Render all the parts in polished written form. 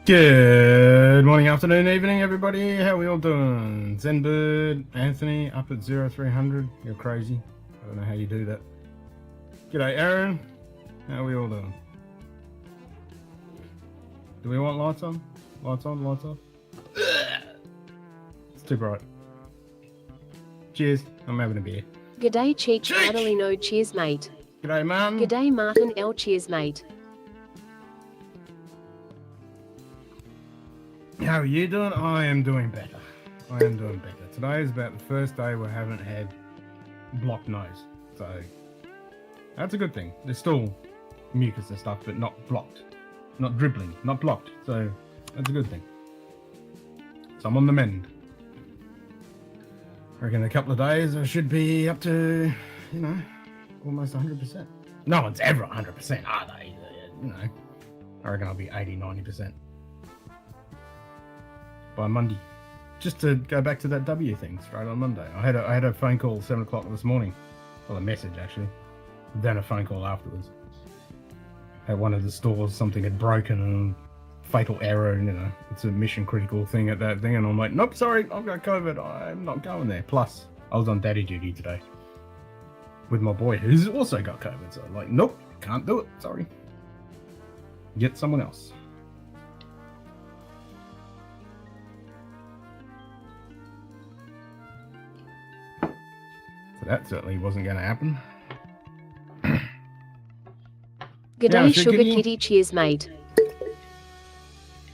Good morning, afternoon, evening, everybody. How are we all doing? Zenbird, Anthony, up at 0300. You're crazy. I don't know how you do that. G'day, Aaron. How are we all doing? Do we want lights on? Lights on, lights off? It's too bright. Cheers. I'm having a beer. G'day, Cheek. Adelino. Cheers, mate. G'day, Mum. G'day, Martin L. Cheers, mate. How are you doing? I am doing better. I am doing better. Today is about the first day we haven't had blocked nose. So that's a good thing. There's still mucus and stuff, but not blocked. Not dribbling, not blocked. So that's a good thing. So I'm on the mend. I reckon in a couple of days I should be up to, you know, almost 100%. No one's ever 100%, are they? You know, I reckon I'll be 80, 90%. By Monday, just to go back to that W thing straight on Monday. I had a phone call 7 o'clock this morning, well, a message actually, then a phone call afterwards. At one of the stores, something had broken and fatal error, and you know, it's a mission critical thing at that thing, and I'm like, nope, sorry, I've got COVID, I'm not going there. Plus, I was on daddy duty today with my boy who's also got COVID, so I'm like, nope, can't do it, sorry. Get someone else. So that certainly wasn't going to happen. G'day, Yeah, Sugar Kitty. Kitty. Cheers, mate.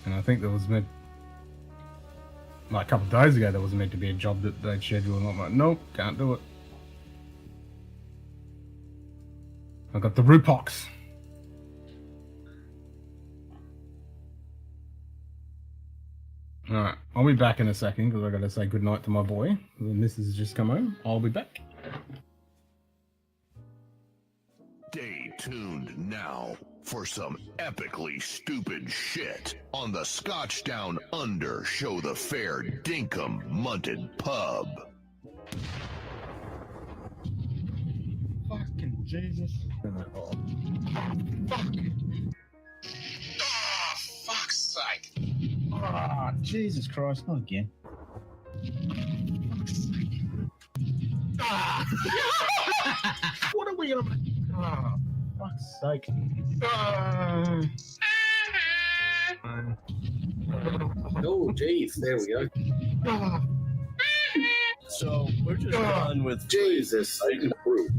And I think there was meant, like a couple of days ago, there was meant to be a job that they'd scheduled, and I'm like, nope, can't do it. I got the Rupox. Alright, I'll be back in a second because I got to say goodnight to my boy. The missus has just come home. I'll be back. Stay tuned now for some epically stupid shit on the Scotch Down Under Show the Fair Dinkum Munted Pub. Fucking Jesus. Oh, fuck. Oh, fuck's sake. Oh, Jesus Christ, not again. Fuck's sake. Ah. What are we on? Oh, fuck's sake. Oh, jeez, there we go. So we're just done with Jesus. Satan proof.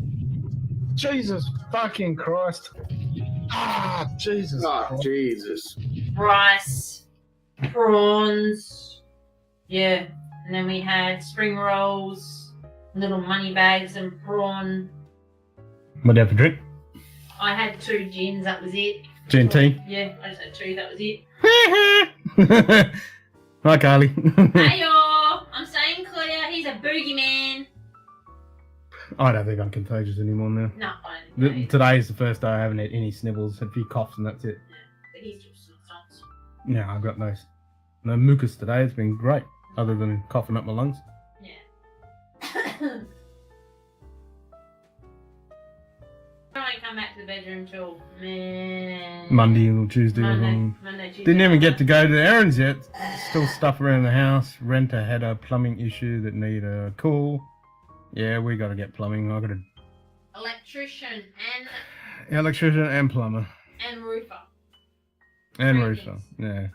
Jesus fucking Christ. Ah, Jesus Oh, Christ. Jesus. Rice, prawns, yeah, and then we had spring rolls, little money bags, and prawn. What do you have for drink? I had 2 gins, that was it. Gin tea? Yeah, I just had 2, that was it. Hi, Carly. Hey y'all, I'm staying clear. He's a boogeyman. I don't think I'm contagious anymore now. No, I don't know. Today is the first day I haven't had any snibbles, had a few coughs, and that's it. But he's just nonsense. Yeah, I've got no mucus today. It's been great, other than coughing up my lungs. Yeah. I won't come back to the bedroom till Monday or Tuesday. Monday, Tuesday. Didn't even get to go to the errands yet. Still stuff around the house. Renter had a plumbing issue that needed a call. Yeah, we got to get plumbing. I got to Electrician electrician and plumber and roofer. and Three roofer. things. Yeah.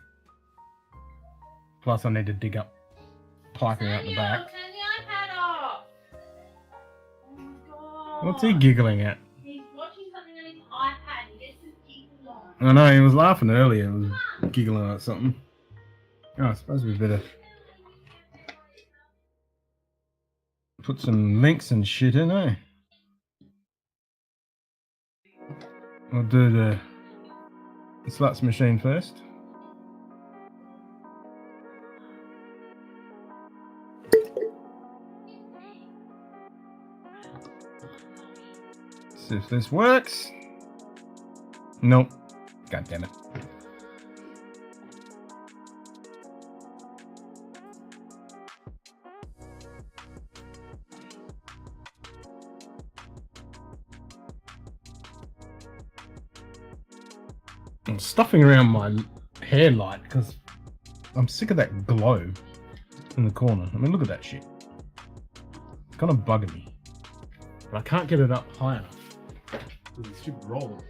Plus, I need to dig up piping out the back. Turn the iPad off. Oh my god. What's he giggling at? He's watching something on his iPad. He gets his giggles on. I know he was laughing earlier. He was giggling at something. Oh, I suppose we better put some links and shit in, eh? I'll do the sluts machine first. See if this works. Nope. God damn it. I'm stuffing around my hair light because I'm sick of that glow in the corner. I mean, look at that shit. It's kind of bugging me. But I can't get it up high enough. It should roll.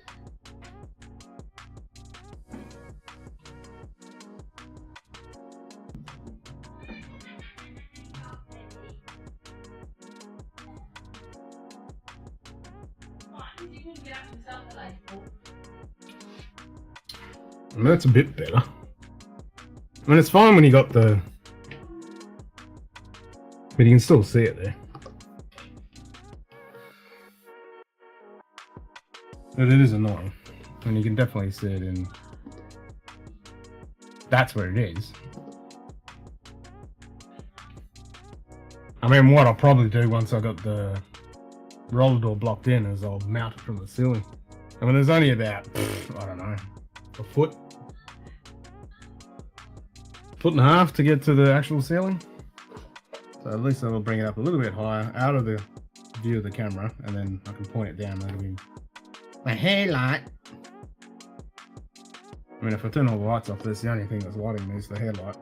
And that's a bit better. I mean, it's fine when you got the... But you can still see it there. But it is annoying. And you can definitely see it in... That's where it is. I mean, what I'll probably do once I got the roller door blocked in is I'll mount it from the ceiling. I mean, there's only about, I don't know, a foot and a half to get to the actual ceiling. So at least that'll bring it up a little bit higher out of the view of the camera, and then I can point it down. That'll be my hair light. I mean, if I turn all the lights off, that's the only thing that's lighting me is the hair light.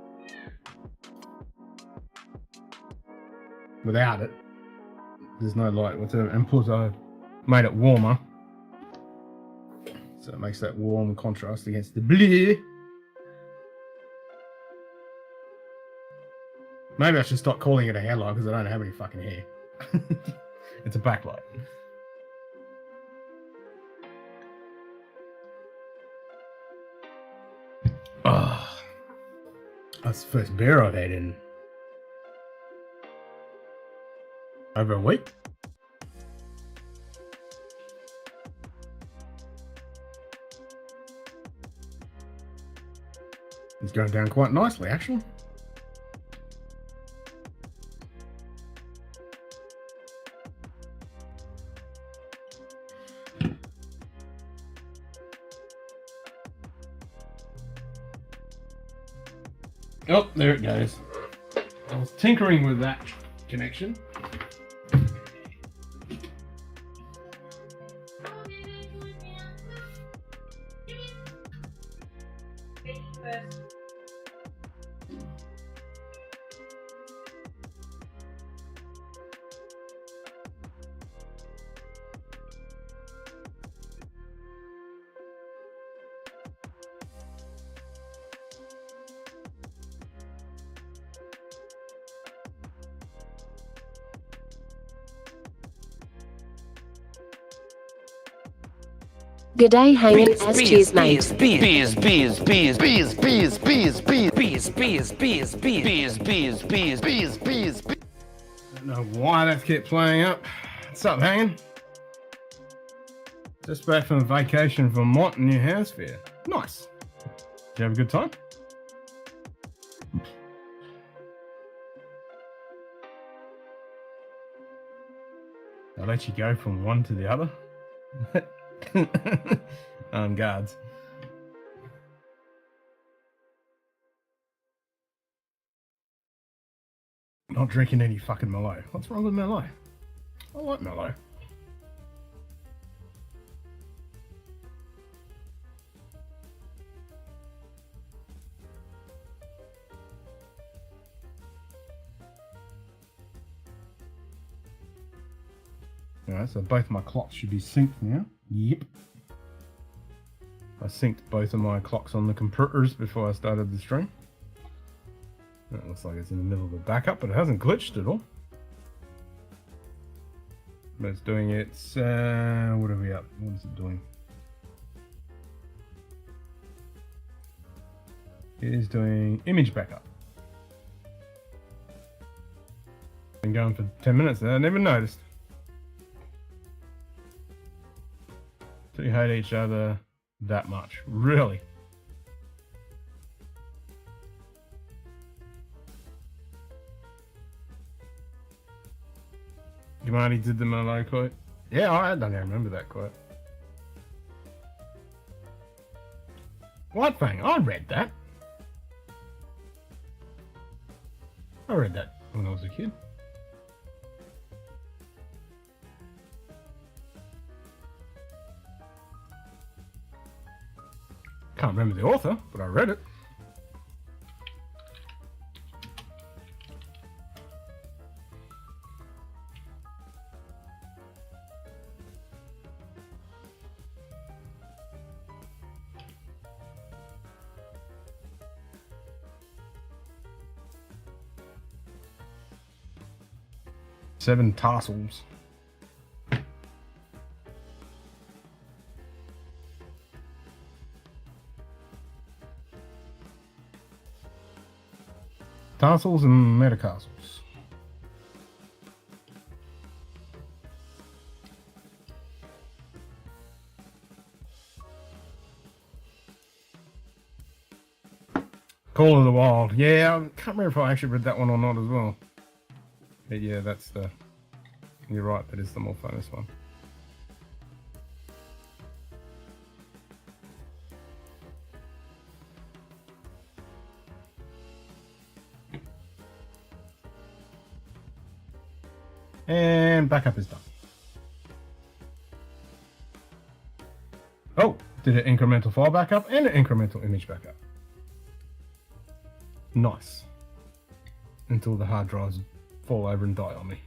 Without it, there's no light whatsoever. And plus, I made it warmer, so it makes that warm contrast against the blue. Maybe I should stop calling it a hair light because I don't have any fucking hair. It's a backlight. Oh, that's the first beer I've had in over a week. It's going down quite nicely, actually. Oh, there it goes. I was tinkering with that connection. G'day hanging as cheers mate. Don't know why that kept playing up. What's up, hanging? Just back from vacation from Vermont and New Hampshire. Nice. Did you have a good time? I'll let you go from one to the other. On guards. Not drinking any fucking Merlot. What's wrong with Merlot? I like Merlot. Alright, so both my clocks should be synced now. Yep. I synced both of my clocks on the computers before I started the stream. It looks like it's in the middle of a backup, but it hasn't glitched at all. But it's doing its, what are we up? What is it doing? It is doing image backup. Been going for 10 minutes now, I never noticed. Do you hate each other that much? Really? Gamani did the Merlot quote. Yeah, I don't even remember that quote. What thing? I read that. I read that when I was a kid. Can't remember the author, but I read it. Seven tassels. Tassels and metatarsals. Call of the Wild. Yeah, I can't remember if I actually read that one or not as well. But yeah, that's the... You're right, that is the more famous one. And backup is done. Oh, did an incremental file backup and an incremental image backup. Nice. Until the hard drives fall over and die on me.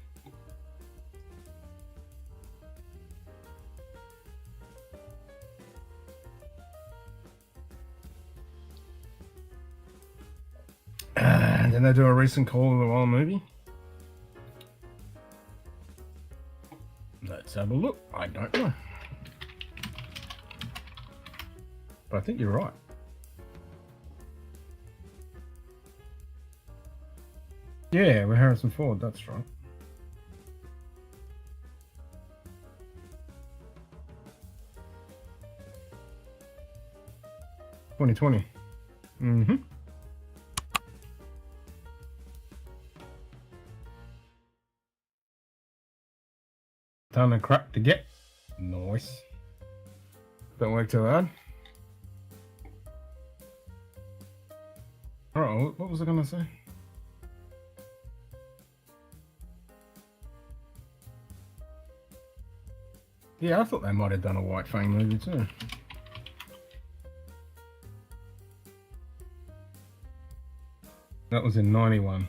And then they do a recent Call of the Wild movie. Let's have a look. I don't know. But I think you're right. Yeah, with Harrison Ford, that's right. $2020. Mm-hmm. Ton of crap to get. Nice. Don't work too hard. Alright, what was I gonna say? Yeah, I thought they might have done a White Fang movie too. That was in 91.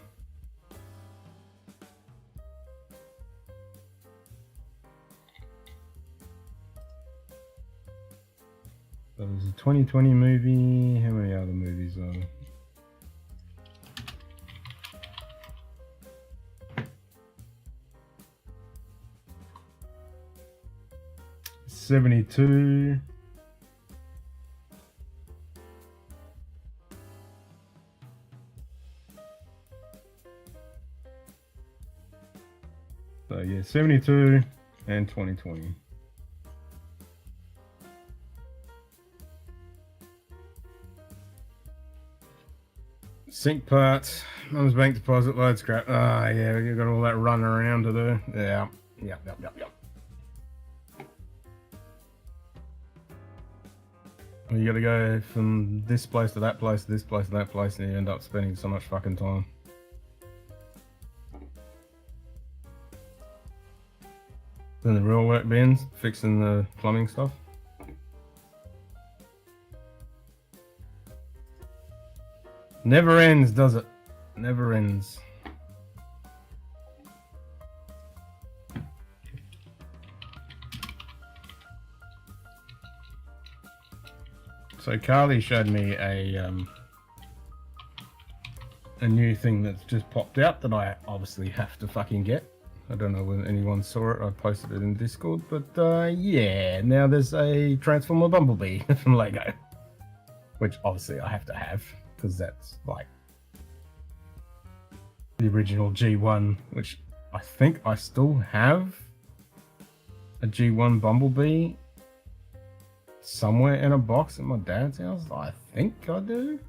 That was a 2020 movie. How many other movies are there? '72. 72 and 2020. Sink parts, mum's bank deposit, load scrap. Ah, yeah, you got all that run around to do. Yeah, yep. You gotta go from this place to that place to this place to that place, and you end up spending so much fucking time. Then the real work bins, fixing the plumbing stuff. Never ends, does it? Never ends. So Carly showed me a new thing that's just popped out that I obviously have to fucking get. I don't know when anyone saw it. I posted it in Discord, but yeah, now there's a Transformer Bumblebee from Lego, which obviously I have to have because that's like the original G1, which I think I still have a G1 Bumblebee somewhere in a box at my dad's house. I think I do.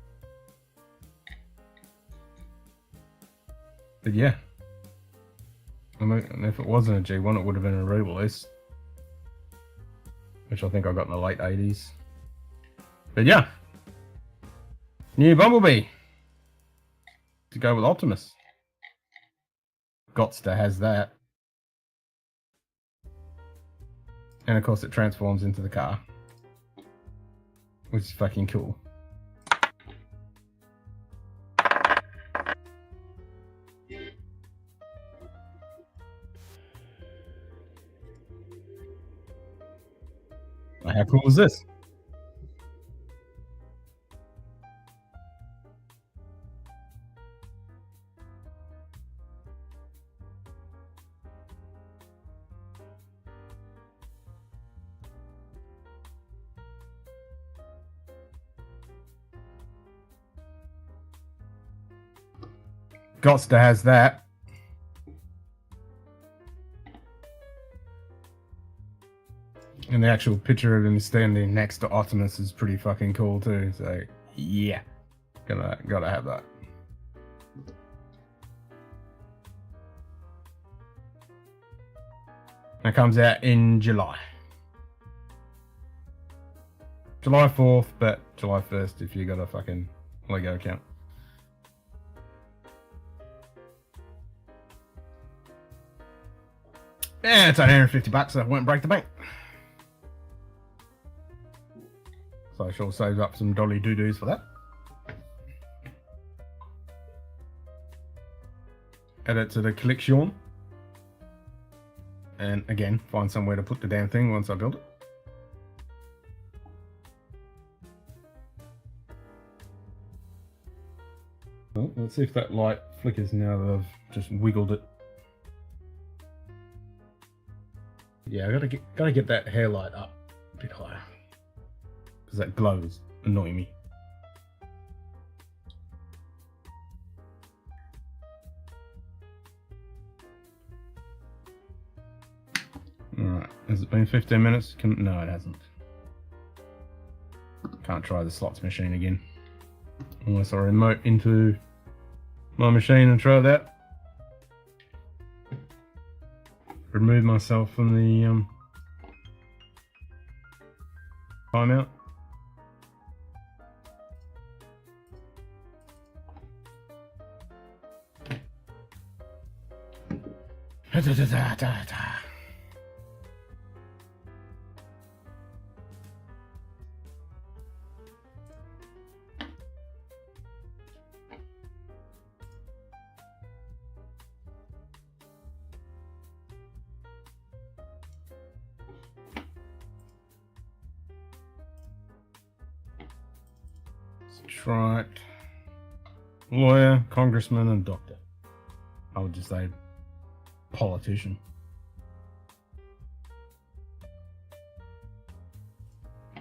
But yeah. I mean, if it wasn't a G1, it would have been a re-release. Which I think I got in the late 80s. But yeah. New Bumblebee. To go with Optimus. Gotsta has that. And of course it transforms into the car. Which is fucking cool. How cool is this? Gotsta has that. And the actual picture of him standing next to Optimus is pretty fucking cool too. So yeah, gotta have that. That comes out in July. July 4th, but July 1st if you got a fucking Lego account. Yeah, it's $150, so I won't break the bank. So I shall save up some dolly doo-doos for that. Add it to the collection. And again, find somewhere to put the damn thing once I build it. Well, let's see if that light flickers now that I've just wiggled it. Yeah, I gotta get that hair light up a bit higher. Because that glow is annoying me. Alright, has it been 15 minutes? No, it hasn't. Can't try the slots machine again. Unless I remote into my machine and try that. Remove myself from the timeout. Right. Lawyer, congressman, and doctor. I would just say politician.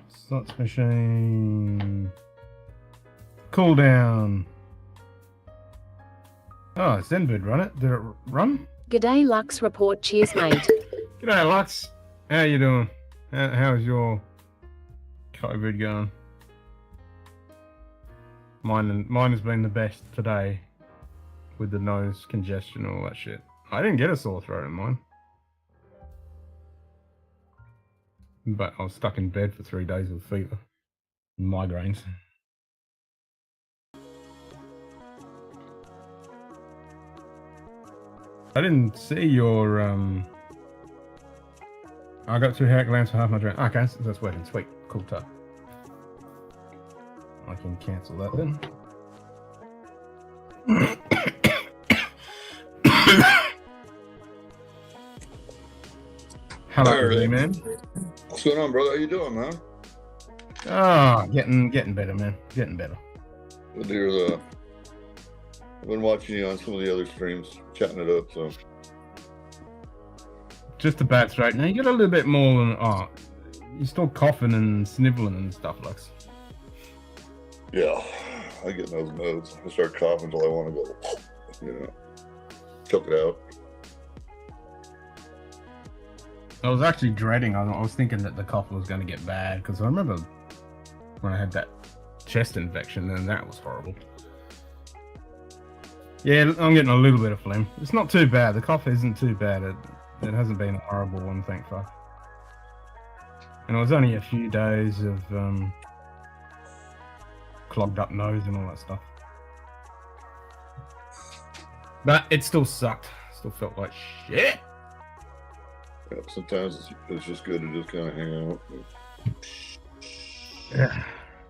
Slots machine. Cool down. Oh, Zenbird run it. Did it run? G'day Lux report, cheers mate. G'day, Lux. How you doing? How's your COVID going? Mine has been the best today with the nose congestion and all that shit. I didn't get a sore throat in mine. But I was stuck in bed for 3 days with fever. Migraines. I didn't see your, I got 2 hair glands for half my drink. Okay, so that's working. Sweet. Cool stuff. I can cancel that then. Hello, Hey, man. What's going on, brother? How you doing, man? Oh, getting better, man. Getting better. Good to hear that. I've been watching you on some of the other streams, chatting it up, so. Just about straight now. You got a little bit more than you're still coughing and sniveling and stuff, Lux. Yeah, I get those modes. I start coughing until I want to go, choke it out. I was actually dreading. I was thinking that the cough was going to get bad because I remember when I had that chest infection, and that was horrible. Yeah, I'm getting a little bit of phlegm. It's not too bad. The cough isn't too bad. It hasn't been a horrible one, thank fuck. And it was only a few days of clogged up nose and all that stuff. But it still sucked. Still felt like shit. Yeah, sometimes it's just good to just kind of hang out. Yeah,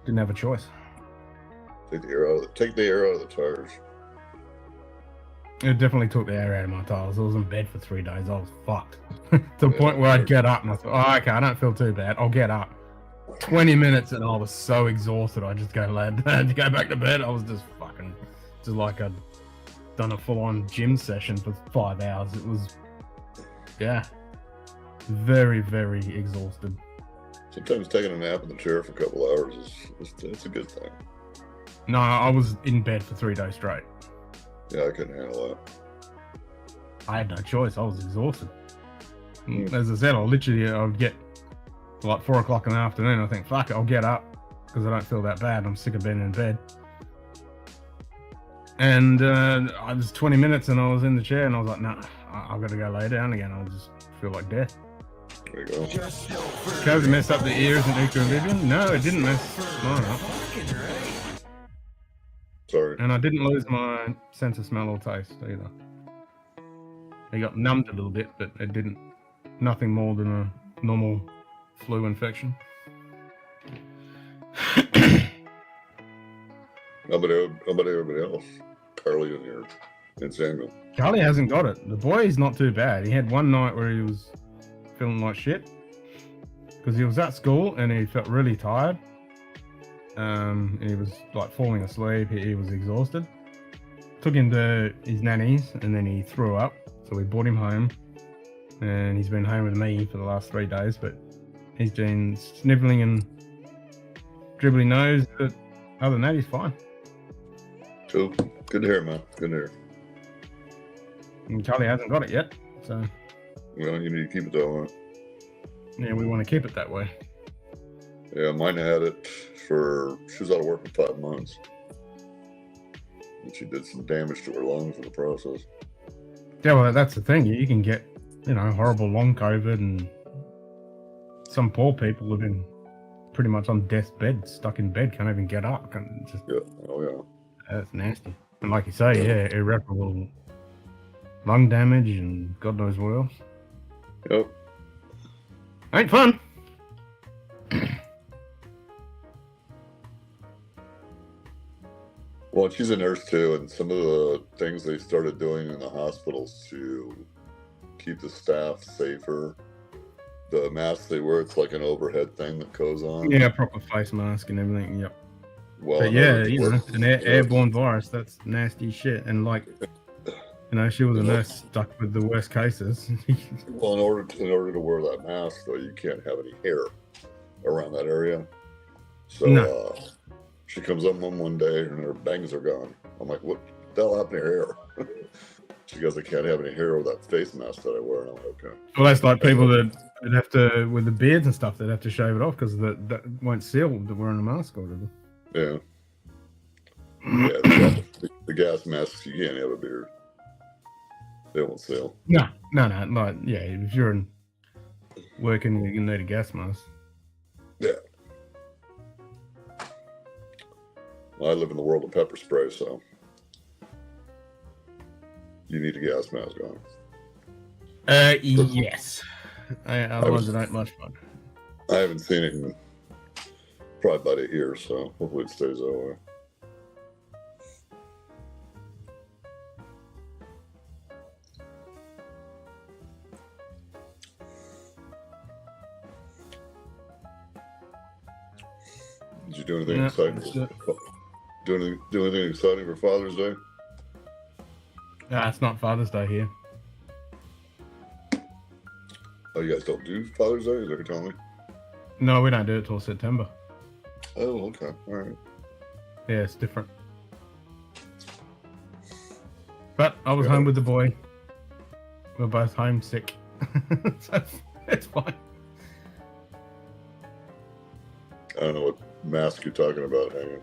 didn't have a choice. Take the air out of the tires. It definitely took the air out of my tires. I was in bed for 3 days. I was fucked. To the point where I'd get up and I thought, oh, okay, I don't feel too bad. I'll get up. 20 minutes and I was so exhausted. I just had to go back to bed. I was just fucking, just like I'd done a full-on gym session for 5 hours. It was, yeah, very, very exhausted. Sometimes taking a nap in the chair for a couple hours it's a good thing. No, I was in bed for 3 days straight. Yeah, I couldn't handle that. I had no choice. I was exhausted. As I said, I'd get like 4 o'clock in the afternoon. I think, fuck it, I'll get up because I don't feel that bad. I'm sick of being in bed. And I was 20 minutes and I was in the chair and I was like, nah, I've got to go lay down again. I just feel like death. There you go. COVID messed up the ears and equilibrium? No, it didn't mess mine up. Sorry. And I didn't lose my sense of smell or taste either. It got numbed a little bit, but it didn't. Nothing more than a normal flu infection. How about everybody else? Carly in here and Samuel. Charlie hasn't got it. The boy is not too bad. He had one night where he was feeling like shit because he was at school and he felt really tired. And he was like falling asleep. He was exhausted. Took him to his nanny's and then he threw up. So we brought him home and he's been home with me for the last 3 days, but he's been sniveling and dribbling nose, but other than that, he's fine. Cool. Good to hear, man. Good to hear. And Charlie hasn't got it yet, so Well, you need to keep it that way. yeah, we want to keep it that way. Yeah, mine had it she was out of work for 5 months. And she did some damage to her lungs in the process. Yeah, well, that's the thing. You can get, horrible long COVID, and some poor people have been pretty much on death's bed, stuck in bed, can't even get up. Yeah, oh yeah. That's nasty. And like you say, yeah, irreparable lung damage and God knows what else. Yep. Ain't fun. Well, she's a nurse too, and some of the things they started doing in the hospitals to keep the staff safer. The mask they wear, it's like an overhead thing that goes on. Yeah, proper face mask and everything, yep. Well, But yeah, an airborne virus, that's nasty shit. And like, she was a nurse stuck with the worst cases. Well, in order to wear that mask, though, you can't have any hair around that area. So she comes up one day and her bangs are gone. I'm like, what the hell happened to her hair? She goes, I can't have any hair with that face mask that I wear. And I'm like, okay. Well, that's like people that have to, with the beards and stuff, they'd have to shave it off because that won't seal the wearing a mask or whatever. Yeah. The gas masks, you can't have a beard. They won't seal. No. Like, yeah, if you're working, you need a gas mask. Yeah. Well, I live in the world of pepper spray, so you need a gas mask on. Yes. Otherwise, it ain't much fun. I haven't seen it in probably about 8 years, so hopefully it stays that way. Did you do anything exciting? Do anything exciting for Father's Day? Nah, it's not Father's Day here. Oh, you guys don't do Father's Day? Is that what you're telling me? No, we don't do it till September. Oh, okay. All right. Yeah, it's different. But I was home with the boy. We're both home sick. So it's fine. I don't know what mask you're talking about hanging.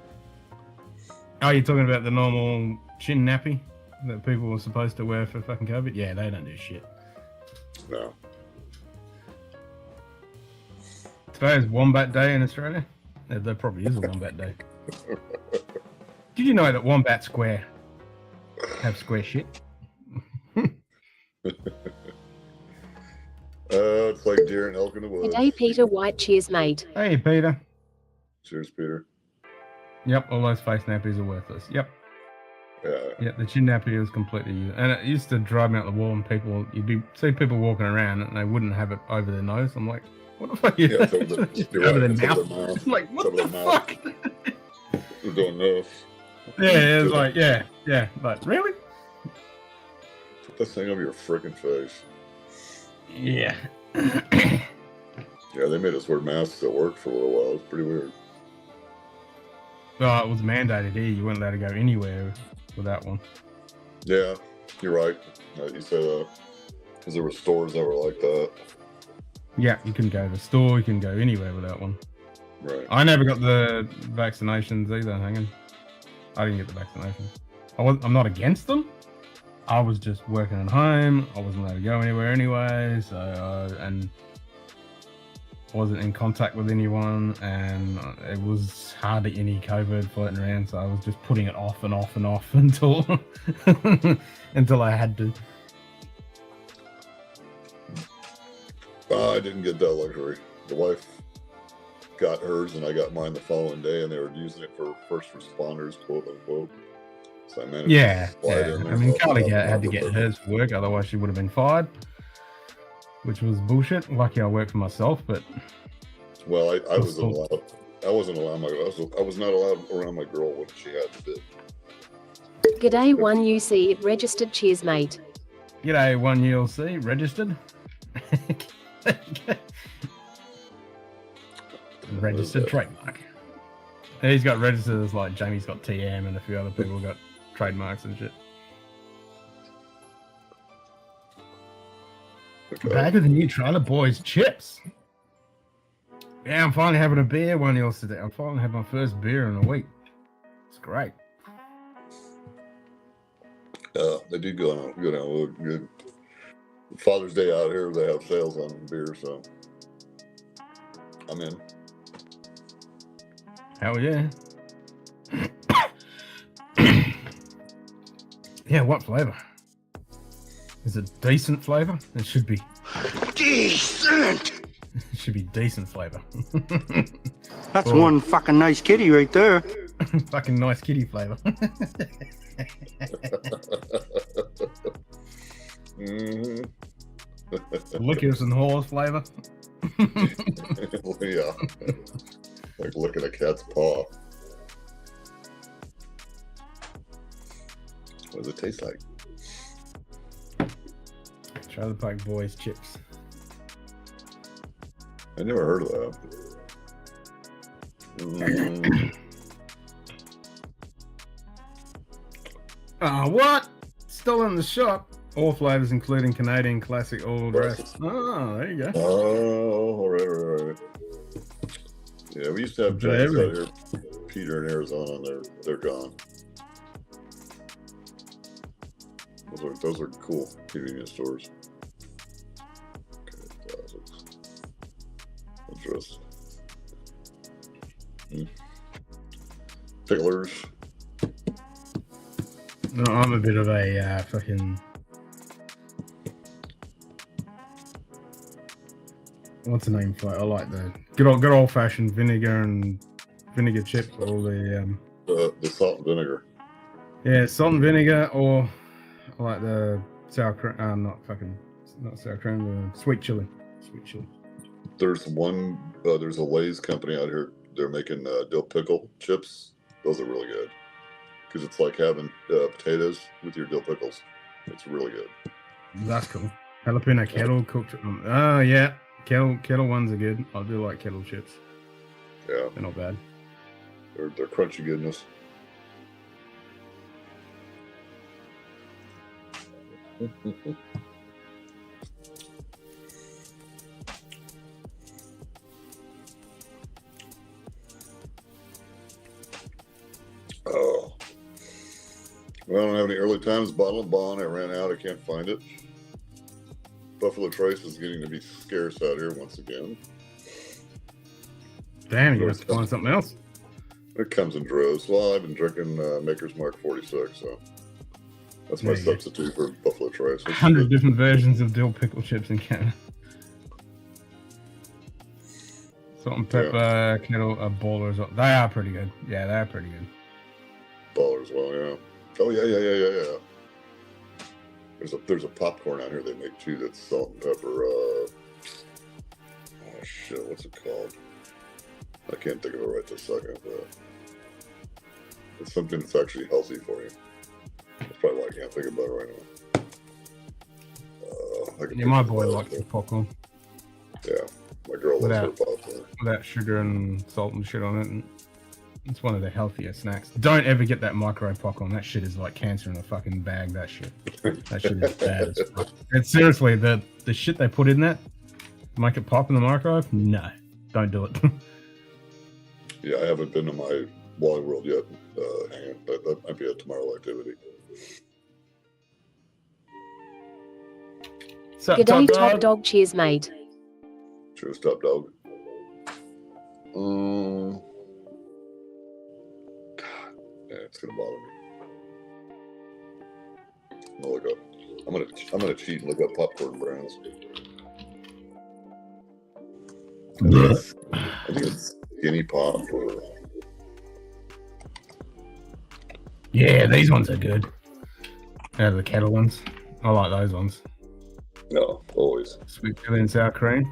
Oh, you're talking about the normal chin nappy that people were supposed to wear for fucking COVID? Yeah, they don't do shit. No. Today is Wombat Day in Australia. Yeah, there probably is a Wombat Day. Did you know that Wombat Square have square shit? It's like deer and elk in the woods. G'day, Peter White. Cheers, mate. Hey, Peter. Cheers, Peter. Yep, all those face nappies are worthless. Yep. Yeah. The chin nappy is completely useless. And it used to drive me out the wall and see people walking around and they wouldn't have it over their nose. I'm like, what the fuck? Yeah, it's over their mouth. mouth. I'm like, what the fuck? They're doing this. Yeah, it's like, yeah. Like, really? Put this thing over your freaking face. Yeah. Yeah, they made us wear masks at work for a little while. It was pretty weird. Well, it was mandated here. You weren't allowed to go anywhere without one. Yeah, you're right. You say that. Because there were stores that were like that. Yeah, you couldn't go to the store. You couldn't go anywhere without one. Right. I never got the vaccinations either, hanging. I didn't get the vaccination. I'm not against them. I was just working at home. I wasn't allowed to go anywhere anyway. So, and wasn't in contact with anyone, and it was hardly any COVID floating around. So I was just putting it off and off and off until until I had to. I didn't get that luxury. The wife got hers, and I got mine the following day, and they were using it for first responders, quote unquote. So I managed to slide in there. I mean, Carly had to get hers for work, otherwise she would have been fired, which was bullshit. Lucky I worked for myself, but well, I wasn't allowed. I wasn't allowed. I was not allowed around my girl when she had to do. G'day, 1UC. Registered. Cheers, mate. G'day, 1ULC registered. Registered trademark. He's got registered as like Jamie's got TM and a few other people got trademarks and shit. Okay. Back of the new Trailer Boys chips. Yeah, I'm finally having a beer one else today. I'm finally having my first beer in a week. It's great. They do go on good. Father's Day out here, they have sales on beer, so I'm in. Hell yeah. Yeah, what flavor? Is it decent flavor? It should be. Decent! It should be decent flavor. That's one fucking nice kitty right there. Fucking nice kitty flavor. Mm-hmm. Lickers and horse flavor. Yeah. Like licking a cat's paw. What does it taste like? Trailer Park Boys chips. I never heard of that. Oh, what? Still in the shop. All flavors, including Canadian classic, all the rest. Oh, there you go. Oh, all right. Yeah, we used to have giants out here, Peter in Arizona, and they're gone. Those are cool convenience stores. Okay, interesting. Picklers. No, I'm a bit of a fucking. What's the name for it? I like the good old fashioned vinegar and vinegar chips, or the salt and vinegar. Yeah, salt and vinegar, or I like the sour cream. Not sour cream. The sweet chili. Sweet chili. There's there's a Lay's company out here. They're making dill pickle chips. Those are really good because it's like having potatoes with your dill pickles. It's really good. That's cool. Jalapeno kettle cooked. Oh yeah, kettle ones are good. I do like kettle chips. Yeah, they're not bad. They're crunchy goodness. Oh, well, I don't have any early times bottle of bond. I ran out. I can't find it. Buffalo Trace is getting to be scarce out here once again. Damn, you have to find something else. It comes in droves. Well, I've been drinking Maker's Mark 46, so that's my substitute for Buffalo Trace. 100 different versions of dill pickle chips in Canada. Salt and pepper, kettle, ballers. They are pretty good. Yeah, they are pretty good. Ballers, well, yeah. Oh, yeah. There's a popcorn out here they make too that's salt and pepper. Oh shit, what's it called? I can't think of it right this second, but it's something that's actually healthy for you. That's probably why I can't think about it right now. My boy likes the popcorn. Yeah, my girl loves her popcorn. Without sugar and salt and shit on it. And it's one of the healthier snacks. Don't ever get that micro popcorn. That shit is like cancer in a fucking bag. That shit is bad as fuck. And seriously, the shit they put in that, make it pop in the microwave? No, don't do it. Yeah, I haven't been to my Wally World yet. Hang on, that might be a tomorrow activity. Good day, top dog. Cheers, mate. Cheers, top dog. Yeah, it's gonna bother me. I'm gonna cheat and look up popcorn brands. Yes. I think it's Skinny Pop or. Yeah, these ones are good. Out of the kettle ones, I like those ones. No, always. Sweet chili and sour cream.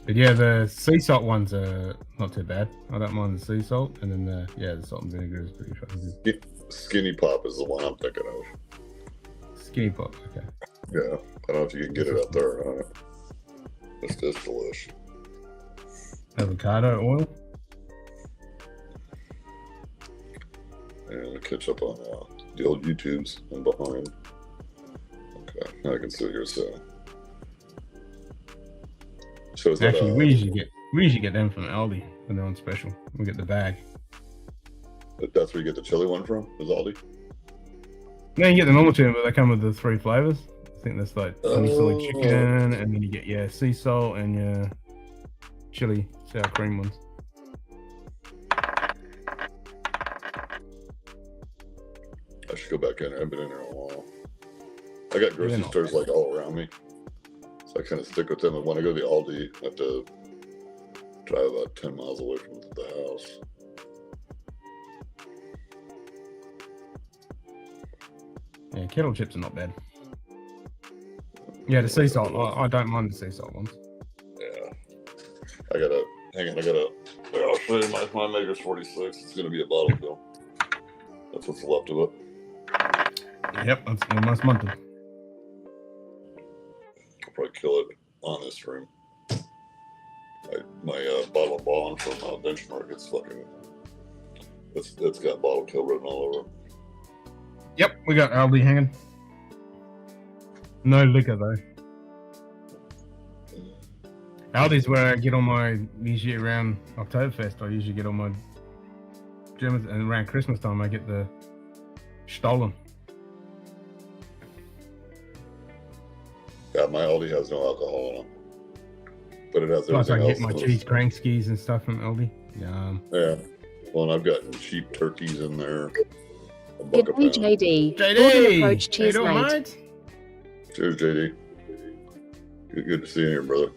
But yeah, the sea salt ones are not too bad. I don't mind the sea salt, and then the salt and vinegar is pretty fucking good. Skinny Pop is the one I'm thinking of. Skinny Pop, okay. Yeah, I don't know if you can get it out there or not. It's just delicious. Avocado oil. And catch up on the old YouTubes and behind. Okay, now I can see here. So actually, we usually get them from Aldi when they're on special. We get the bag. That's where you get the chili one from, is Aldi? No, you get the normal two, but they come with the 3 flavors. I think that's like honey chili chicken, and then you get your sea salt and your chili sour cream ones. I should go back in. I haven't been in there in a while. I got grocery stores like all around me, so I kind of stick with them. And when I go to the Aldi, I have to drive about 10 miles away from the house. Yeah, kettle chips are not bad. Yeah, the sea salt. I don't mind the sea salt ones. Yeah. I'll show you my Maker's 46. It's going to be a bottle fill. That's what's left of it. Yep, that's almost Munted. I'll probably kill it on this stream. My bottle of bond from Benchmark, it's got bottle kill written all over. Yep, we got Aldi hanging. No liquor though. Aldi's where I get all my, usually around Oktoberfest, I usually get all my Germans, and around Christmas time I get the Stollen. Yeah, my Aldi has no alcohol in it. But it has Plus I everything get else. my cheese crankskis and stuff from Aldi. Yeah. Well, and I've gotten cheap turkeys in there. A buck Good a day, pound. JD. JD! Golden approach, cheers, How you doing, mate. Cheers, JD. Good to see you here, brother.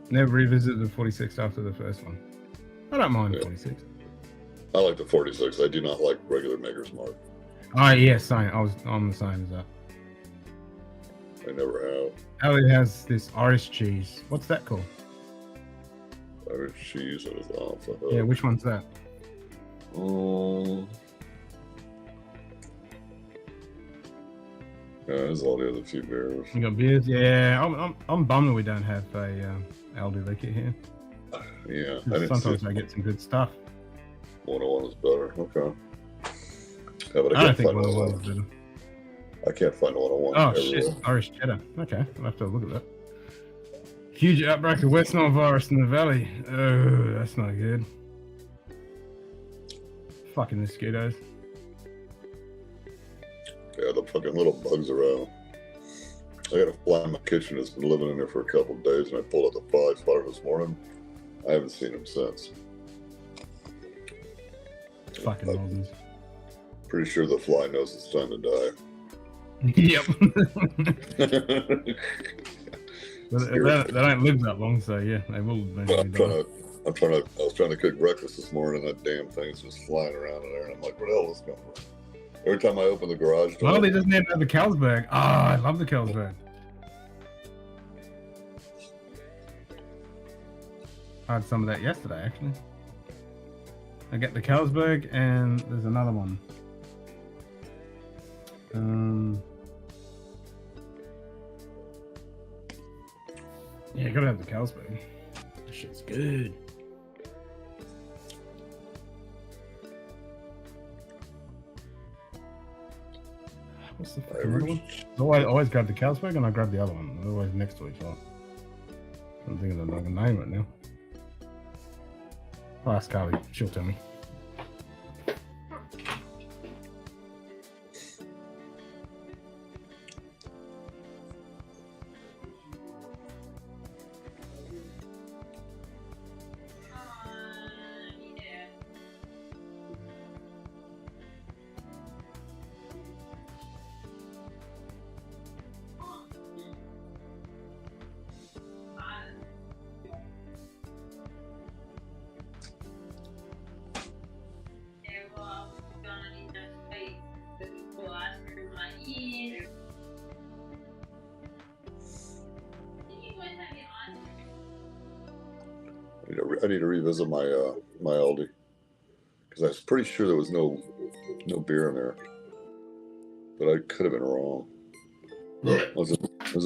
Never revisited the 46 after the first one. I don't mind Yeah. 46. I like the 46. I do not like regular Maker's Mark. Oh yeah, same. I'm the same as that. I never have. Aldi has this Irish cheese. What's that called? Irish cheese and it's off the hook. Yeah, which one's that? Yeah, there's all the other few beers. You got beers? Yeah, I'm bummed that we don't have a Aldi liquor here. Yeah, I didn't Sometimes see I get some good stuff. 101 is better. Okay. Yeah, but I don't can't think find 101 is 101. better. I can't find 101. Oh everywhere. shit, Irish cheddar. Okay, I'll have to look at that. Huge outbreak of West Nile virus in the valley. Oh, that's not good. Fucking mosquitoes. Yeah, the fucking little bugs around. I got a fly in my kitchen that's been living in there for a couple of days, and I pulled out the fly spotter this morning. I haven't seen him since. Fucking nonsense. Pretty sure the fly knows it's time to die. Yep. They don't live that long, so yeah, they will eventually die. I was trying to cook breakfast this morning, and that damn thing's just flying around in there, and I'm like, where the hell is this coming from? Every time I open the garage door, Well, he doesn't even have the Carlsberg. Oh, I love the Carlsberg. I had some of that yesterday, actually. I get the Carlsberg, and there's another one. Yeah, you gotta have the Carlsberg. That shit's good. What's the fucking other one? I always grab the Carlsberg and I grab the other one. They're always next to each other. I'm thinking of another name right now. I'll ask Carly. She'll tell me. I need to revisit my my Aldi because I was pretty sure there was no beer in there, but I could have been wrong. I was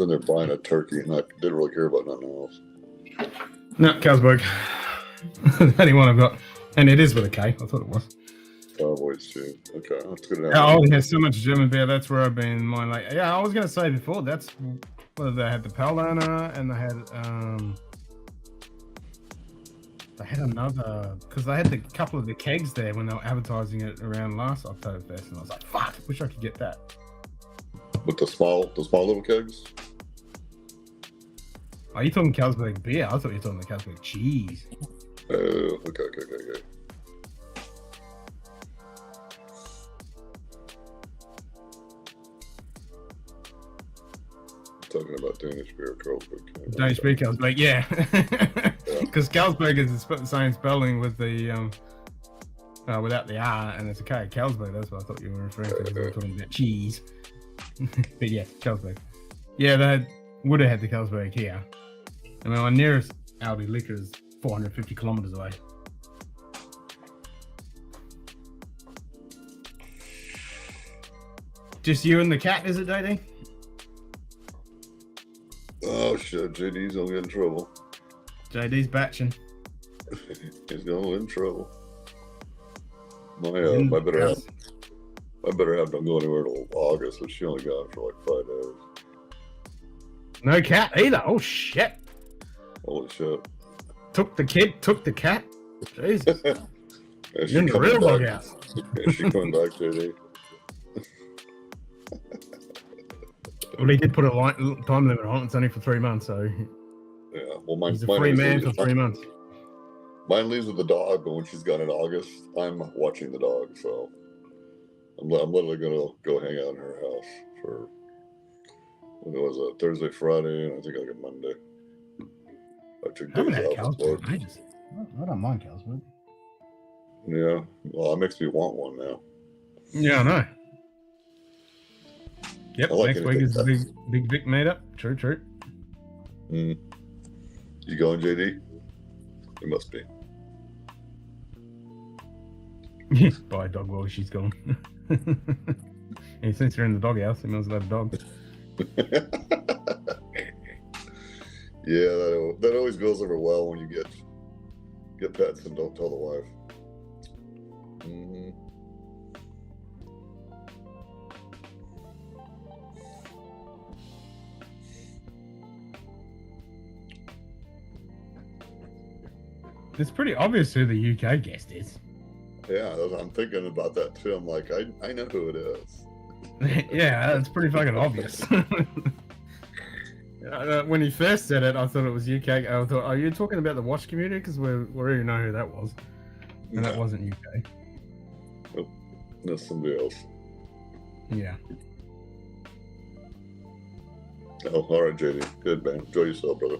in there buying a turkey, and I didn't really care about nothing else. No, Carlsberg. The only one I've got. And it is with a K. I thought it was. Cowboys too. Okay, that's good enough. Aldi has so much German beer. That's where I've been. Mine, like, yeah, I was gonna say before. That's well, they had the Paulaner, and they had another because they had the couple of the kegs there when they were advertising it around last Oktoberfest, and I was like, "Fuck! Wish I could get that." With the small little kegs. Are you talking Carlsberg beer? I thought you were talking the Carlsberg cheese. Oh, okay. Talking about Danish beer, Carlsberg. Danish beer Carlsberg, yeah. Because Carlsberg is the same spelling with the without the R, and it's a K. Carlsberg. That's what I thought you were referring to. Because we were talking about cheese. But yeah, Carlsberg. Yeah, they would have had the Carlsberg here. I mean, my nearest Aldi liquor is 450 kilometers away. Just you and the cat, is it, JD? Oh shit, JD's gonna get in trouble. JD's batching. He's gonna get in trouble. My better half don't go anywhere till August, but she only got for like 5 days. No cat either. Oh shit! Holy shit! Took the cat. Jesus, Yeah, you're in the real doghouse. Yeah, she coming back, JD. Well, he did put a time limit on it. It's only for 3 months, so Yeah, well, mine, he's a mine free leaves man with- for 3 months. Mine leaves with the dog, but when she's gone in August, I'm watching the dog. So I'm literally gonna go hang out in her house for when it was a Thursday, Friday, and I think like a Monday. I took I haven't days had off. cows for for ages. I don't mind cows, but Yeah, well, it makes me want one now. yeah, I know. Yep, I like next week anything is the big Vic meetup. True. You going, JD? You must be. Buy a dog while she's gone. And since you're in the doghouse, he must have a dog. Yeah, that always goes over well when you get pets and don't tell the wife. It's pretty obvious who the UK guest is. Yeah, I'm thinking about that too. I'm like, I know who it is. Yeah, it's pretty fucking obvious. When he first said it, I thought it was UK. I thought, are you talking about the watch community? Because we already know who that was. And that wasn't UK. Nope. That's somebody else. Yeah. Oh, all right, JD. Good, man. Enjoy yourself, brother.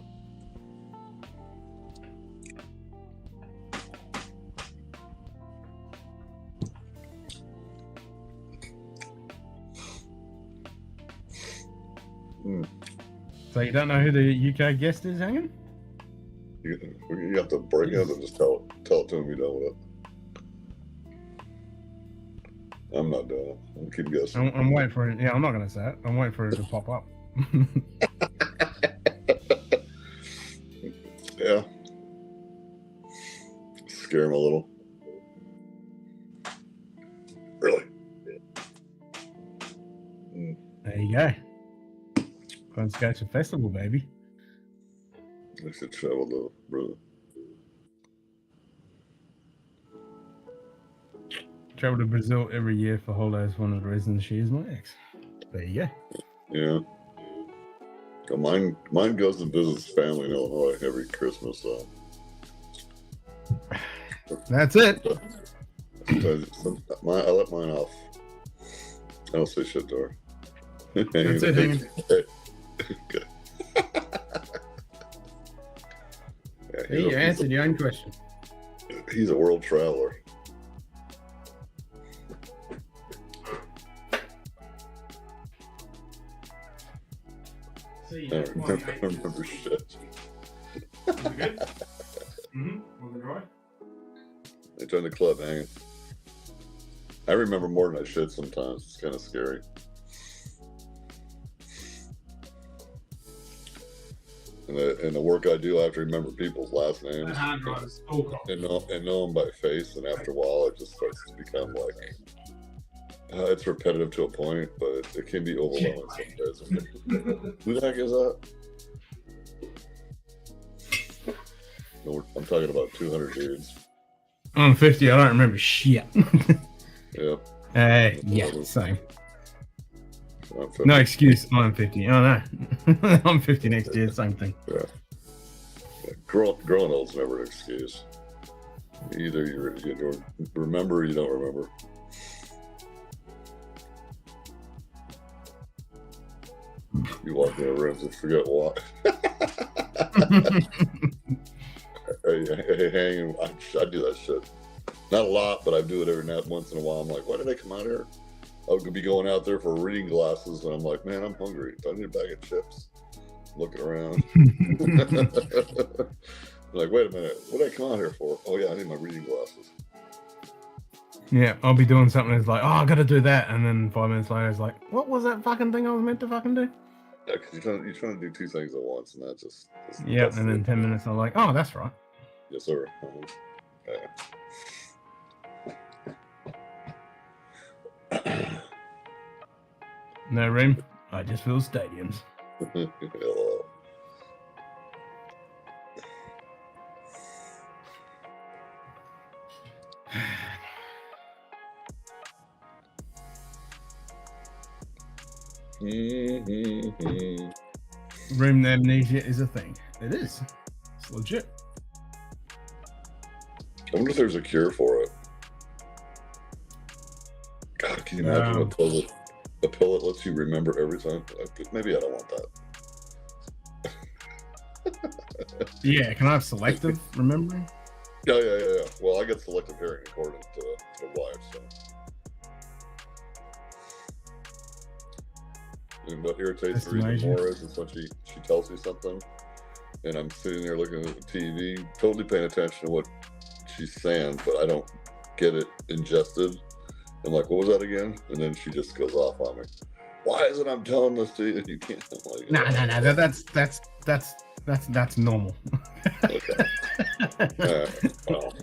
So you don't know who the UK guest is, hanging? You have to break it and just tell it to him you know with it. I'm not doing it. I'm keep guessing. I'm waiting for it. Yeah, I'm not going to say it. I'm waiting for it to pop up. Yeah. Scare him a little. Really? There you go. Going to go to festival, baby. I should travel though, brother. Travel to Brazil every year for holidays. One of the reasons she is my ex. There you go. Yeah. So mine goes to visit his family in Illinois every Christmas. So That's it. I let mine off. I don't say shit to her. That's it, hanging. Good. Hey, you answered your own question. He's a world traveler. See, I don't remember shit. Was it good? Mm-hmm. Was it dry? I joined the club hanging. I remember more than I should sometimes. It's kind of scary. And the work I do, I have to remember people's last names Hard drivers. Oh, and know them by face. And after a while, it just starts to become like it's repetitive to a point, but it can be overwhelming sometimes. Who the heck is that? No, I'm talking about 200 dudes. I'm 50. I don't remember shit. Yeah. Yeah, same. I'm 50. No excuse. I'm 50. Oh no, I'm 50 next year. Same thing. Yeah. Growing old's never an excuse. Either you don't remember or you don't remember. You walk in the rooms and forget what. Hey, hang. I do that shit. Not a lot, but I do it every now once in a while. I'm like, why did I come out here? I could be going out there for reading glasses, and I'm like, man, I'm hungry. Do I need a bag of chips? Looking around. Like, wait a minute. What did I come out here for? Oh, yeah, I need my reading glasses. Yeah, I'll be doing something. It's like, oh, I got to do that, and then 5 minutes later, it's like, what was that fucking thing I was meant to fucking do? Yeah, because you're trying to do two things at once, and that just... Yeah, and then 10 minutes, I'm like, oh, that's right. Yes, sir. Yeah. No room. I just fill stadiums. Hello. Room amnesia is a thing. It is. It's legit. I wonder if there's a cure for it. God, can you imagine a pill that lets you remember every time? Maybe I don't want that. Yeah, can I have selective remembering? Yeah. Well, I get selective hearing according to the wife, so. And what irritates her even more is when she tells me something, and I'm sitting there looking at the TV, totally paying attention to what she's saying, but I don't get it ingested. I'm like, what was that again? And then she just goes off on me. Why is it I'm telling this to you and you can't? Like, No. That's normal. Okay. Well,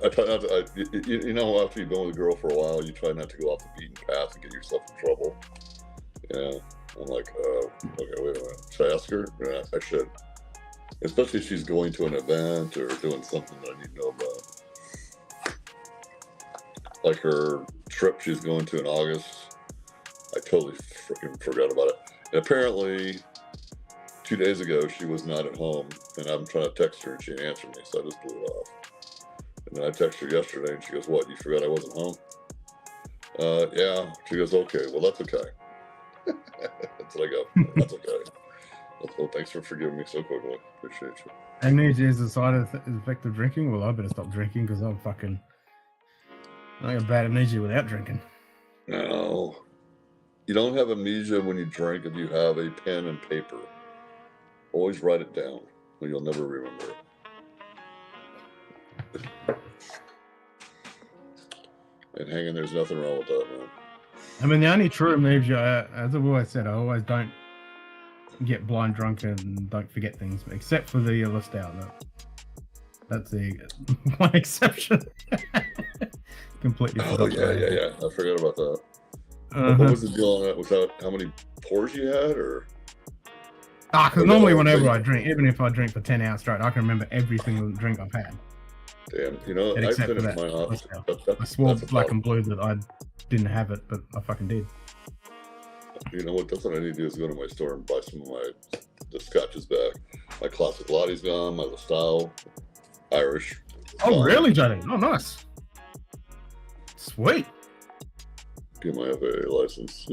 I try not to. You know, after you've been with a girl for a while, you try not to go off the beaten path and get yourself in trouble. Yeah, I'm like, okay, wait a minute. Should I ask her? Yeah, I should. Especially if she's going to an event or doing something that I need to know about. Like her trip she's going to in August, I totally freaking forgot about it. And apparently, 2 days ago, she was not at home, and I'm trying to text her, and she didn't answer me, so I just blew it off. And then I texted her yesterday, and she goes, what, you forgot I wasn't home? Yeah. She goes, okay, well, that's okay. That's what I go, that's okay. Well, thanks for forgiving me so quickly. Appreciate you. Amnesia is a side effect of drinking. Well, I better stop drinking because I got bad amnesia without drinking. No. You don't have amnesia when you drink if you have a pen and paper. Always write it down, or you'll never remember it. And hanging, there's nothing wrong with that, man. I mean, the only true amnesia, as I've always said, I always don't get blind drunk and don't forget things, except for the list out. That's the one exception. Completely forgot. Yeah. I forgot about that. What was the deal on that? Was that how many pours you had, or? Because normally whenever I drink, even if I drink for 10 hours straight, I can remember every single drink I've had. Damn, you know, I finished mine off. I swore black and blue that I didn't have it, but I fucking did. You know what? That's what I need to do is go to my store and buy some of the scotches back. My classic Lottie's gone. My style Irish. Oh, gone. really, Johnny? Oh, nice. Sweet. Get my FAA license.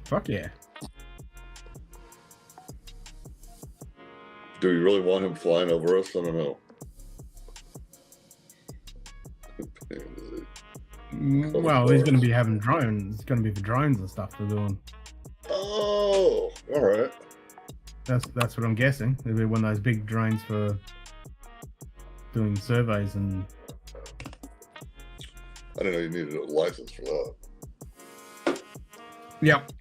Fuck yeah. Do we really want him flying over us? I don't know. Well, he's going to be having drones. It's going to be for drones and stuff for doing. Oh, all right. That's what I'm guessing. It'll be one of those big drones for doing surveys and. I didn't know you needed a license for that. Yep.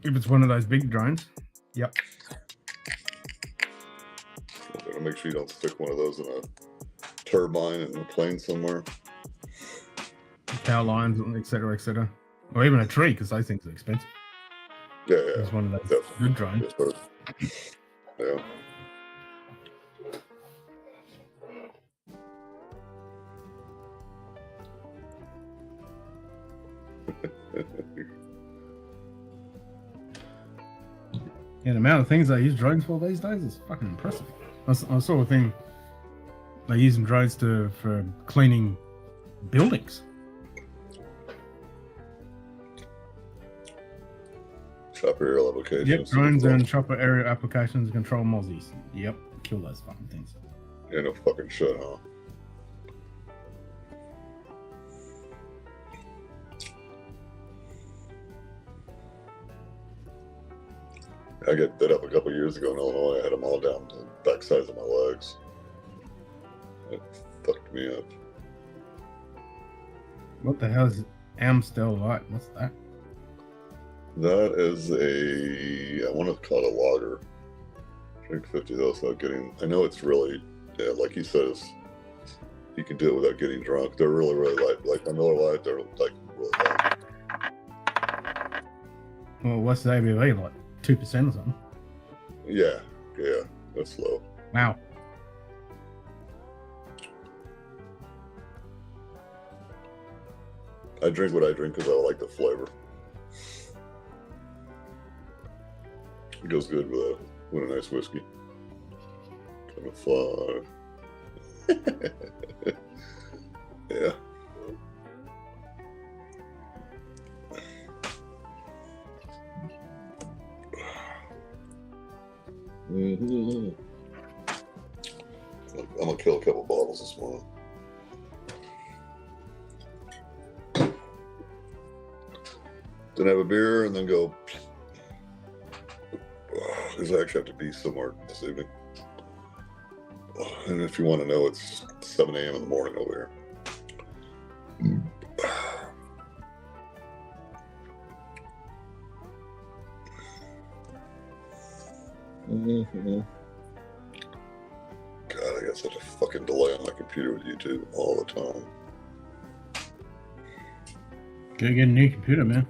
If it's one of those big drones. Yep. Gotta make sure you don't stick one of those in a turbine in a plane somewhere. Power lines, etc., etc. Or even a tree, because those things are expensive. Yeah. It's one of those good drones. Yeah. Yeah, the amount of things they use drones for these days is fucking impressive. I saw a thing they're using drones for cleaning buildings. Chopper area applications. Yep, drones and chopper area applications control mozzies. Yep, kill those fucking things. Yeah, no fucking shit, huh? I got bit up a couple years ago in Illinois. I had them all down the back sides of my legs. It fucked me up. What the hell is Amstel Light? What's that? That is I want to call it a lager. Drink 50 of those without getting. I know it's really, yeah, like you said, it's he can do it without getting drunk. They're really, really light. Like the Miller Lite, they're like really light. Well, what's the ABV like? 2% or something? Yeah, that's low. Wow. I drink what I drink because I like the flavor. It goes good with a nice whiskey. Kind of fun. Yeah. Mm-hmm. I'm gonna kill a couple bottles this morning. Then have a beer and then go. Because I actually have to be somewhere this evening. And if you want to know, it's 7 a.m. in the morning over here. Mm-hmm. God, I got such a fucking delay on my computer with YouTube all the time. Gotta get a new computer, man.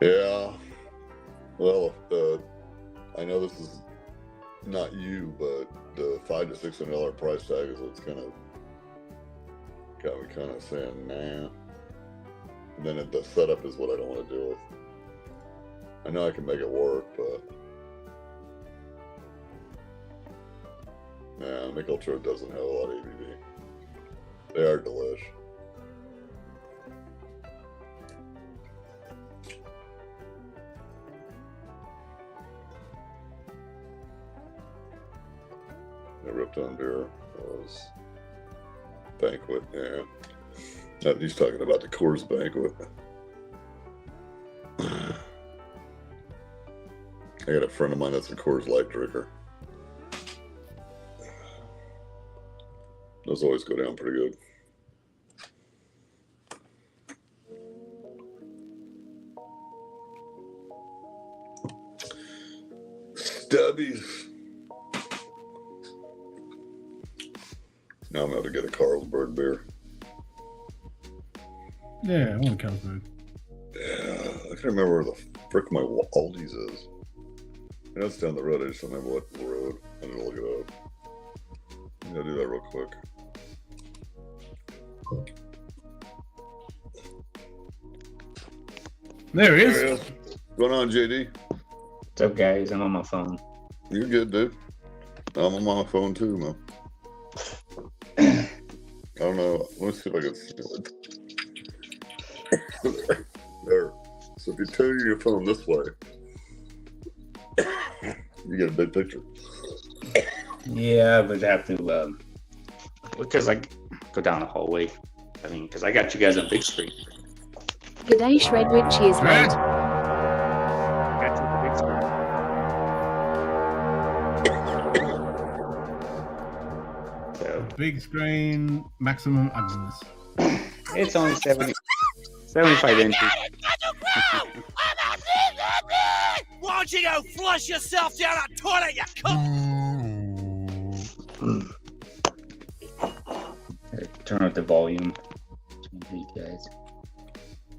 Yeah. Well, I know this is not you, but the $500 to $600 price tag is what's kind of got me kind of saying nah. And then the setup is what I don't want to deal with. I know I can make it work, but nah, Nickel Chart doesn't have a lot of ABV. They are delish. The Ripped On beer was Banquet, yeah. He's talking about the Coors Banquet. I got a friend of mine that's a Coors Light drinker. Those always go down pretty good. Stubbies. Now I'm going to get a Carlsberg beer. Yeah, I want a Carlsberg. Yeah, I can't remember where the frick my Aldi's is. I know it's down the road. I just don't remember what road. I'm going to look it up. I'm going to do that real quick. There he is. There he is. What's going on, JD? What's up, guys? I'm on my phone. You're good, dude. I'm on my phone too, man. I don't know. Let me see if I can see it. There. So if you turn your phone this way, you get a big picture. Yeah, I would have to, because I go down the hallway. I mean, because I got you guys on big screen. G'day Shredwood, cheers mate. I got you on big screen. So Big screen, maximum ugliness. it's only 75 inches. Why don't you go flush yourself down that toilet, you cunt? Turn up the volume. You guys.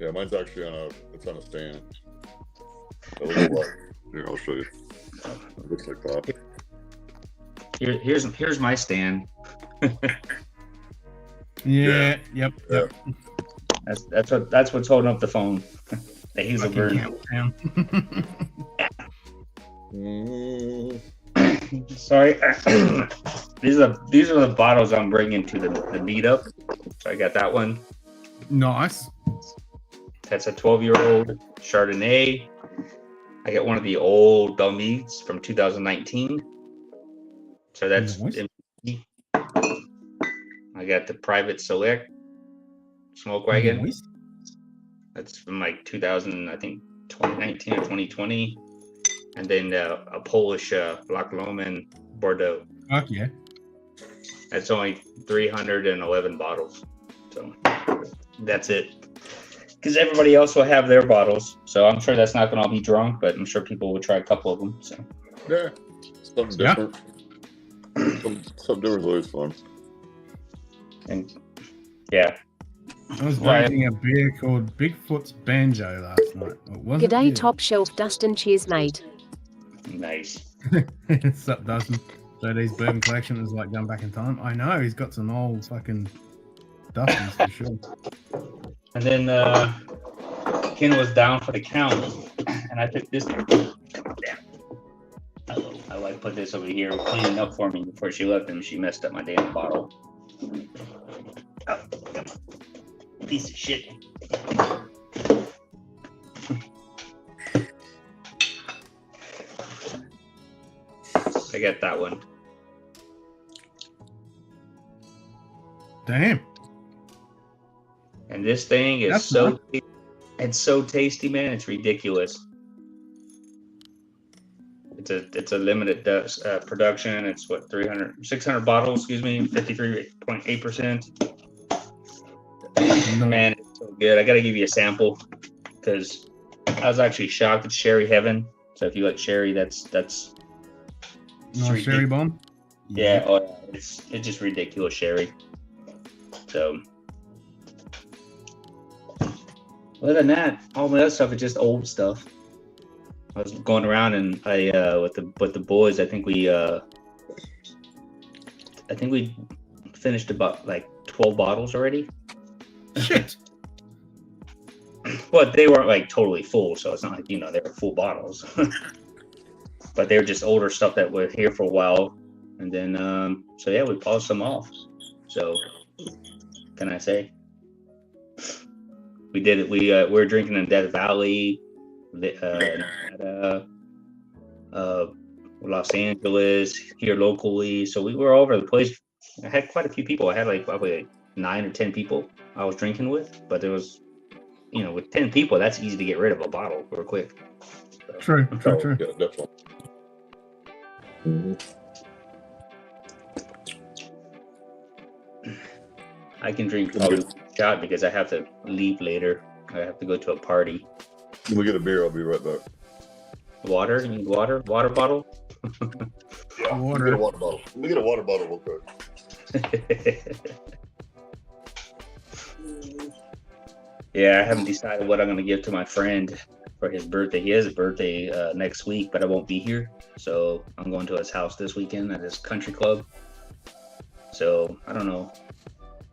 Yeah, mine's actually it's on a stand. Here, I'll show you. It looks like that. Here's my stand. Yeah. Yep. That's what's holding up the phone. The Hazelburn. Sorry. These are the bottles I'm bringing to the meetup. So I got that one. Nice. That's a 12-year-old Chardonnay. I got one of the old Belmeads from 2019. So that's Nice. I got the Private Select Smoke Wagon. Nice. That's from like 2000, I think 2019 or 2020. And then a Polish Black Loman Bordeaux. Fuck yeah. That's only 311 bottles. So that's it. Because everybody else will have their bottles. So I'm sure that's not going to all be drunk, but I'm sure people will try a couple of them. So Yeah, something different. Something different is always fun. And yeah, I was Right. drinking a beer called Bigfoot's Banjo last night. Or was it G'day, beer? top shelf Dustin. Cheers, mate. nice. Sup, Dustin? So these bourbon collection is like going back in time. I know he's got some old fucking Dustins for sure. And then Ken was down for the count, and I took this. Come on down. Uh-oh. My wife put this over here, cleaning up for me before she left, and she messed up my damn bottle. Oh, come on. Piece of shit. I got that one. Damn. And this thing is That's it's so tasty, man. It's ridiculous. It's a limited production. It's what 600 bottles, excuse me, 53.8%. Man, it's so good. I got to give you a sample because I was actually shocked. It's sherry heaven. So if you like sherry, that's Nice sherry bomb. yeah. Oh, yeah. It's just ridiculous sherry. So other than that, all my other stuff is just old stuff. I was going around and I with the boys. I think we finished about like 12 bottles already. Shit. But they weren't like totally full, so it's not like they were full bottles. But they were just older stuff that were here for a while, and then so yeah, we polished them off. So can I say we did it? We were drinking in Death Valley. Nevada, Los Angeles, here locally. So we were all over the place. I had quite a few people. I had like probably like 9 or 10 people I was drinking with, but there was, with 10 people, that's easy to get rid of a bottle real quick. So, True. Yeah, definitely. I can drink probably one shot because I have to leave later. I have to go to a party. When we get a beer, I'll be right back. Water? You need water? Water bottle? Yeah, Water. Let me get a water bottle. Let me get a water bottle real quick. Yeah, I haven't decided what I'm going to give to my friend for his birthday. He has a birthday next week, but I won't be here. So I'm going to his house this weekend at his country club. So I don't know.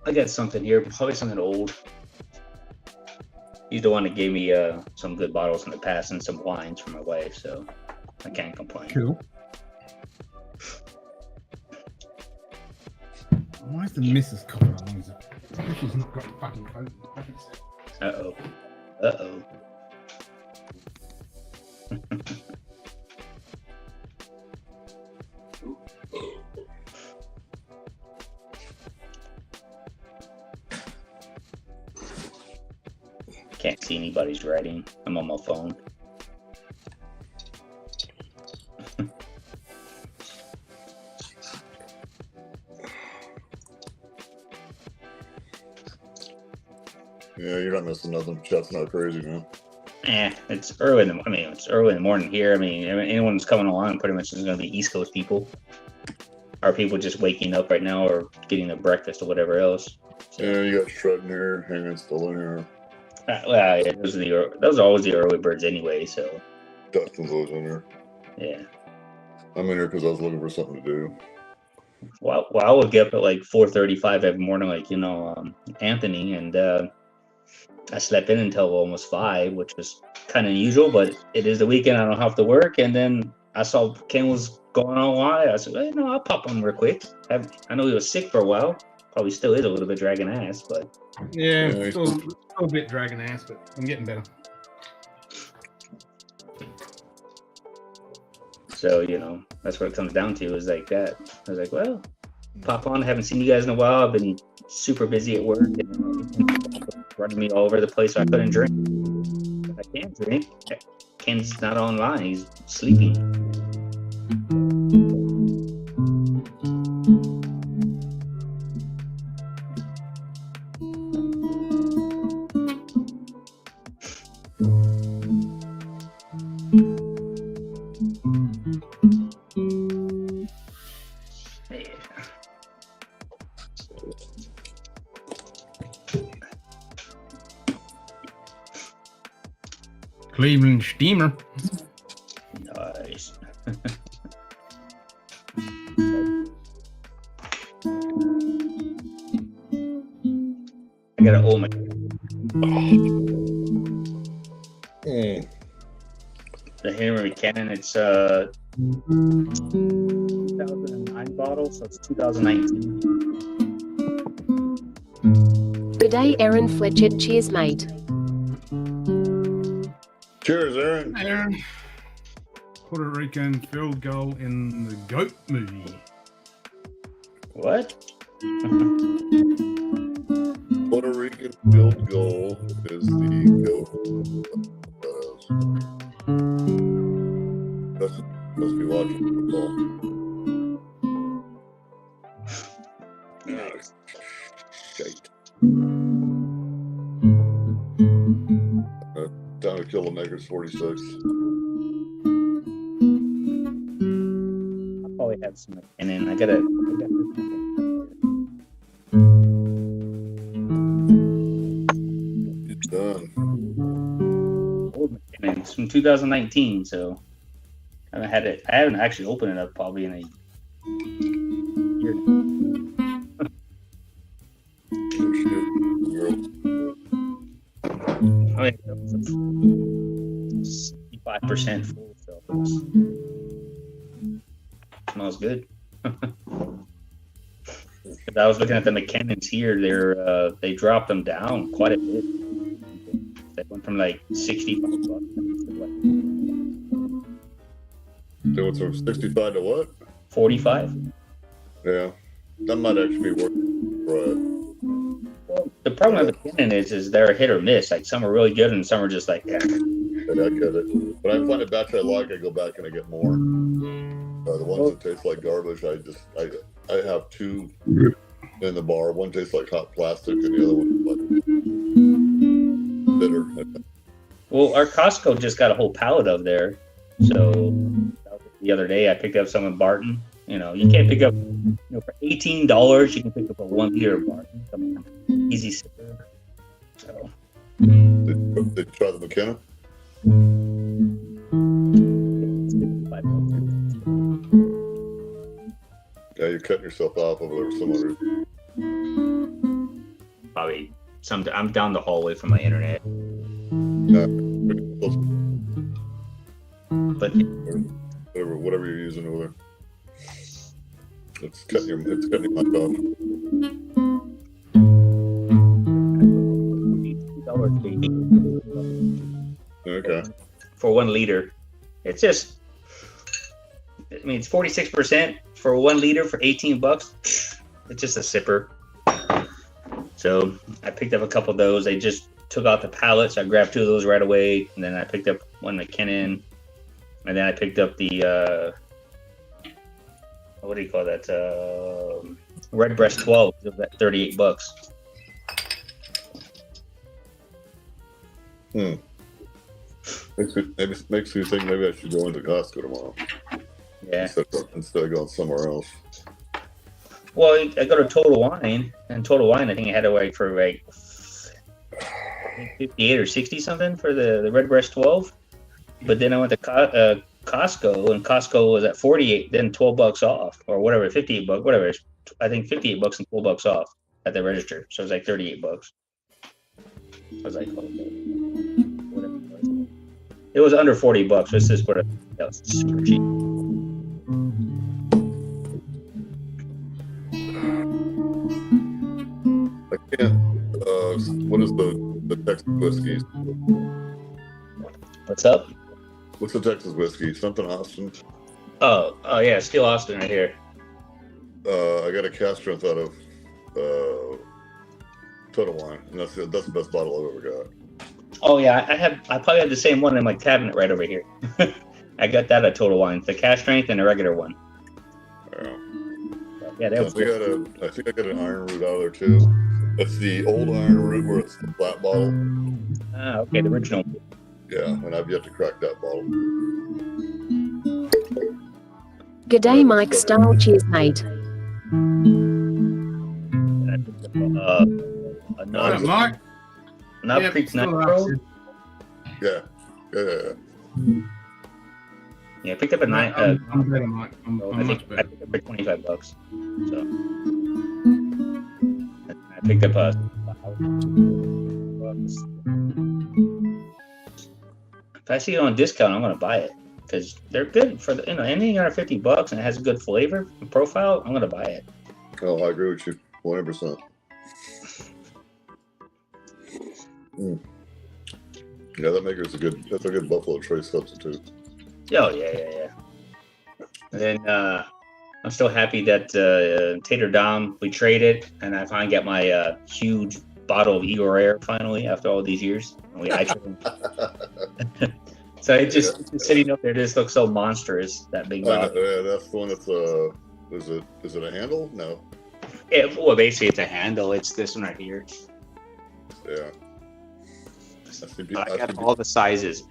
I got something here, probably something old. He's the one that gave me some good bottles in the past and some wines for my wife, so I can't complain. Cool. Why is the missus coughing along? She's not got fucking phone. Uh-oh. Uh-oh. Can't see anybody's writing. I'm on my phone. Yeah, you're not missing nothing. Chat's not crazy, man. It's early it's early in the morning here. Anyone that's coming along pretty much is going to be East Coast people. Are people just waking up right now or getting their breakfast or whatever else? So, Yeah, you got shredding here, hanging still in here. well, yeah, those are always the early birds anyway. So Dustin's always in here. yeah. I'm in here because I was looking for something to do. Well, I would get up at like 4:35 every morning, like Anthony, and I slept in until almost 5, which was kind of unusual, but it is the weekend. I don't have to work. And then I saw Ken was going on live. I said, well, I'll pop on real quick. I know he was sick for a while. Probably still is a little bit dragging ass, but Yeah, Yeah, still a bit dragging ass, but I'm getting better. so that's what it comes down to is like that. I was like, well, pop on. I haven't seen you guys in a while. I've been super busy at work and running me all over the place, so I couldn't drink. I can't drink. Ken's not online. He's sleeping. Cleveland Steamer. Nice. I got an old the Henry Cannon. It's 2009 bottle, so it's 2019. Good day, Aaron Fletcher. Cheers, mate. Cheers, Aaron. Aaron. Puerto Rican field goal in the GOAT movie. What? Puerto Rican field goal is the GOAT. Must be watching football. Shite. Down to kill the Makers 46. I'll probably have some. And then I got this. It's done. Old McKinnon. It's from 2019, so I haven't actually opened it up probably in a year. Oh, yeah. 65% full, so smells good. I was looking at the McKinnons here. They dropped them down quite a bit. They went from like $65 to like They went from 65 to what? 45. Yeah, that might actually be worth it. Right. Well, the problem with McKinnon is they're a hit or miss. Like some are really good and some are just like, yeah. And I get it. When I find a batch I like, I go back and I get more. The ones that taste like garbage, I have two in the bar. One tastes like hot plastic, and the other one like bitter. Well, our Costco just got a whole pallet of there. So the other day I picked up some in Barton. You can't pick up, for $18 you can pick up a 1 liter of Barton. Easy sipper. So. Did you try the McKenna? Yeah, you're cutting yourself off over there somewhere. Probably I'm down the hallway from my internet. But whatever you're using over there. It's cutting your mic off. Okay. For 1 liter. It's just, it's 46% for 1 liter for $18. It's just a sipper. So I picked up a couple of those. They just took out the pallets. I grabbed 2 of those right away. And then I picked up one McKinnon. And then I picked up the, what do you call that? Redbreast 12. It was at $38. Makes me think maybe I should go into Costco tomorrow. Yeah. Instead of going somewhere else. Well, I go to Total Wine, and Total Wine I think I had to wait for like 58 or 60 something for the Redbreast 12. But then I went to Costco, and Costco was at 48, then $12 off, or whatever, 58 bucks, whatever. I think 58 bucks and $12 off at the register, so it was like 38 bucks. I was like, okay, whatever it was. It was under 40 bucks. This is what that was super cheap. I can't. What is the Texas whiskey? What's up? What's the Texas whiskey? Something Austin? Oh yeah, Steel Austin right here. I got a cast strength out of Total Wine, and that's the best bottle I've ever got. Oh yeah, I probably have the same one in my cabinet right over here. I got that at Total Wine, the cash strength and a regular one. Yeah, that was cool. I think I got an iron root out of there too. That's the old iron root where it's the flat bottle. Ah, okay, the original. Yeah, and I've yet to crack that bottle. G'day, Mike Style. Cheers, mate. Not Creek Nitro. Yeah. Yeah. Yeah, I picked up a nine. I'm better, Mike. I'm I much think I better. picked up for $25. So I picked up a. If I see it on discount, I'm gonna buy it because they're good for the anything under $50 and it has a good flavor and profile. I'm gonna buy it. Oh, I agree with you 100%. Yeah, that maker's that's a good Buffalo Trace substitute. Oh yeah. And then I'm still happy that Tater Dom we traded, and I finally got my huge bottle of Eagle Rare finally after all these years. I traded. So it just sitting up there just looks so monstrous, that big bottle. Yeah, that's the one that's is it a handle? No. Well, basically it's a handle. It's this one right here. Yeah. I got all the sizes.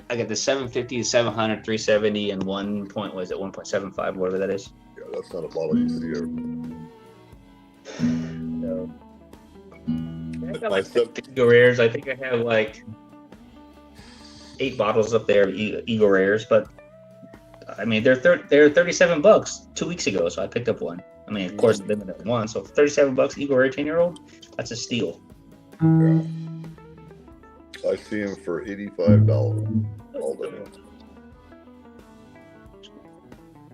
I got the 750, 700, 370, and 1.75, whatever that is. Yeah, that's not a bottle you see ever. So, I got like Eagle Rares. I think I have like 8 bottles up there of Eagle Rares, but I mean they're $37 2 weeks ago, so I picked up one. I mean, of course, limited one, so $37 Eagle Rare 10-year-old. That's a steal. Yeah. I see him for $85 all day.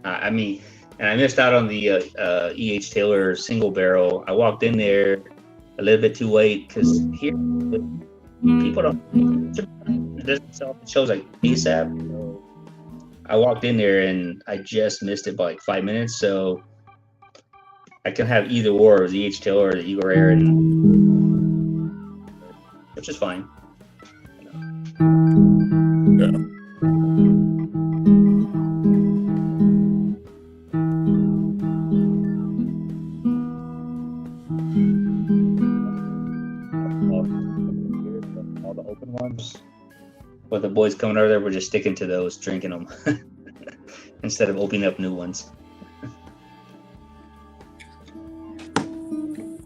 I mean, and I missed out on the E.H. Taylor single barrel. I walked in there a little bit too late because here people don't. It doesn't sell. It shows like ASAP. So I walked in there and I just missed it by like 5 minutes, so I can have either or, the E.H. Taylor or the Eagle Rare, which is fine. Yeah. All the open ones. But the boys coming over there were just sticking to those, drinking them instead of opening up new ones.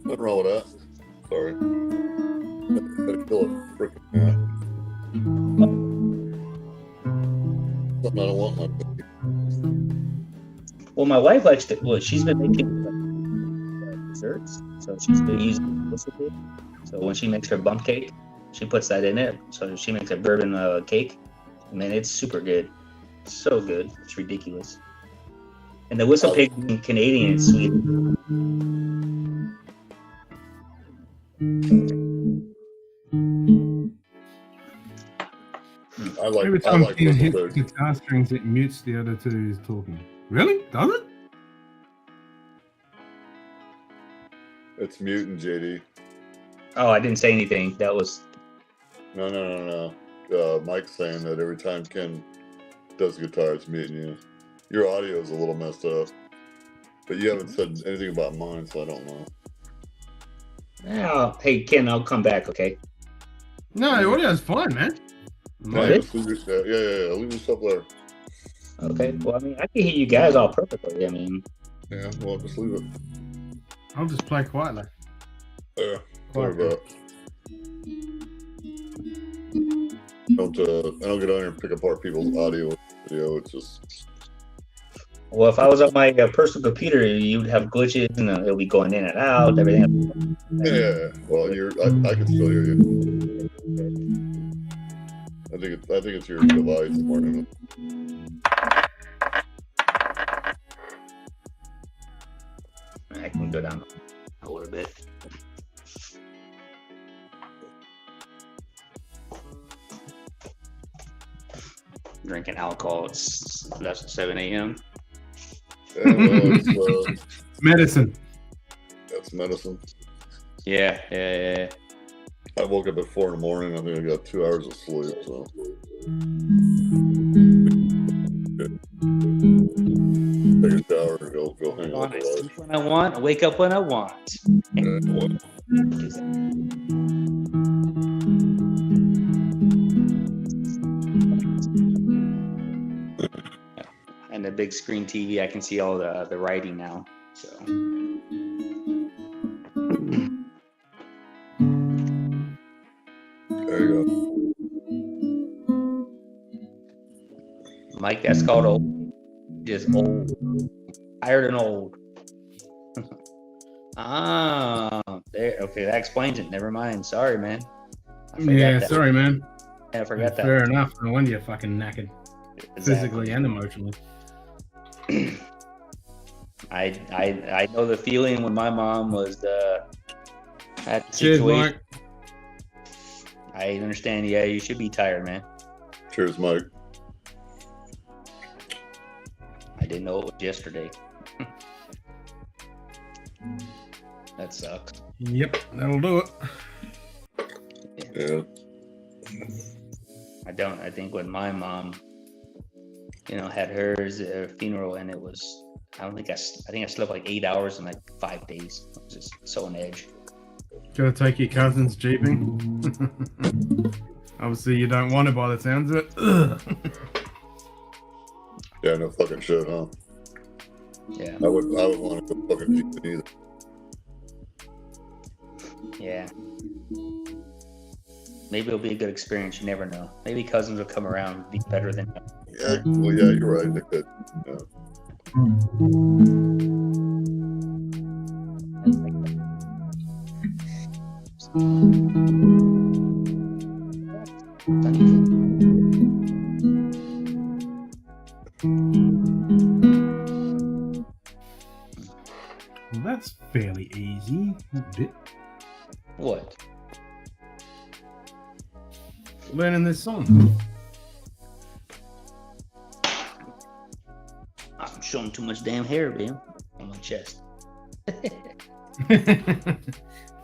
Nothing wrong with that. Sorry. Better kill a frickin' cat. Something I don't want my cookie. Well, my wife likes to. Well, she's been making desserts, so she's been using whisky. So when she makes her bump cake, she puts that in it. So she makes a bourbon cake. Man, it's super good. It's so good. It's ridiculous. And the whistle pig being Canadian and sweet. Every time Ken hits the guitar strings, it mutes the other two who's talking. Really? Does it? It's muting, JD. Oh, I didn't say anything. That was. No. Mike's saying that every time Ken does guitar, it's muting you. Your audio is a little messed up, but you haven't said anything about mine, so I don't know. Oh, hey Ken, I'll come back. Okay. No, the audio's fine, man. Yeah, leave your stuff there. Okay. Well, I mean, I can hear you guys all perfectly. I mean. Yeah. Well, just leave it. I'll just play quietly. Yeah. Sorry about. I don't get on here and pick apart people's audio and video. It's just. Well, if I was on my personal computer, you'd have glitches and it'll be going in and out. Everything. Yeah. Well, I can still hear you. I think it's your device more than it. I can go down a little bit. Drinking alcohol. It's less than 7 a.m. Yeah, well, it's medicine. That's medicine. Yeah. I woke up at 4 in the morning. I think I got 2 hours of sleep. So. Take a shower and go hang out. I sleep when I want. I wake up when I want. And the big screen TV, I can see all the writing now. So. There you Mike, that's called old. Just old. Tired and old. There. Okay, that explains it. Never mind. Sorry, man. I forgot Yeah, that. sorry, man. I forgot that. Fair enough. No wonder you're fucking knackered, physically and emotionally. I know the feeling when my mom was at the Cheers, situation. Mike. I understand. Yeah, you should be tired, man. Cheers, Mike. I didn't know it was yesterday. That sucks. Yep, that'll do it. Yeah. I think when my mom, had hers funeral, and it was, I think I slept like 8 hours in like 5 days. I was just so on edge. Gotta take your cousin's jeeping. Obviously, you don't want to by the sounds of it. Ugh. Yeah, no fucking shit, huh? Yeah. I would want to go fucking jeep either. Yeah. Maybe it'll be a good experience. You never know. Maybe cousins will come around and be better than you. Yeah, well, yeah, you're right. They could. Yeah. Well, that's fairly easy. A bit. What? Learning this song. I'm showing too much damn hair, man, on my chest.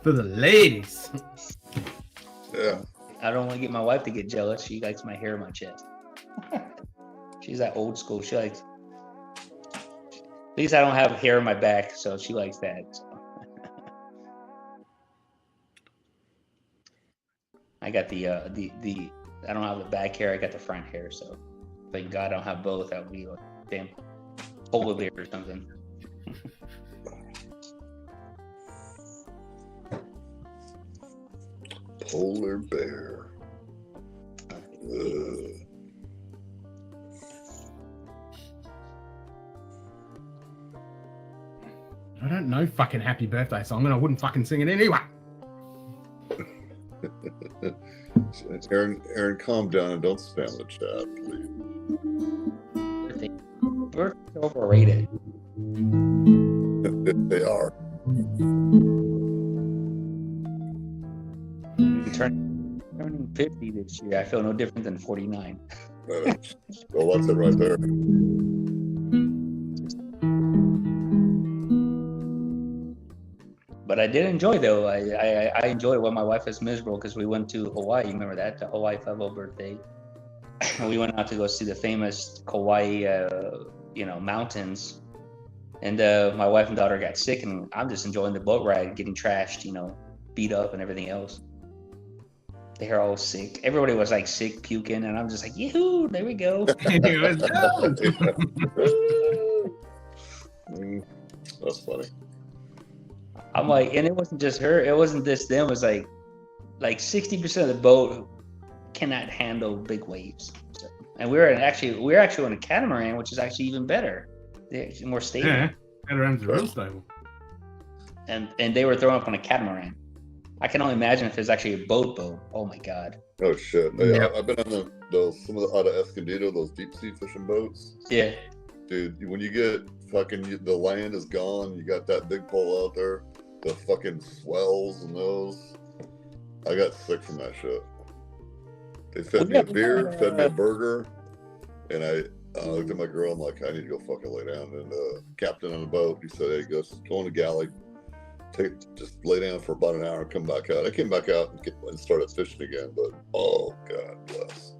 For the ladies. Yeah. I don't want to get my wife to get jealous. She likes my hair on my chest. She's that old school. She likes. At least I don't have hair on my back, so she likes that. So. I got the I don't have the back hair. I got the front hair. So thank God I don't have both. That would be a damn polar bear or something. Polar bear. I don't know fucking happy birthday song, and I wouldn't fucking sing it anyway. Aaron, calm down and don't spam the chat, please. Birthday's overrated. They are. Turning 50 this year, I feel no different than 49. Well, that's it right there. But I did enjoy, though. I enjoyed when my wife was miserable because we went to Hawaii. You remember that? The Hawaii 5-0 birthday. We went out to go see the famous Kauai, mountains. And my wife and daughter got sick, and I'm just enjoying the boat ride, getting trashed, beat up and everything else. They're all sick. Everybody was like sick, puking, and I'm just like, yoo-hoo, there we go. That's funny. I'm like, and it wasn't just her. It wasn't just them. It was like 60% of the boat cannot handle big waves. So, and we're actually on a catamaran, which is actually even better. They're actually more stable. Yeah, catamarans are real stable. And they were thrown up on a catamaran. I can only imagine if it's actually a boat. Oh my God. Oh shit! Yeah, I've been on some of the out of Escondido, those deep sea fishing boats. Yeah. Dude, when you get the land is gone, you got that big pole out there, the fucking swells and those. I got sick from that shit. They fed me a beer, fed me a burger, and I looked at my girl. I'm like, I need to go fucking lay down. And the captain on the boat, he said, "Hey, go in the galley, just lay down for about an hour and come back out." I came back out and started fishing again. But oh God bless,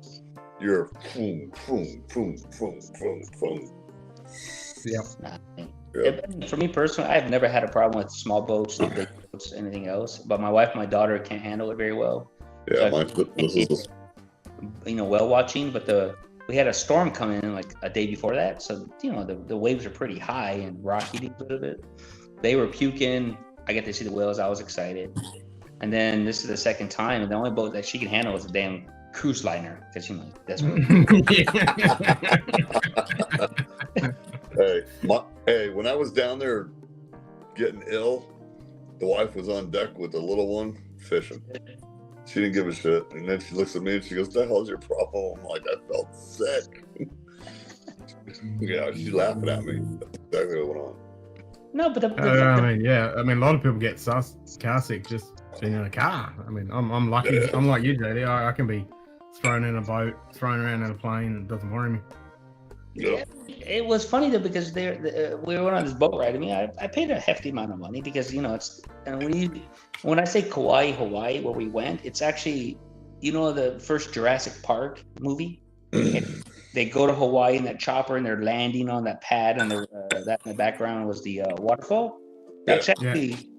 you're boom, boom, boom, boom, boom, boom. Yeah. For me personally, I've never had a problem with small boats, big boats, anything else. But my wife and my daughter can't handle it very well. Yeah, so whale watching, but we had a storm come in like a day before that, so the waves are pretty high and rocky a little bit. They were puking. I get to see the whales. I was excited. And then this is the second time, and the only boat that she can handle is a damn cruise liner, because that's what. Hey, when I was down there getting ill, the wife was on deck with the little one fishing. She didn't give a shit, and then she looks at me and she goes, "The hell's your problem?" I'm like, "I felt sick." Yeah, she's laughing at me. That's exactly what went on. No, but I mean, a lot of people get car sick just being in a car. I mean, I'm lucky. Yeah. I'm like you, JD. I can be thrown in a boat, thrown around in a plane, and it doesn't worry me. Yeah. It was funny though, because we went on this boat ride. I mean, I paid a hefty amount of money because it's, and when I say Kauai, Hawaii, where we went, it's actually, the first Jurassic Park movie. They go to Hawaii in that chopper and they're landing on that pad, and that in the background was the waterfall. That's actually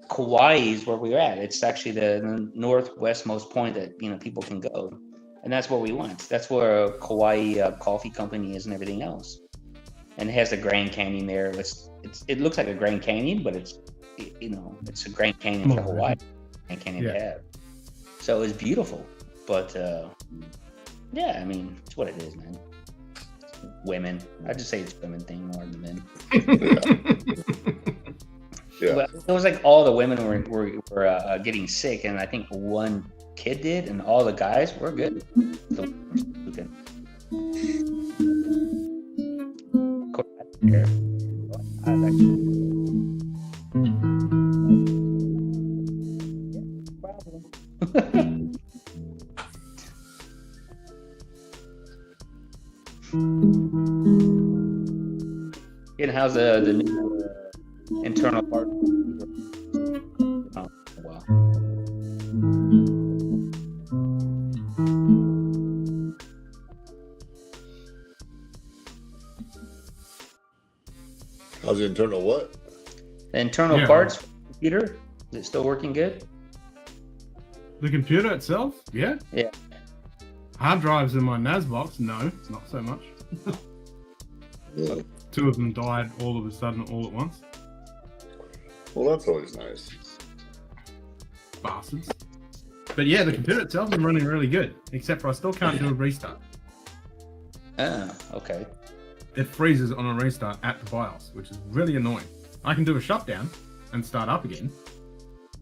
Kauai is where we were at. It's actually the northwestmost point that people can go, and that's where we went. That's where Kauai Coffee Company is and everything else. And it has the Grand Canyon there. It looks like a Grand Canyon, but it's a Grand Canyon for Hawaii. Grand Canyon to have. So it was beautiful, but. Yeah, I mean, it's what it is, man. Women. I just say it's a women thing more than men. Yeah. But it was like all the women were getting sick, and I think one kid did, and all the guys were good. And how's the new internal part? Oh, wow. How's the internal what? The internal parts for the computer, is it still working good? The computer itself? Yeah. Yeah. Hard drives in my NAS box? No, not so much. Yeah. 2 of them died all of a sudden, all at once. Well, that's always nice. Bastards. But yeah, the computer itself is running really good, except for I still can't do a restart. Ah, okay. It freezes on a restart at the BIOS, which is really annoying. I can do a shutdown and start up again,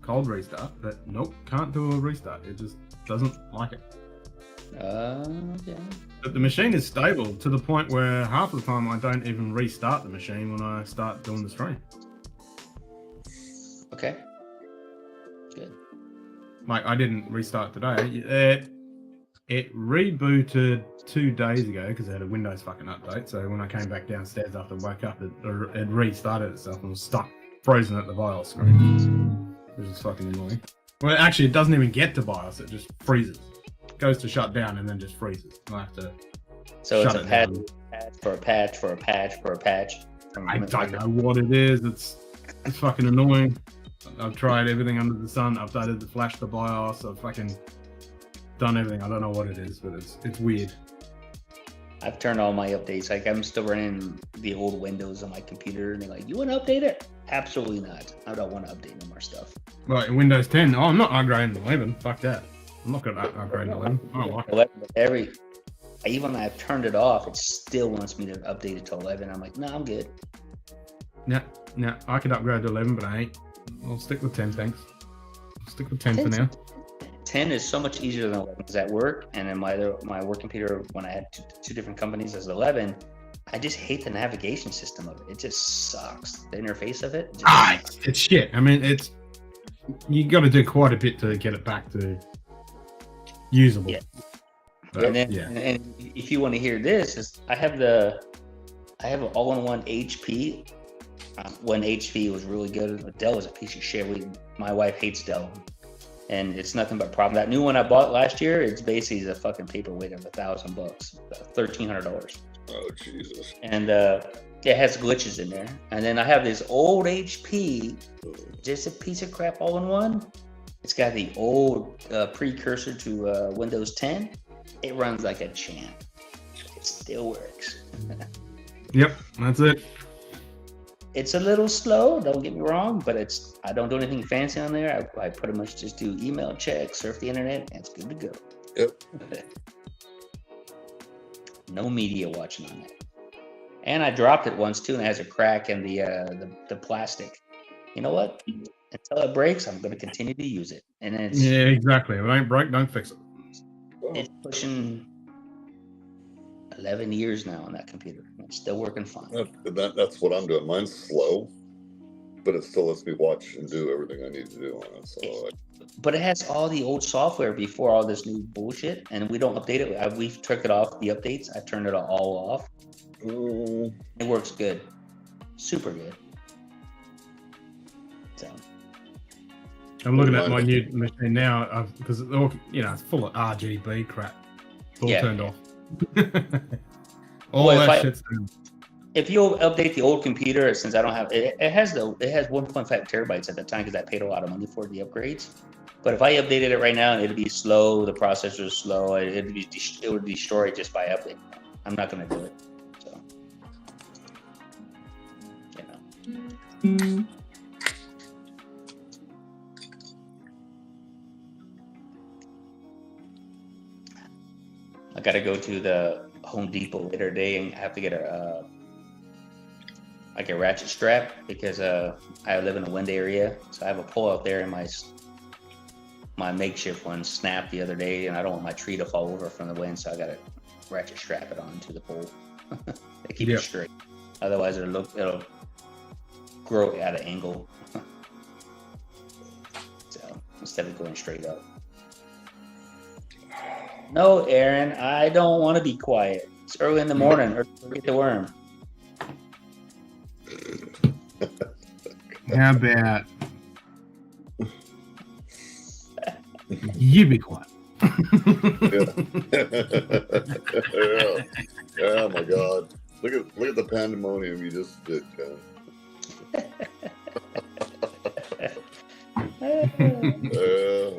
cold restart, but nope, can't do a restart. It just doesn't like it. Okay. But the machine is stable to the point where half of the time I don't even restart the machine when I start doing the stream. Okay. Good. Like, I didn't restart today. It rebooted 2 days ago because it had a Windows fucking update. So when I came back downstairs after I woke up, it restarted itself and was stuck, frozen at the BIOS screen, which is fucking annoying. Well, actually, it doesn't even get to BIOS. It just freezes. Goes to shut down and then just freezes. I have to. So shut it's a it patch down. for a patch for a patch for a patch. I don't know what it is. It's fucking annoying. I've tried everything under the sun. I've updated the flash to BIOS. I've fucking done everything. I don't know what it is, but it's weird. I've turned all my updates. Like, I'm still running the old Windows on my computer, and they're like, "You want to update it?" Absolutely not. I don't want to update no more stuff. Right, Windows 10. Oh, I'm not upgrading to 11. Fuck that. I'm not going to upgrade to 11. I don't like it. Even I've turned it off, it still wants me to update it to 11. I'm like, no, I'm good. Yeah, I could upgrade to 11, but I ain't. I'll stick with 10, thanks. I'll stick with 10 for now. 10 is so much easier than 11 because at work and in my work computer, when I had two different companies as 11, I just hate the navigation system of it. It just sucks. The interface of it. It's shit. I mean, you got to do quite a bit to get it back to usable. Yeah. But, and if you want to hear this, I have an all-in-one HP. When HP was really good, Dell was a piece of shit. My wife hates Dell, and it's nothing but problem. That new one I bought last year, it's basically a fucking paperweight of $1,000, $1,300. Oh Jesus! And it has glitches in there. And then I have this old HP, just a piece of crap all-in-one. It's got the old precursor to Windows 10. It runs like a champ. It still works. Yep, that's it. It's a little slow, don't get me wrong, but I don't do anything fancy on there. I pretty much just do email checks, surf the internet, and it's good to go. Yep. No media watching on that. And I dropped it once too, and it has a crack in the plastic. You know what? Until it breaks, I'm going to continue to use it. And it's Yeah, exactly. If it ain't broke, don't fix it. it's pushing 11 years now on that computer. And it's still working fine. That's what I'm doing. Mine's slow, but it still lets me watch and do everything I need to do on it. So But it has all the old software before all this new bullshit, and we don't update it. We've took it off the updates. I turned it all off. It works good, super good. So I'm looking at my new machine now because it's all, it's full of RGB crap. It's all turned off. All that shit's done. If you update the old computer, since I don't have it, it has 1.5 terabytes at the time because I paid a lot of money for the upgrades. But if I updated it right now, it'd be slow. The processor is slow. It would destroy it just by updating. I'm not going to do it. So, I got to go to the Home Depot later today and have to get a ratchet strap because I live in a wind area, so I have a pole out there, and my makeshift one snapped the other day, and I don't want my tree to fall over from the wind, so I got to ratchet strap it onto the pole to keep it straight. Otherwise, it'll grow at an angle. So instead of going straight up. No, Aaron, I don't want to be quiet. It's early in the morning, or get the worm. How about you be quiet? Yeah, my God. Look at the pandemonium you just did, Ken.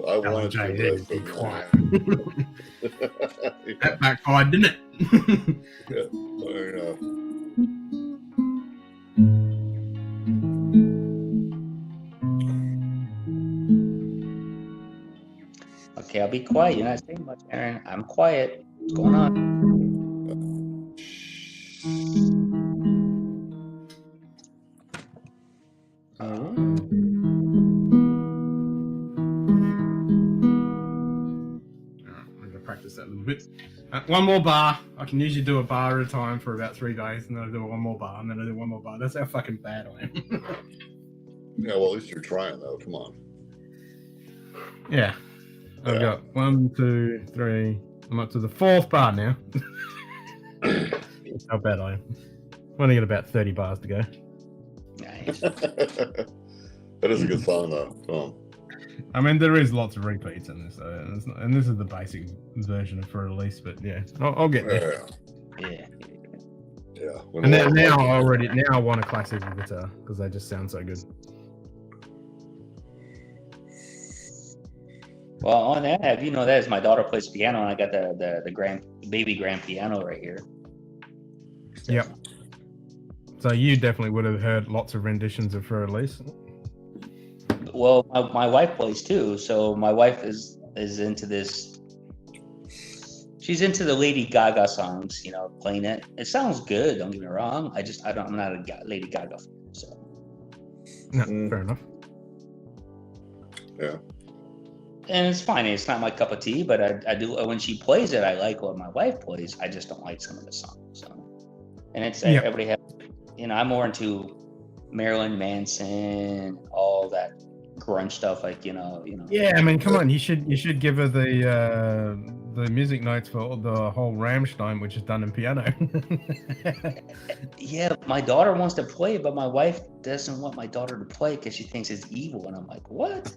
I wanted to be quiet. That backfired, didn't it? Yeah, fair enough. Okay, I'll be quiet. You're not saying much, Aaron. I'm quiet. What's going on? I'm gonna practice that a little bit. One more bar. I can usually do a bar at a time for about 3 days, and then I do one more bar, and then I do one more bar. That's how fucking bad I am. Yeah, well, at least you're trying, though. Come on. Yeah. I've got 1, 2, 3. I'm up to the 4th bar now. That's how bad I am. I've only got about 30 bars to go. Nice. That is a good song, though. I mean, there is lots of repeats in this, and this is the basic version for release. But yeah, I'll get there. Yeah. And now I want a classical guitar because they just sound so good. Well, on that, that is my daughter plays piano, and I got the baby grand piano right here. Yep. So you definitely would have heard lots of renditions of For Release. Well, my wife plays too, so my wife is into this. She's into the Lady Gaga songs, playing it. It sounds good. Don't get me wrong. I'm not a Lady Gaga fan, so. No, fair enough. Yeah. And it's fine. It's not my cup of tea, but I do when she plays it. I like what my wife plays. I just don't like some of the songs. So, and it's everybody has. I'm more into Marilyn Manson, all that grunge stuff. Like Yeah, I mean, come on. You should give her the music notes for the whole Rammstein, which is done in piano. Yeah, my daughter wants to play it, but my wife doesn't want my daughter to play because she thinks it's evil, and I'm like, what?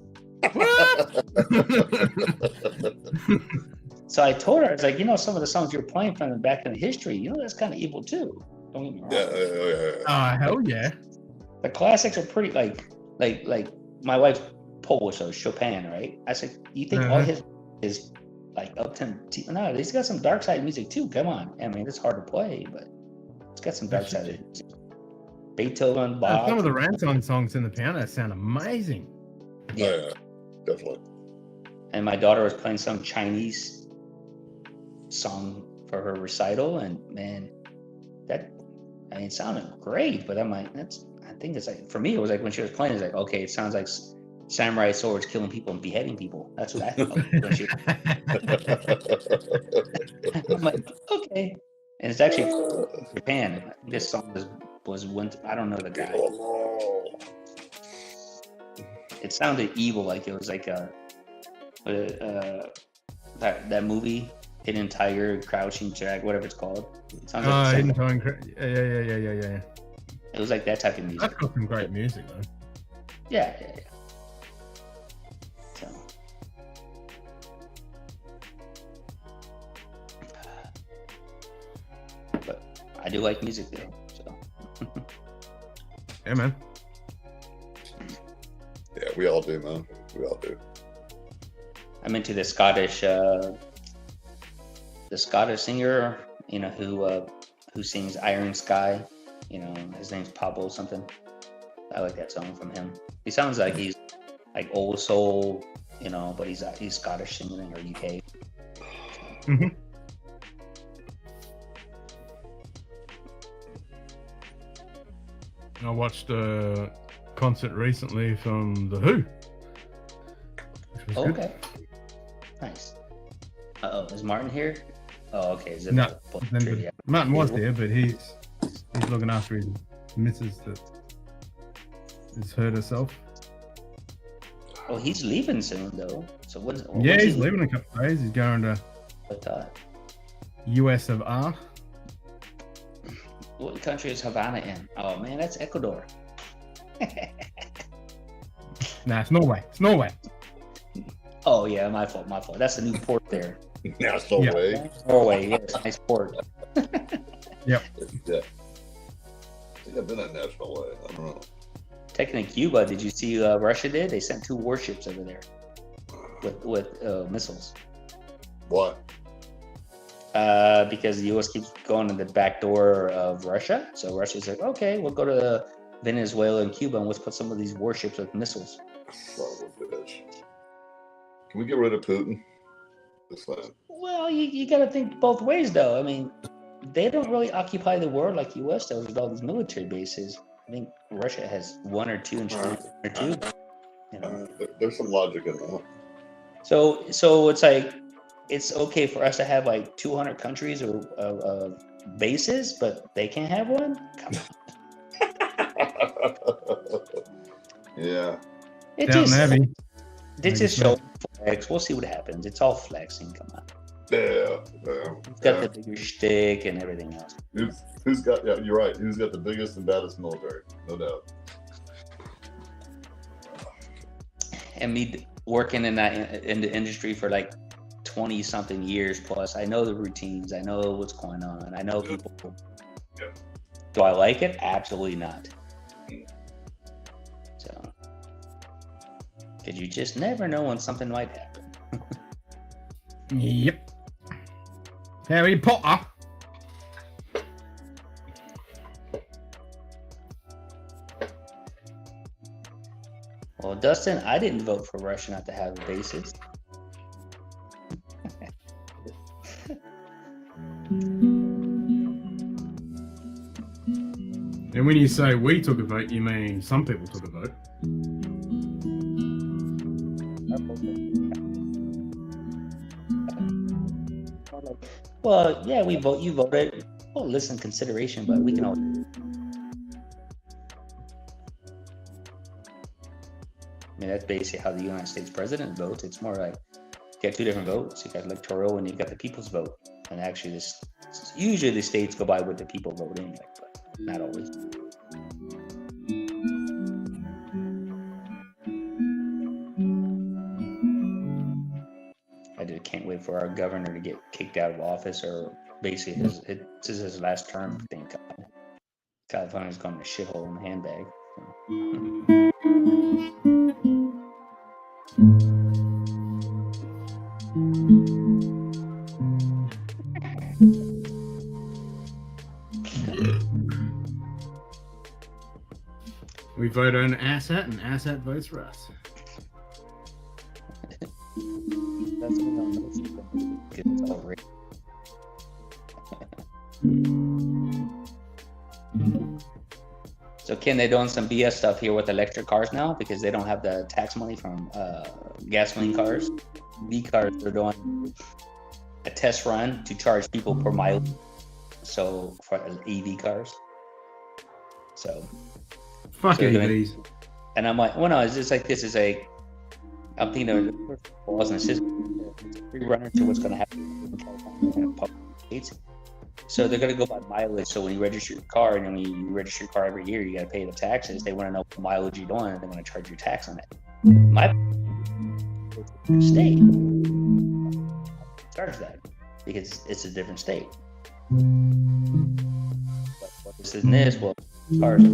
So I told her, I was like, some of the songs you're playing from the back in the history, that's kind of evil too. Don't get me wrong. Yeah. Hell yeah. The classics are pretty like my wife's Polish, so Chopin, right? I said, you think all his is like up to no, he's got some dark side music too. Come on. I mean, it's hard to play, but it's got some dark side music. Beethoven, Bach. Some of the Rammstein songs in the piano sound amazing. Yeah, definitely. And my daughter was playing some Chinese song for her recital, and man, it sounded great. But I'm like, I think it's like, for me, it was like when she was playing, it's like, okay, it sounds like samurai swords killing people and beheading people. That's what I thought when she. I'm like, okay, and it's actually from Japan. This song was one. I don't know the guy. It sounded evil, like it was like that movie, Hidden Tiger, Crouching Jack, whatever it's called. It sounds like Hidden Tiger. Yeah. it was like that type of music. That's got some great music though. Yeah. So, but I do like music though. So. Yeah, man. Yeah, we all do, man. We all do. I'm into the Scottish singer, who sings Iron Sky. His name's Pablo something. I like that song from him. He sounds like he's like old soul, but he's Scottish singing or UK. Mm-hmm. I watched a concert recently from The Who. Which was good. Okay. Nice. Is Martin here? Oh, okay. Is it No, trivia? Martin was there, but he's looking after his missus that has hurt herself. Oh, he's leaving soon though. So what's He's leaving in a couple of days. He's going to US of R. What country is Havana in? Oh man, that's Ecuador. Nah, it's Norway. It's Norway. Oh yeah, my fault. That's the new port there. That's no way. Norway, yes, nice port. Yep. Yeah. I think I've been at National Way. I don't know. Taking Cuba, did you see Russia did? They sent 2 warships over there with missiles. Why? Because the U.S. keeps going to the back door of Russia. So Russia's like, okay, we'll go to Venezuela and Cuba and let's put some of these warships with missiles. Son of a bitch. Can we get rid of Putin? Well, you got to think both ways, though. I mean, they don't really occupy the world like U.S. does with all these military bases. I think Russia has 1 or 2 and China 1 or 2. There's some logic in that. So it's like, it's okay for us to have like 200 countries or bases, but they can't have one? Come on. Yeah. It just shows flex. We'll see what happens. It's all flexing. Come on. Yeah. It's got the bigger shtick and everything else. Who's got? Yeah, you're right. Who's got the biggest and baddest military? No doubt. And me working in the industry for like 20 something years plus, I know the routines. I know what's going on. I know people. Yeah. Do I like it? Absolutely not. So, because you just never know when something might happen. Yep. Harry Potter. Well, Dustin, I didn't vote for Russia not to have bases. And when you say we took a vote, you mean some people took a vote. Well, yeah, we vote. You voted. Well, listen, consideration, but we can all. I mean, that's basically how the United States president votes. It's more like you got 2 different votes. You got electoral and you got the people's vote. And actually, usually the states go by what the people vote anyway, but not always. I just can't wait for our governor to get kicked out of office, or basically this is his last term. Thank God. California's gone to shithole in the handbag. We vote on ASAT, and ASAT votes for us. That's what I'm So Ken, they're doing some BS stuff here with electric cars now because they don't have the tax money from gasoline cars. EV cars, they're doing a test run to charge people per mile. So for EV cars. So Fuck they're EVs. and I'm like, well, no, it's just like this is I'm thinking of laws and system. It's a free runner to what's going to happen in California and public states. So they're going to go by mileage. So when you register your car, and then when you register your car every year, you got to pay the taxes. They want to know what mileage you're doing, and they're going to charge you tax on it. My state charge that because it's a different state. But what this is this, well, cars are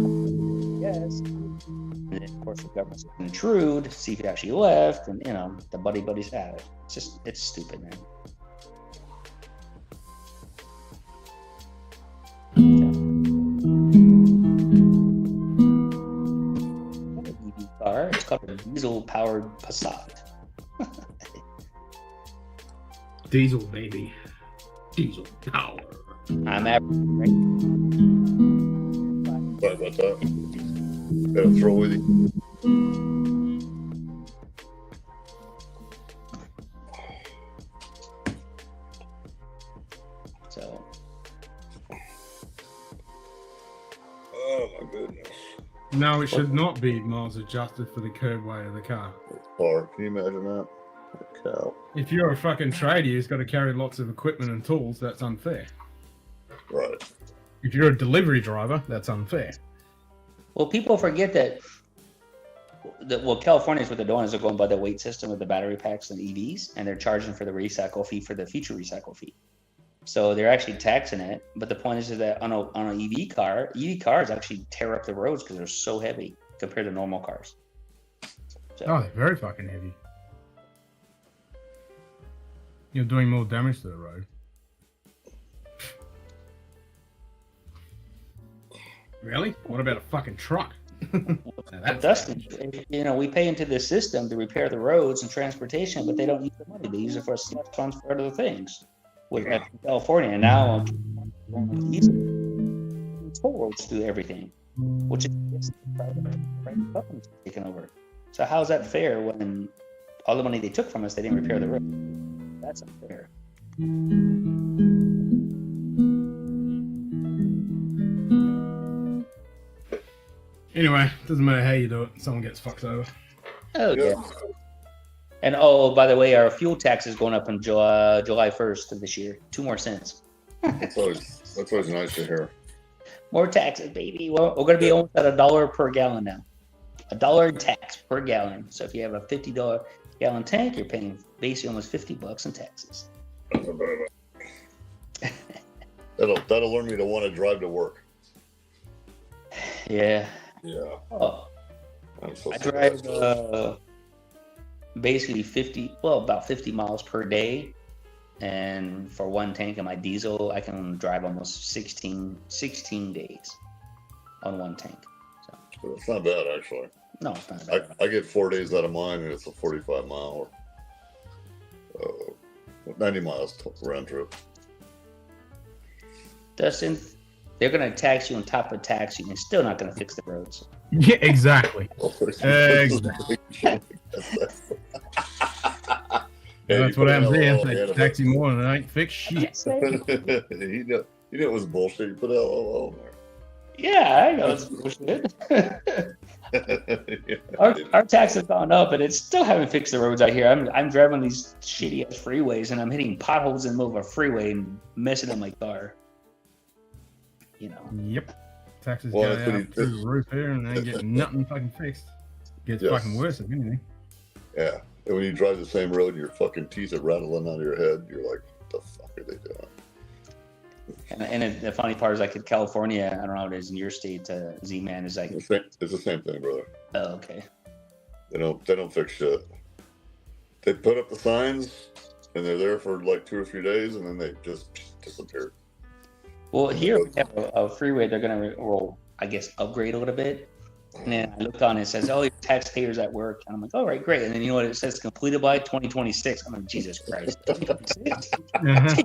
yes. And then, of course, the government's going to intrude, see if you actually left, and, the buddies have it. It's stupid, man. EV car, it's called a diesel-powered Passat. Diesel, baby. Diesel power. I'm average, Sorry about that. Gotta throw with you. So, Oh my goodness. No, it should not be miles adjusted for the curb weight of the car. Car. Can you imagine that? Cow. If you're a fucking trader who's got to carry lots of equipment and tools, that's unfair. Right. If you're a delivery driver, that's unfair. well, people forget that. California is what they're doing is they're going by the weight system of the battery packs and EVs, and they're charging for the recycle fee for the future recycle fee. So they're actually taxing it. But the point is that on an EV cars actually tear up the roads because they're so heavy compared to normal cars. So, Oh, they're very fucking heavy. You're doing more damage to the road. Really? What about a fucking truck? But Dustin, we pay into the system to repair the roads and transportation, but they don't use the money. They use it for slush funds for other things. With California, and now toll roads do everything, which is private companies taking over. So how's that fair when all the money they took from us, they didn't repair the road? That's unfair. Anyway, doesn't matter how you do it, someone gets fucked over. Oh yeah. And by the way, our fuel tax is going up on July 1st of this year. 2 more cents. That's always nice to hear. More taxes, baby. Well, we're going to be almost at $1 per gallon now. $1 in tax per gallon. So if you have a $50 gallon tank, you're paying basically almost $50 in taxes. That'll learn me to want to drive to work. Yeah. Yeah. Oh, I'm so I surprised. drive basically about 50 miles per day. And for one tank of my diesel, I can drive almost 16 days on one tank. So It's not bad, actually. no, it's not bad. I get 4 days out of mine, and it's a 45 mile, 90 miles round trip. Dustin, they're going to tax you on top of tax you, and still not going to fix the roads. Yeah, exactly. Exactly. That's what happens here. They tax you more and it ain't fixed shit. You know it was bullshit. You put LOL in there. Yeah, I know it's bullshit. Our tax has gone up, and it's still haven't fixed the roads out here. I'm driving these shitty ass freeways, and I'm hitting potholes in the middle of a freeway and messing up my car. Yep. Taxes Well, go that's what out through the roof here and they ain't getting nothing fucking fixed. Gets Yes. fucking worse if anything. Yeah. And when you drive the same road, your fucking teeth are rattling out of your head. You're like, what the fuck are they doing? And the funny part is, like in California, I don't know how it is in your state, Z-Man is like, It's the same thing, brother. oh, okay. They don't fix shit. They put up the signs and they're there for like 2 or 3 days and then they just disappear. Well, here we have a freeway. They're going to, I guess, upgrade a little bit. And then I looked on it, it says, your taxpayers at work. And I'm like, all right, great. And then you know what it says? Completed by 2026. I'm like, Jesus Christ. 2026? Uh-huh.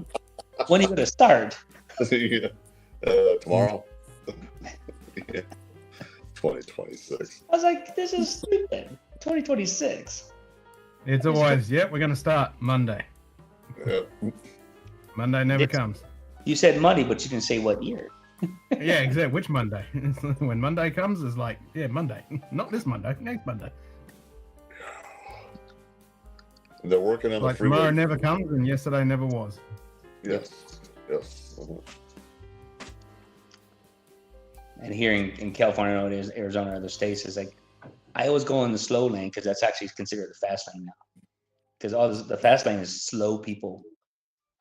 When are you going to start? Yeah. Tomorrow. Yeah. 2026. I was like, this is stupid. 2026. It's always, yep, we're going to start Monday. Yeah. Monday never It's- comes. You said Monday, but you didn't say what year. Yeah, exactly. Which Monday? When Monday comes, it's like, yeah, Monday. Not this Monday, next Monday. They're working on Like the freeway. tomorrow never comes and yesterday never was. Yes. Yes. And here in California, it is Arizona, other states, is like, I always go in the slow lane because that's actually considered the fast lane now. Because the fast lane is slow people.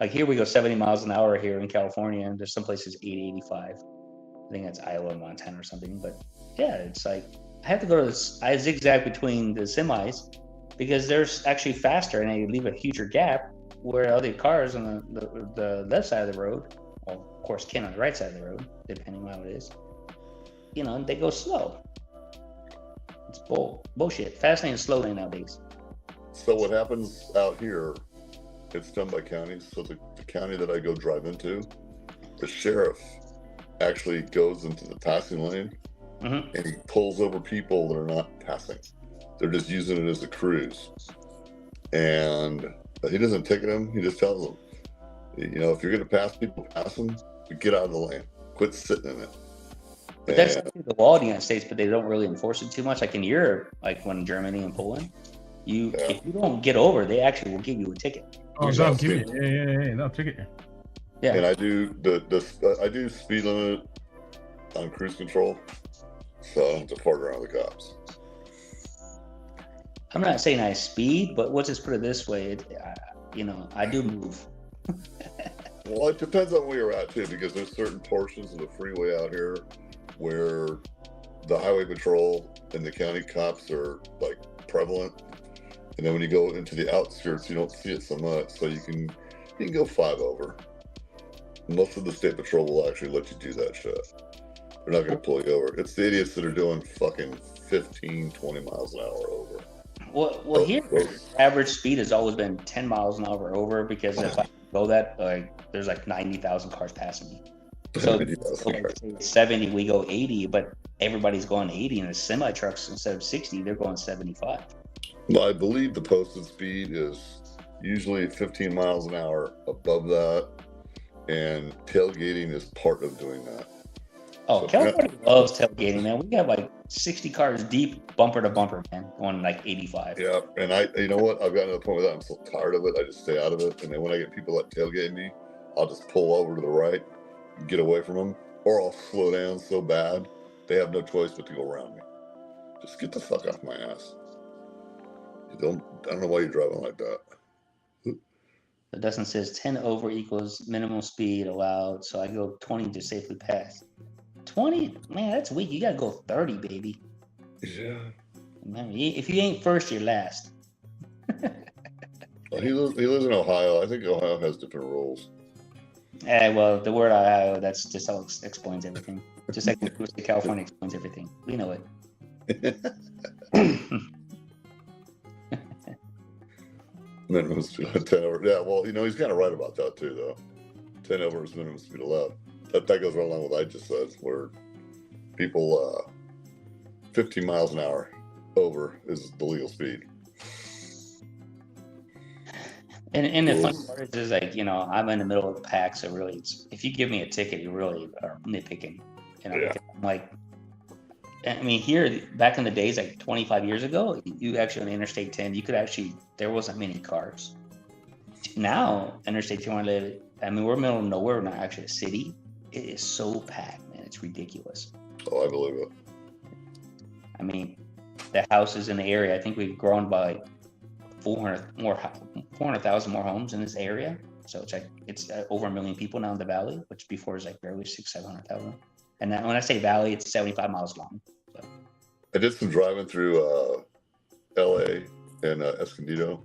Like here we go 70 miles an hour here in California, and there's some places 80, 85. I think that's Iowa, Montana or something. But yeah, it's like, I have to go to this, I zigzag between the semis because they're actually faster and they leave a huger gap where other cars on the left side of the road, well, of course, Ken on the right side of the road, depending on how it is, you know, they go slow. It's bullshit. Fast lane and slow lane nowadays. So what happens out here, it's done by counties. So the county that I go drive into, the sheriff actually goes into the passing lane and he pulls over people that are not passing. They're just using it as a cruise. And he doesn't ticket them. He just tells them, you know, if you're going to pass people, pass them, but get out of the lane. Quit sitting in it. But that's the law in the United States, but they don't really enforce it too much. Like in Europe, like when Germany and Poland, if you don't get over, they actually will give you a ticket. Oh, they'll give you. Yeah. They'll ticket you. Yeah. And I do I do speed limit on cruise control, so I don't have to fart around the cops. I'm not saying I speed, but let's just put it this way. You know, I do move. Well, it depends on where you're at too, because there's certain portions of the freeway out here where the highway patrol and the county cops are like prevalent, and then when you go into the outskirts, you don't see it so much. So you can go 5 over. Most of the state patrol will actually let you do that shit. They're not going to pull you over. It's the idiots that are doing fucking 15, 20 miles an hour over. Well, here, average speed has always been 10 miles an hour over, because if I go that, like, there's like 90,000 cars passing me. So like 70, we go 80, but everybody's going 80, and the semi trucks, instead of 60, they're going 75. Well, I believe the posted speed is usually 15 miles an hour above that, and tailgating is part of doing that. Oh, California loves tailgating, man. We got like 60 cars deep, bumper to bumper, man, going like 85. Yeah, and you know what? I've gotten to the point with that. I'm so tired of it. I just stay out of it. And then when I get people that tailgate me, I'll just pull over to the right, get away from them, or I'll slow down so bad they have no choice but to go around me. Just get the fuck off my ass. I don't know why you're driving like that. But Dustin says 10 over equals minimum speed allowed, so I go 20 to safely pass. 20? Man, that's weak. You gotta go 30, baby. Yeah. Man, if you ain't first, you're last. Well, he lives in Ohio. I think Ohio has different rules. Well, the word Ohio, that's just how it explains everything. Just like California explains everything. We know it. Minimum speed 10 over. Yeah, well, you know, he's kind of right about that too, though. 10 over is minimum speed allowed. That goes right along with what I just said, where people 15 miles an hour over is the legal speed. And the funny part is like, you know, I'm in the middle of the pack, so really, if you give me a ticket, you really are nitpicking. You know, because I'm like, I mean, here back in the days, like 25 years ago, you actually on Interstate 10, you could actually, there wasn't many cars. Now, Interstate 200, I mean, we're middle of nowhere, we're not actually a city. It is so packed, man. It's ridiculous. Oh, I believe it. I mean, the houses in the area, I think we've grown by 400,000 more homes in this area. So it's like, it's over 1 million people now in the valley, which before is like barely 600,000-700,000. And then when I say valley, it's 75 miles long. So. I did some driving through LA and Escondido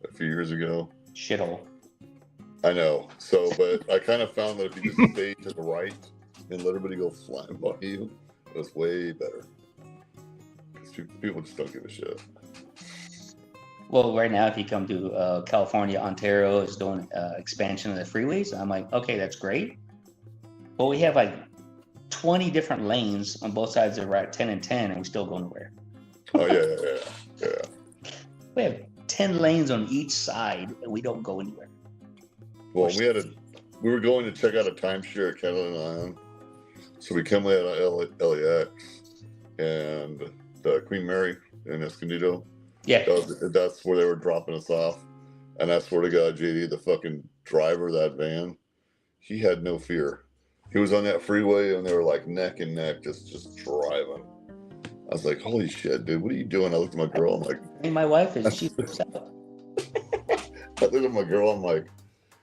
a few years ago. Shithole. I know. So, but I kind of found that if you just stay to the right and let everybody go flying by you, it was way better. Because people just don't give a shit. Well, right now, if you come to California, Ontario is doing expansion of the freeways. I'm like, okay, that's great. Well, we have like 20 different lanes on both sides of Route 10 and 10, and we still go nowhere. Oh yeah. We have 10 lanes on each side, and we don't go anywhere. Well, we were going to check out a timeshare at Catalina Island, so we come out of LAX and Queen Mary in Escondido. Yeah. That's where they were dropping us off, and I swear to God, JD, the fucking driver of that van, he had no fear. He was on that freeway, and they were like neck and neck, just driving. I was like, "Holy shit, dude! What are you doing?" I looked at my girl. I'm like, "And my wife is she's upset." I looked at my girl. I'm like,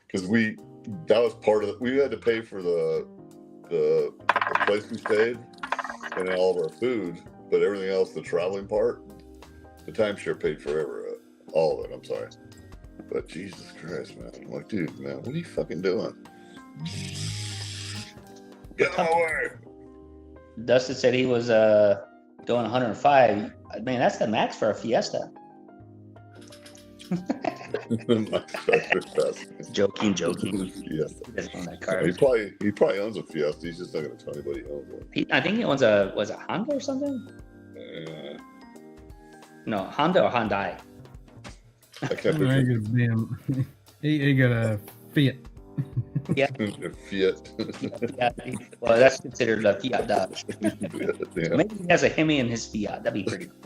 because that was part of we had to pay for the place we stayed and all of our food, but everything else, the traveling part, the timeshare paid for all of it. I'm sorry, but Jesus Christ, man! I'm like, dude, man, what are you fucking doing? Get out of my way! Dustin said he was doing 105. Man, that's the max for a Fiesta. Joking. Yes. That car. He probably owns a Fiesta. He's just not going to tell anybody he owns one. I think he owns was it Honda or something? No, Honda or Hyundai. I can't picture. He got a Fiat. Yeah. Fiat. Well, that's considered a Fiat Dodge. Yeah. Maybe he has a Hemi in his Fiat. That'd be pretty cool.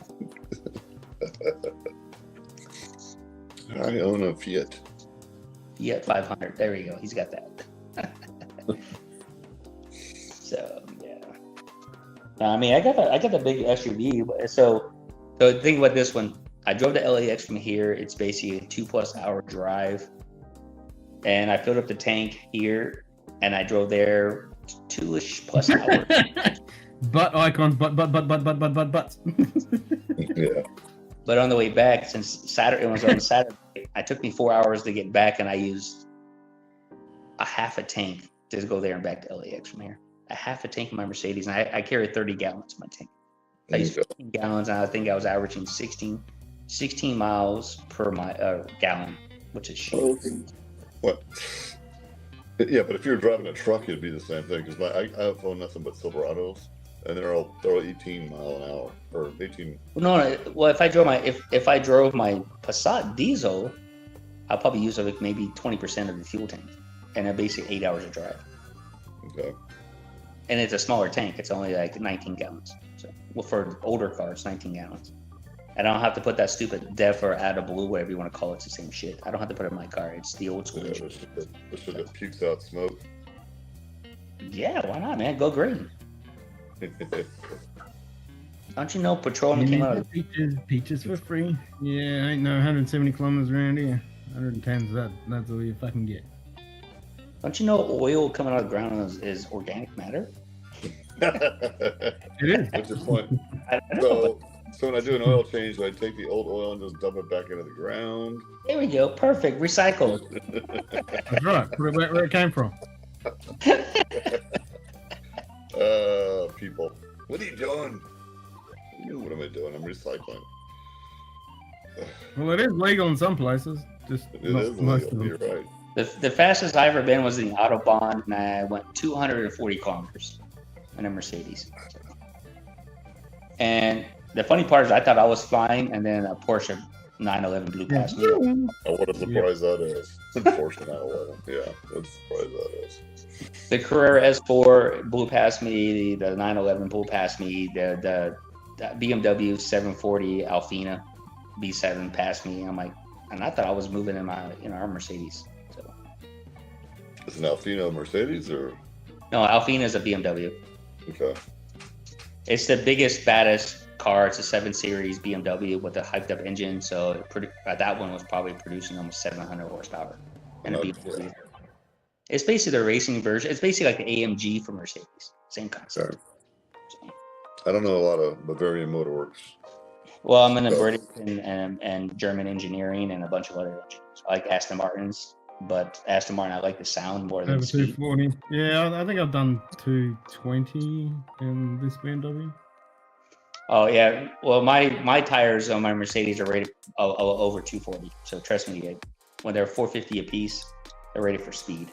I own a Fiat. Fiat 500. There we go. He's got that. So yeah. I mean, I got the big SUV. So the thing about this one, I drove to LAX from here. It's basically a 2+ hour drive. And I filled up the tank here, and I drove there 2+ hours. Butt icons, but. Yeah. But on the way back, since Saturday, it was on Saturday, it took me 4 hours to get back, and I used a half a tank to go there and back to LAX from here. A half a tank in my Mercedes, and I carry 30 gallons in my tank. I used 15 gallons, and I think I was averaging 16 miles per gallon, which is shit. What? Yeah, but if you're driving a truck, it'd be the same thing. Because I own nothing but Silverados, and they're all 18 mile an hour or 18. No. Well, if I drove my Passat diesel, I'll probably use like maybe 20% of the fuel tank, and it's basically 8 hours of drive. Okay. And it's a smaller tank. It's only like 19 gallons. So, well, for older cars, 19 gallons. And I don't have to put that stupid DEF or AdBlue, whatever you want to call it. It's the same shit. I don't have to put it in my car. It's the old school. Yeah, this shit that pukes out smoke. Yeah, why not, man? Go green. Don't you know petroleum came out of Peaches for free. Yeah, ain't no 170 kilometers around here. 110's that's all you fucking get. Don't you know oil coming out of the ground is organic matter? It is. What's your point? I don't know, So when I do an oil change, I take the old oil and just dump it back into the ground. There we go. Perfect. Recycle. That's right. Where it came from. People. What are you doing? What am I doing? I'm recycling. Well, it is legal in some places. Just It is legal. You're right. The fastest I ever been was in the Autobahn, and I went 240 kilometers in a Mercedes. And the funny part is I thought I was flying, and then a Porsche 911 blew past me. Oh, what a surprise that is. Porsche 911. Yeah, what a surprise that is. The Carrera S4 blew past me. The 911 blew past me. The BMW 740 Alfina B7 passed me. I'm like, and I thought I was moving in our Mercedes. So Is an Alfino Mercedes or? no, Alfina is a BMW. Okay. It's the biggest, baddest car. It's a 7 Series BMW with a hyped up engine. So that one was probably producing almost 700 horsepower. And a BMW. Yeah. It's basically the racing version. It's basically like the AMG for Mercedes. Same concept. Sorry. I don't know a lot of Bavarian Motorworks. Well, I'm in a British and German engineering and a bunch of other engineers. I like Aston Martins, but Aston Martin, I like the sound more than the speed. 240. Yeah, I think I've done 220 in this BMW. Oh yeah, well my tires on my Mercedes are rated over 240. So trust me, when they're 450 a piece, they're rated for speed.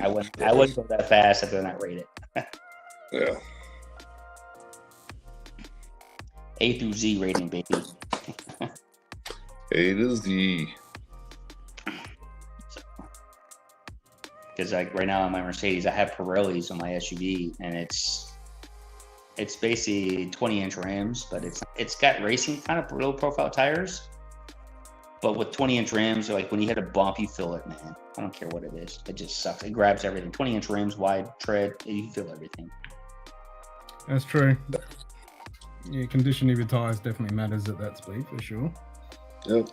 I wouldn't go that fast if they're not rated. Yeah. A through Z rating, baby. A to Z. Because like right now on my Mercedes, I have Pirellis on my SUV, and it's basically 20-inch rims, but it's got racing kind of low profile tires. But with 20-inch rims, like when you hit a bump, you feel it, man. I don't care what it is. It just sucks. It grabs everything. 20-inch rims, wide tread, you feel everything. That's true. Yeah, condition of your tires definitely matters at that speed for sure. Yep.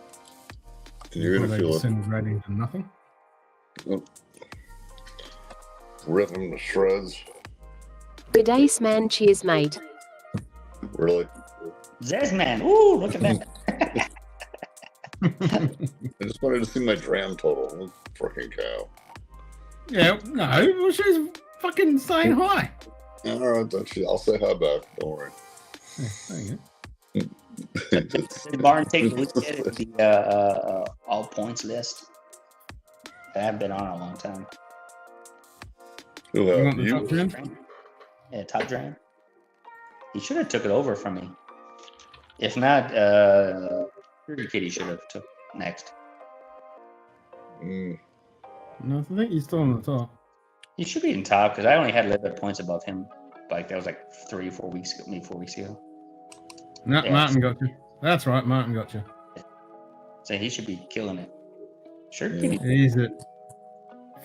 You're gonna feel it. Disintegrating to nothing. Yep. Rip them to shreds. G'day, man. Cheers, mate. Really? Zesman, ooh, look at that. I just wanted to see my dram total. Freaking cow. Yeah, no, well, she's fucking saying hi. All right, I'll say hi back. Don't worry. Yeah, there you Did Barn take a look at the all points list? I haven't been on in a long time. Who You have want the you? top 10? Yeah, Top Dram. He should have took it over from me. If not, Kitty should have took next. Mm. No, I think he's still on the top. He should be in top because I only had 11 points above him. Like that was like 3 or 4 weeks ago, maybe 4 weeks ago. No, Yeah. Martin got you. That's right, Martin got you. So he should be killing it. Sure, Yeah. Kitty. He's at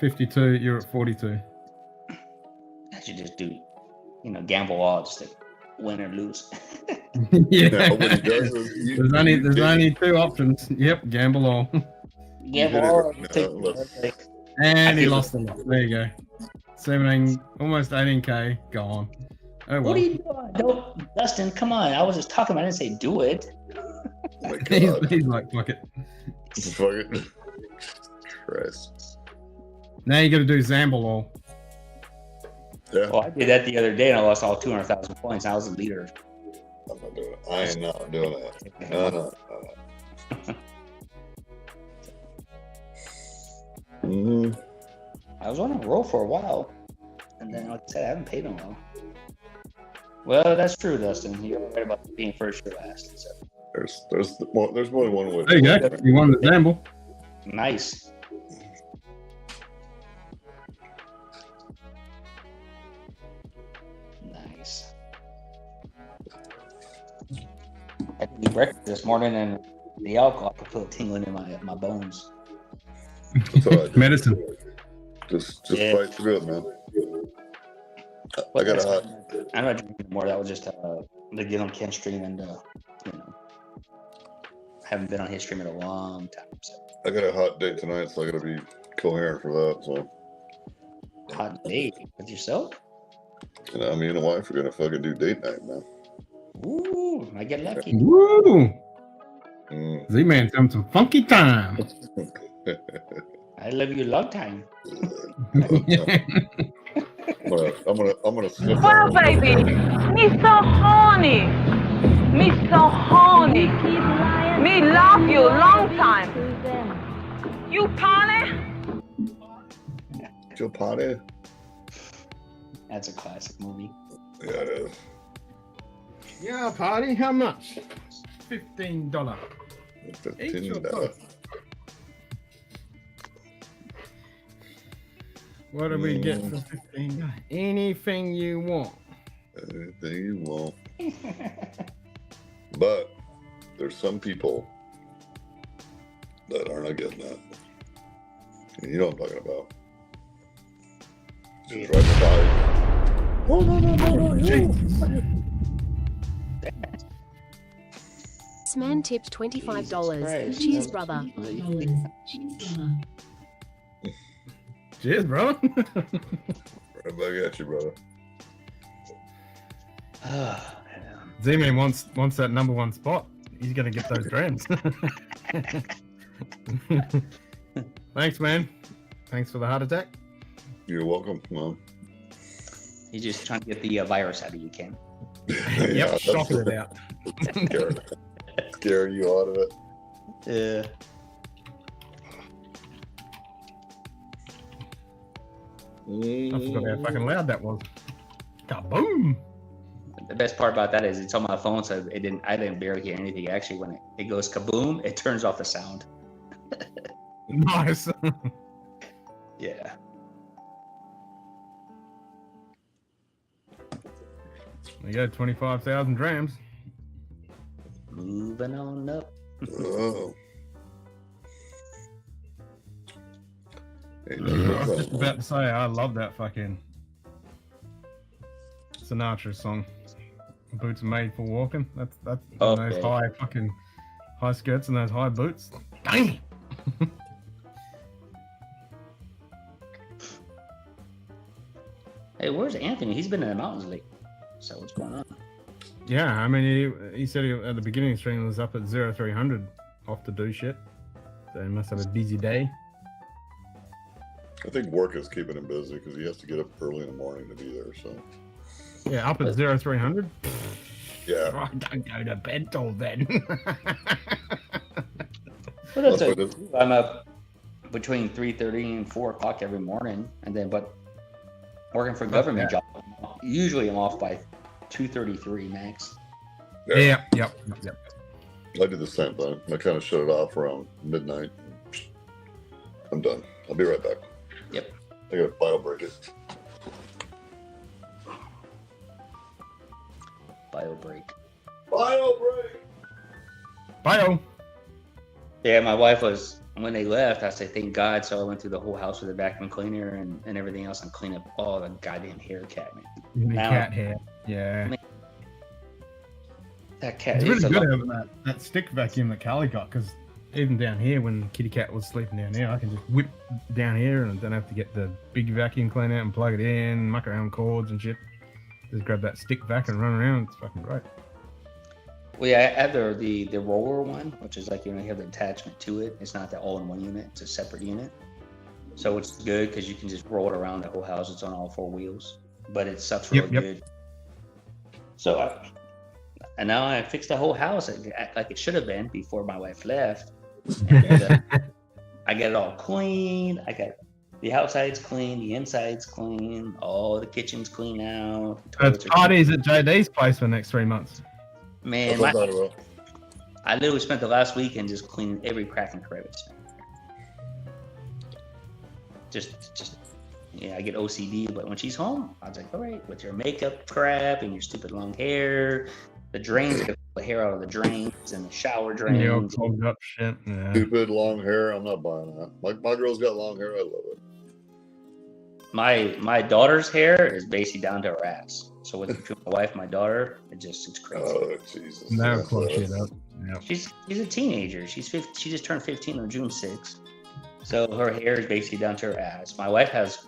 52, you're at 42. I should just do, gamble odds to win or lose. Yeah. Yeah, what he does is There's only two options. Yep, gamble all. Gamble did all. it. Take, No, like, And he feel- lost a lot. There you go. 17, almost 18k gone. Oh well. what are you doing? No, Dustin, come on. I was just talking about it. I didn't say do it. Oh my he's, God. he's like, fuck it. Fuck it. Christ. Now you got to do Zamble all. Yeah, Well, I did that the other day and I lost all 200,000 points. I was the leader. I'm not doing it. I ain't not doing that. No. Mm-hmm. I was on a roll for a while. And then, like I said, I haven't paid in a while. Well, that's true, Dustin. You're right about being first or last. So. There's more than one way. There you go. You won the Zamble. Nice. Nice. I had to eat breakfast this morning and the alcohol could feel it tingling in my bones. That's all I do. Medicine. Just Yeah. fight through it, man. I got a hot. I'm not drinking anymore. That was just to get on Ken's stream and haven't been on his stream in a long time. So I got a hot date tonight, so I gotta be coherent for that. So, hot date with yourself? me and the wife are gonna fucking do date night, man. Ooh, I get lucky. Woo! Mm. Z-Man's having some funky time. I love you a long time. I'm gonna slip Well, on- baby, me so horny. Me so horny. Me love you long time. You party? Joe Potty? That's a classic movie. Yeah, it is. Yeah, party. How much? $15. $15. What do we get for $15? Anything you want. Anything you want. But there's some people that aren't getting that. And you know what I'm talking about. Just right beside. Oh, no. This man tipped $25. Christ. Cheers, brother. Cheers, bro. Right back at you, brother. Z-Man wants that number one spot. He's gonna get those grams. Thanks, man. Thanks for the heart attack. You're welcome, Mom. He's just trying to get the virus out of you, Ken. Yep, shocking it out. Scare you out of it. Yeah. I forgot how fucking loud that was. Kaboom! The best part about that is it's on my phone, so I didn't barely hear anything. Actually, when it goes kaboom, it turns off the sound. Nice. Yeah. There you go, 25,000 drams. Moving on up. Oh. I was just about to say, I love that fucking Sinatra song. Boots are made for walking. That's Okay. those high skirts and those high boots. Dang! Hey, where's Anthony? He's been in the mountains lately. So what's going on? Yeah, I mean, he said at the beginning of the stream was up at 0300 off to do shit. So he must have a busy day. I think work is keeping him busy because he has to get up early in the morning to be there. So Yeah, up at 0300. yeah, I don't go to bed till then. Well, I'm up between 3:30 and 4 o'clock every morning, and then but working for a government job, usually I'm off by 2:33 max. Yep. I did the same thing. I kind of shut it off around midnight. I'm done. I'll be right back. Yep. I gotta bio break it. Bio break. Bio. Yeah, my wife was, when they left, I said, thank God. So I went through the whole house with a vacuum cleaner and everything else and cleaned up all the goddamn hair cat, man. The cat hair. Yeah. That cat It's is really a good lot. having that stick vacuum that Carly got, because even down here when Kitty Cat was sleeping down here, I can just whip down here and I don't have to get the big vacuum cleaner out and plug it in, muck around cords and shit. Just grab that stick vac and run around. It's fucking great. Well, yeah, I have the roller one, which is like, you know, you have the attachment to it. It's not the all-in-one unit. It's a separate unit. So it's good because you can just roll it around the whole house. It's on all 4 wheels, but it sucks real good. So and now I fixed the whole house like it should have been before my wife left. I got it all clean. I got the outside's clean, the inside's clean, all the kitchen's clean now. It's parties at JD's place for the next 3 months. Man, I literally spent the last weekend just cleaning every crack and crevice. Just yeah, I get OCD, but when she's home, I was like, all right, with your makeup crap and your stupid long hair, the drains, get the hair out of the drains and the shower drains. Yeah, clogged up shit. Yeah. Stupid long hair. I'm not buying that. My girl's got long hair. I love it. My daughter's hair is basically down to her ass. So with between my wife and my daughter, it's crazy. Oh Jesus! Now close shit up. Yeah. She's a teenager. She just turned 15 on June 6th. So her hair is basically down to her ass. My wife has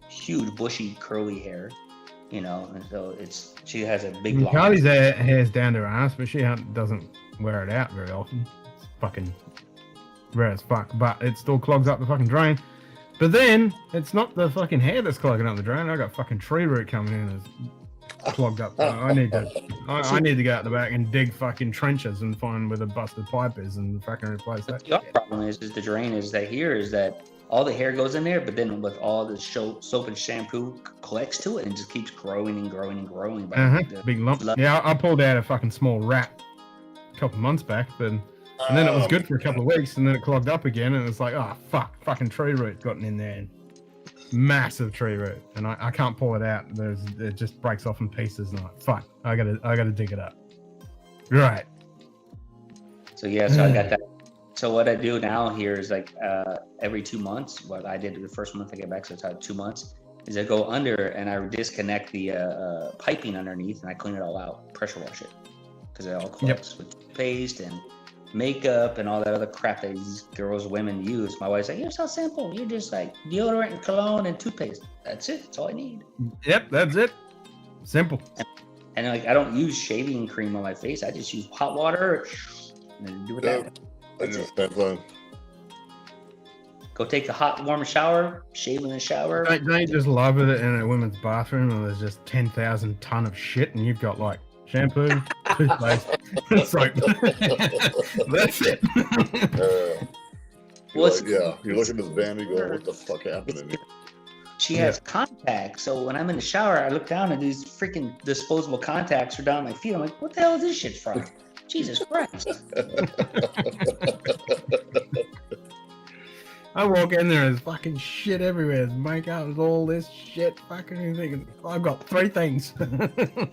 huge, bushy, curly hair, you know, and so she has a big. Carly's hair's down to her ass, but she doesn't wear it out very often. It's fucking rare as fuck, but it still clogs up the fucking drain. But then it's not the fucking hair that's clogging up the drain. I got fucking tree root coming in and it's clogged up. I need to go out the back and dig fucking trenches and find where the busted pipe is and fucking replace that. The other problem is the drain is that all the hair goes in there, but then with all the soap and shampoo collects to it and just keeps growing and growing and growing. Big lump. Yeah, I pulled out a fucking small rat a couple months back, and then it was good for a couple of weeks, and then it clogged up again, and it's like, oh fuck, fucking tree root gotten in there, massive tree root, and I can't pull it out. It just breaks off in pieces, and I'm like, fuck, I gotta dig it up. Right. So yeah, so I got that. So what I do now here is like every 2 months. What I did the first month I get back, so it's 2 months. Is I go under and I disconnect the piping underneath, and I clean it all out, pressure wash it, because it all collects with paste and makeup and all that other crap that these women use. My wife's like, you're so simple. You're just like deodorant and cologne and toothpaste. That's it. That's all I need. Yep, that's it. Simple. And like, I don't use shaving cream on my face. I just use hot water and then do that. I just have fun. Go take a hot, warm shower, shave in the shower. Don't you just love it in a women's bathroom and there's just 10,000 ton of shit and you've got like shampoo, toothpaste, soap. That's it. You're looking at this band and you go, what the fuck happened in here? she has contacts. So when I'm in the shower, I look down and these freaking disposable contacts are down my feet. I'm like, what the hell is this shit from? Jesus Christ. I walk in there, there's fucking shit everywhere. There's makeup, there's all this shit, fucking thing. I've got 3 things. The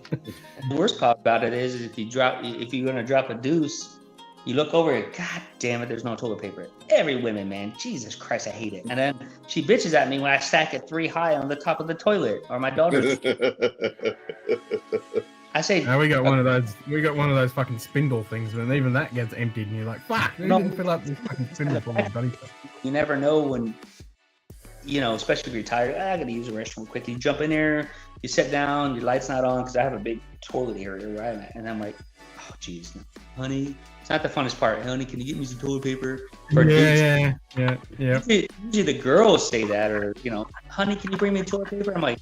worst part about it is if you're gonna drop a deuce, you look over it, god damn it, there's no toilet paper. Every woman, man, Jesus Christ, I hate it. And then she bitches at me when I stack it 3 high on the top of the toilet, or my daughter. I say, now we got one of those. We got one of those fucking spindle things, and even that gets emptied, and you're like, "Fuck! Who didn't fill up this fucking spindle for me, buddy?" You never know when, especially if you're tired. I gotta use the restroom quick. You jump in there, you sit down, your light's not on because I have a big toilet area, right? And I'm like, "Oh, geez, honey, it's not the funnest part. Honey, can you get me some toilet paper?" Yeah. Usually the girls say that, or honey, can you bring me toilet paper? I'm like,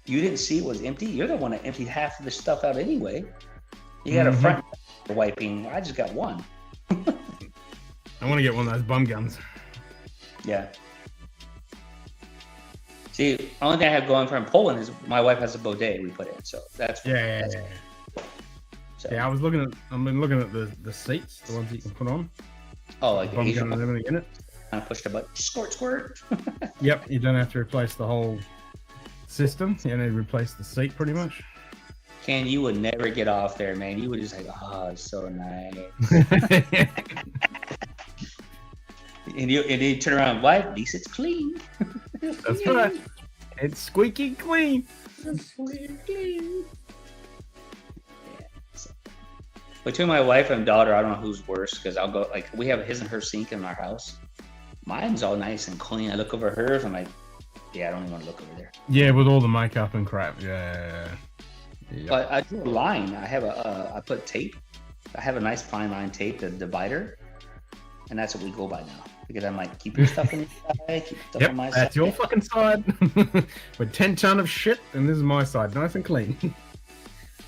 you didn't see it was empty. You're the one that emptied half of the stuff out anyway. You got a front wiping. I just got one. I want to get one of those bum guns. Yeah. See, the only thing I have going from Poland is my wife has a bidet we put in, so that's Yeah. So, Yeah, I've been looking at the seats, the ones that you can put on. oh, like Bum Asian gun and everything in it. I pushed a button, squirt. Yep, you don't have to replace the whole system. You only replace the seat pretty much. Ken, you would never get off there, man. You would just like, oh, it's so nice. and you turn around, wife, at least it's clean. That's right. It's squeaky clean. Between my wife and daughter, I don't know who's worse because I'll go we have his and her sink in our house. Mine's all nice and clean. I look over hers, I'm like, yeah, I don't even want to look over there. Yeah, with all the makeup and crap. Yeah. But I drew a line. I have I put tape. I have a nice fine line tape, the divider, and that's what we go by now. Because I'm like, keep your stuff on your side, keep stuff on my side. That's your fucking side. With 10 ton of shit, and this is my side, nice and clean.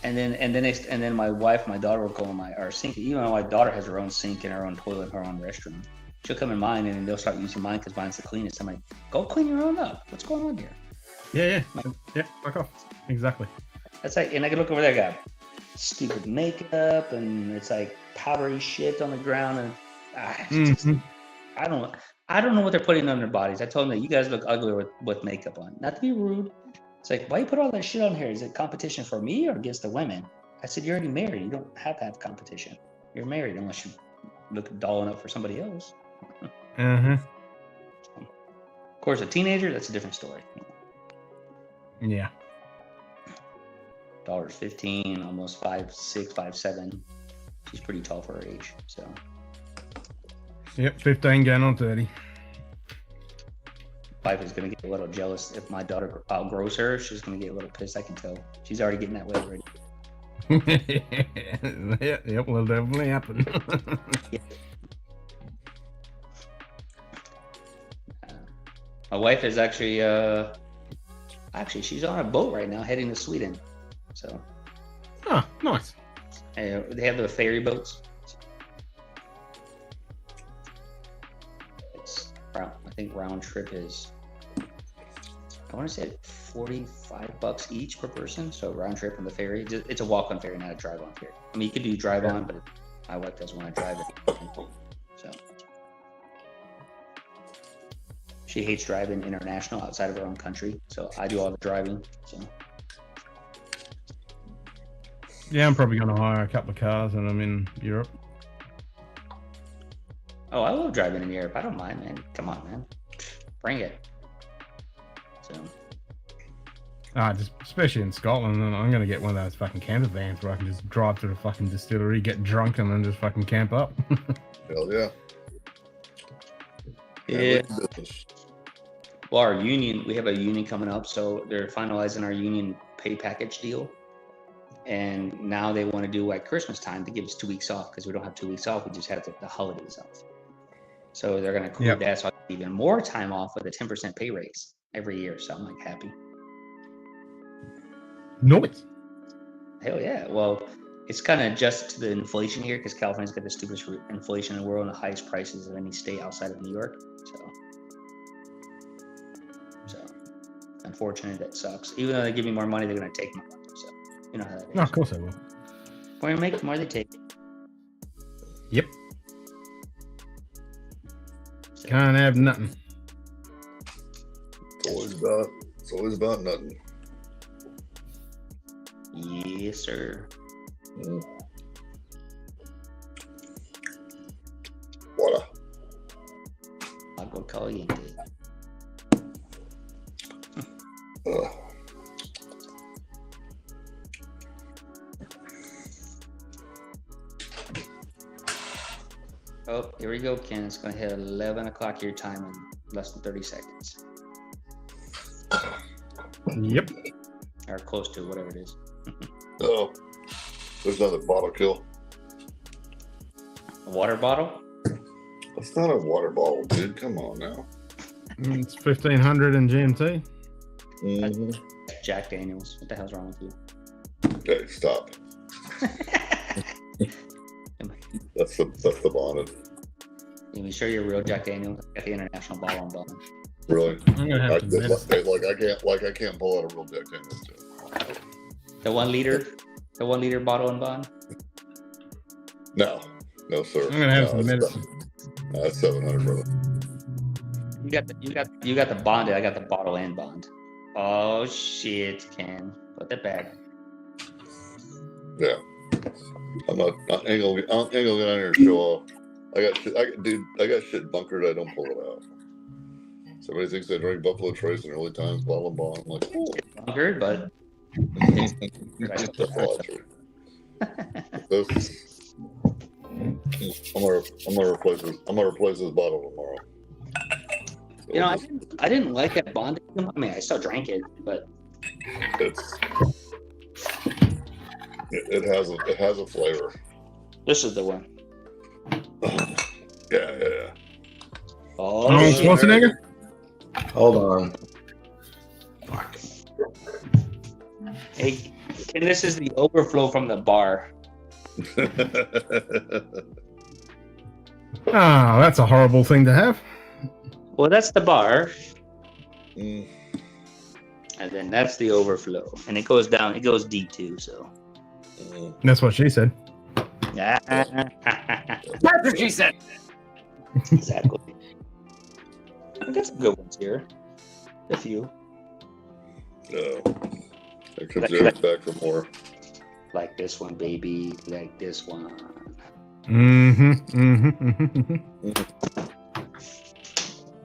And then my wife, my daughter will go in our sink. Even though my daughter has her own sink and her own toilet, her own restroom, she'll come in mine, and then they'll start using mine because mine's the cleanest. I'm like, go clean your own up. What's going on here? Yeah, fuck off. Exactly. That's like, and I can look over there, got stupid makeup, and it's like powdery shit on the ground, and I don't know what they're putting on their bodies. I told them that you guys look ugly with makeup on. Not to be rude. It's like, why you put all that shit on here? Is it competition for me or against the women? I said, you're already married. You don't have to have competition. You're married unless you look dull enough for somebody else. Uh-huh. Of course, a teenager, that's a different story. Yeah. Daughter's 15, almost 5'6", 5'7". She's pretty tall for her age, so. Yep, 15 going on 30. Wife is gonna get a little jealous if my daughter outgrows her. She's gonna get a little pissed. I can tell. She's already getting that way already. Yep, will definitely happen. My wife is actually she's on a boat right now heading to Sweden. So. Oh, nice. They have the ferry boats. I think round trip is, I want to say $45 each per person. So round trip on the ferry. It's a walk-on ferry, not a drive-on ferry. I mean, you could do drive-on, but my wife doesn't want to drive it. So she hates driving international outside of her own country. So I do all the driving. So. Yeah, I'm probably going to hire a couple of cars when I'm in Europe. Oh, I love driving in Europe. I don't mind, man. Come on, man. Bring it. So. Just especially in Scotland, and I'm going to get one of those fucking camper vans where I can just drive to the fucking distillery, get drunk, and then just fucking camp up. Hell yeah. Yeah. Well, our union, we have a union coming up, so they're finalizing our union pay package deal. And now they want to do like Christmas time to give us 2 weeks off because we don't have 2 weeks off. We just have the holidays off. So they're going to include that. So I get even more time off with a 10% pay raise every year. So I'm like happy. Nice. Hell yeah. Well, it's kind of adjusted to the inflation here because California's got the stupidest inflation in the world and the highest prices of any state outside of New York. So unfortunate. That sucks. Even though they give me more money, they're gonna take my money. So you know how that is. No, of course I will. More you make, the more they take. Yep. Can't have nothing. It's always about nothing. Yes, sir. Voila. Agua caliente. Oh, here we go, Ken. It's going to hit 11 o'clock your time in less than 30 seconds. Yep. Or close to, whatever it is. Oh, there's another bottle kill. A water bottle? That's not a water bottle, dude. Come on now. It's 1500 in GMT. Mm-hmm. Jack Daniels. What the hell's wrong with you? Okay, stop. That's the bonded. You sure you're real Jack Daniels? At the international bottle and bond. Really? I'm gonna have to admit it. I can't pull out a real Jack Daniels. The 1 liter bottle and bond? No, sir. I'm gonna have to admit it. No, that's 700, brother. You got the bonded. I got the bottle and bond. Oh shit, Ken. Put that back. Yeah. I ain't gonna get on here and show off. I got shit bunkered. I don't pull it out. Somebody thinks I drank Buffalo Trace in early times, bottle and bond. I'm like, oh. Bunkered, but That's a lot true. I'm gonna replace this bottle tomorrow. So you know, I didn't like that bond. I mean, I still drank it, but it has a flavor. This is the one. Yeah. Oh, Schwarzenegger? Hold on. Hey, Ken, this is the overflow from the bar. Oh, that's a horrible thing to have. Well, that's the bar. Mm. And then that's the overflow. And it goes down, it goes deep too, so. That's what she said. That's what she said. Exactly. I got some good ones here. A few. No. I could jump back for more. Like this one, baby. Like this one.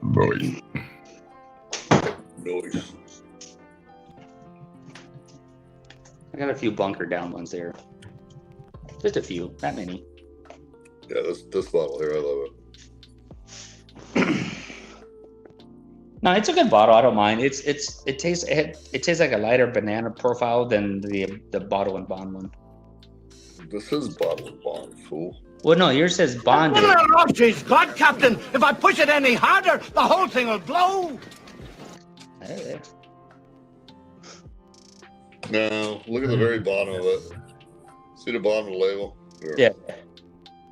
Boy. Noise. I got a few bunker down ones there. Just a few, not many. Yeah, this bottle here, I love it. No, it's a good bottle. I don't mind. It tastes like a lighter banana profile than the bottle and bond one. This is bottle and bond, fool. Well, no, yours says bonded. Oh, she's God, Captain. If I push it any harder, the whole thing will blow. There. No, look at the very bottom of it. See the bottom of the label? Here. Yeah.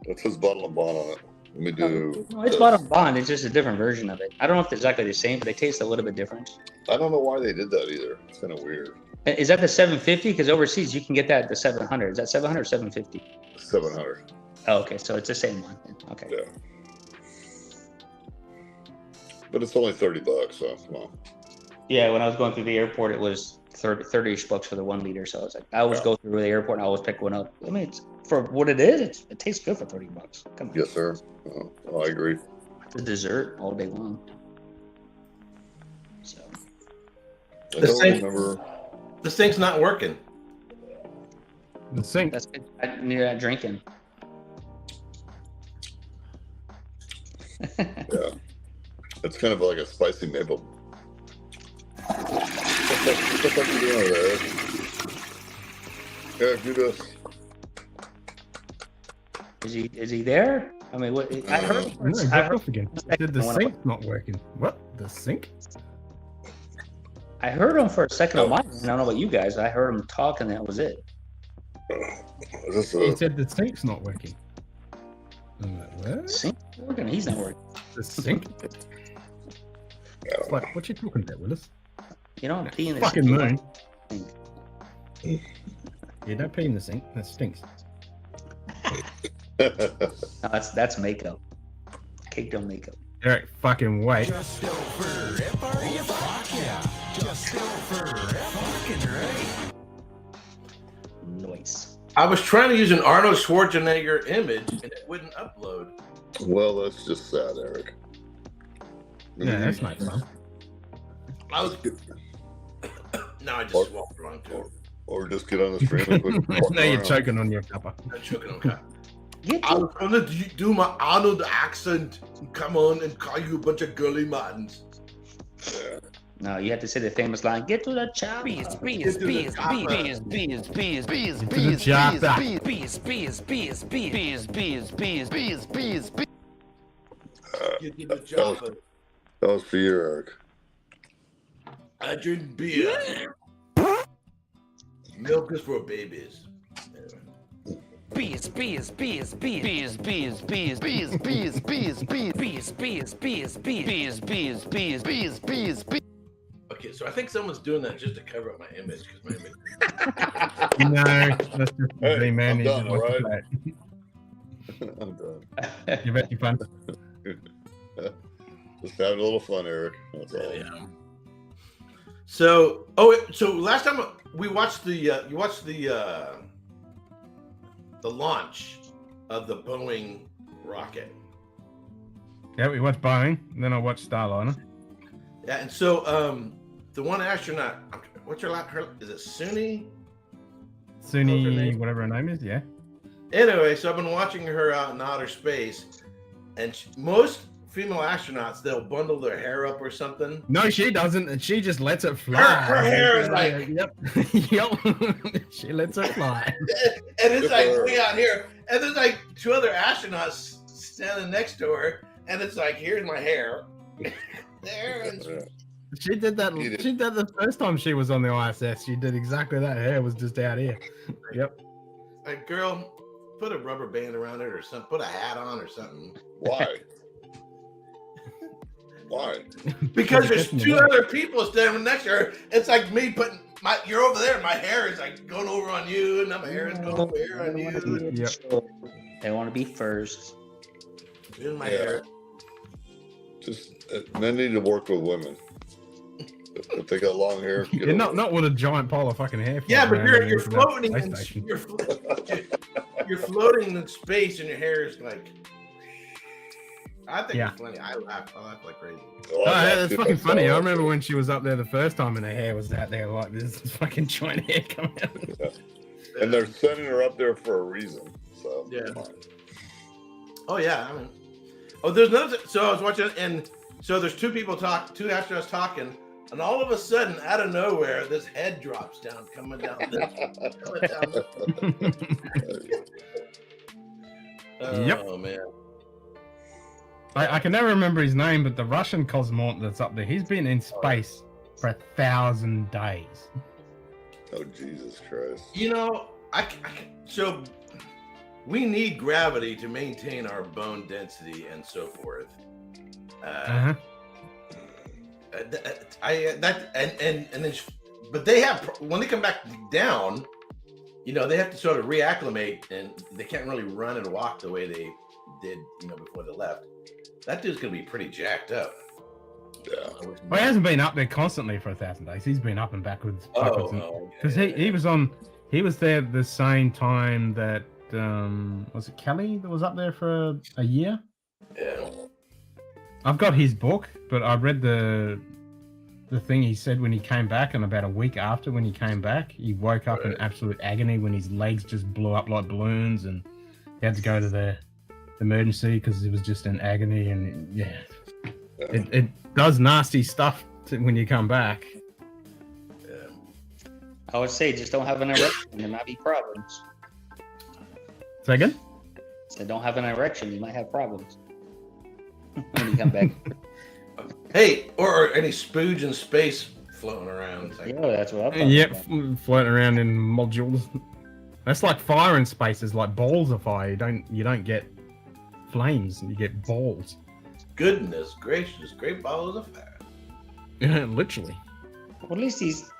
It says bottle and bond on it. Let me do. No, it's bottle and bond. It's just a different version of it. I don't know if they're exactly the same, but they taste a little bit different. I don't know why they did that either. It's kind of weird. Is that the 750? Because overseas you can get that at the 700. Is that 700 or 750? 700. Oh, okay, so it's the same one. Okay. Yeah. But it's only $30, so come on. Yeah, when I was going through the airport, it was 30-ish bucks for the 1 liter. So I was like, I always go through the airport and I always pick one up. I mean, it's, for what it is, it tastes good for $30. Come on. Yes, sir. Oh, I agree. It's a dessert all day long. So. I don't remember. The sink's not working. The sink. That's good. I need that drinking. Yeah. It's kind of like a spicy maple. What the fuck are you doing over there? Yeah, do this. Is he there? I mean, what? I heard. I heard again. Did the sink not working? What? The sink? I heard him for a second on mine. I don't know about you guys. I heard him talk, and that was it. He said the sink's not working. I'm like, what? Sink working? He's not working. The sink? It's like, what you talking about, Willis? You don't pee in the Fucking sink. moon. Yeah, don't pee in the sink. That stinks. No, that's makeup. Cake don't makeup. Eric, fucking wait. Just over F-R-E, fuck yeah. Just over fucking right. Noise. I was trying to use an Arnold Schwarzenegger image and it wouldn't upload. Well, that's just sad, Eric. Yeah, that's not fun. I was. No, I just walked wrong too. Or just get on the stream and put Now you're choking on your cuppa. I'm choking on cat. I was gonna do my Arnold accent and come on and call you a bunch of girly muttons. Yeah. No, you have to say the famous line, get to the chopper. Bees, bees, Get to the bees, chopper. bees, bees, bees, bees, To the bees, chopper. bees, bees, bees, bees, bees, bees, bees, bees, bees, bees, bees. Get to the chopper. That was for you, Eric. I drink beer. Milk is for babies. Bees, bees, bees, bees, bees, bees, bees, bees, bees, bees, bees, bees, bees, bees, bees, bees, bees, bees, bees, bees. Okay, so I think someone's doing that just to cover up my image because my image. No, that's just Hey, the man. I'm He's done, just watching alright? that. I'm done. You've had your fun. Just having a little fun, Eric. That's all. Yeah. So, so last time we watched the launch of the Boeing rocket. Yeah, we watched Boeing, and then I watched Starliner. Yeah, and so the one astronaut, what's her last? Is it Suni? What's her Suni, name? whatever her name is, yeah. Anyway, so I've been watching her out in outer space, and most female astronauts, they'll bundle their hair up or something. No, she doesn't, and she just lets it fly. Her hair is like- Yep. Yep. She lets it fly. And it's like way out here, and there's like two other astronauts standing next to her, and it's like, here's my hair. There, and She did that. Eat it. She did the first time she was on the ISS. She did exactly that. Her hair was just out here. Yep. like, girl, put a rubber band around it or something. Put a hat on or something. Why? Why? Because there's Definitely. two other people standing next to her. It's like me putting my. You're over there. My hair is like going over on you, and now my hair is going over here on you. Yep. They want to be first. Here's my Yeah. hair. Just men need to work with women. If they got long hair, get Yeah, over not with a giant pile of fucking hair. Yeah, but floating around you're the floating space in station. you're floating in space, and your hair is like. I think Yeah. it's funny. I laugh like crazy. it. Oh, I it's got fucking it. funny. I remember when she was up there the first time and her hair was out there like this fucking giant hair coming out. And they're sending her up there for a reason. So Yeah. come on. Oh yeah, I mean, there's another. So I was watching, and so there's two astronauts talking, and all of a sudden, out of nowhere, this head drops down, coming down. Yep. Oh man. I can never remember his name, but the Russian cosmonaut that's up there, he's been in space for 1,000 days. Oh Jesus Christ! You know, so we need gravity to maintain our bone density and so forth. Uh-huh. But they have, when they come back down, you know, they have to sort of reacclimate, and they can't really run and walk the way they did, you know, before they left. That dude's gonna be pretty jacked up. Yeah. Well, he hasn't been up there constantly for 1,000 days. He's been up and backwards. Because he was there at the same time that was it Kelly that was up there for a year? Yeah. I've got his book, but I read the thing he said when he came back, and about a week after when he came back, he woke up in absolute agony when his legs just blew up like balloons, and he had to go to the emergency because he was just in agony. And yeah, it does nasty stuff when you come back. I would say just don't have an erection. There might be problems. Say again? So don't have an erection. You might have problems when you come back. Hey, or any spooge in space floating around. It's like, Yeah, that's what I'm talking Yep, about. floating around in modules. That's like fire in space. Is like balls of fire. You don't get flames. You get balls. goodness gracious, great balls of fire. Yeah, literally. Well, at least he's.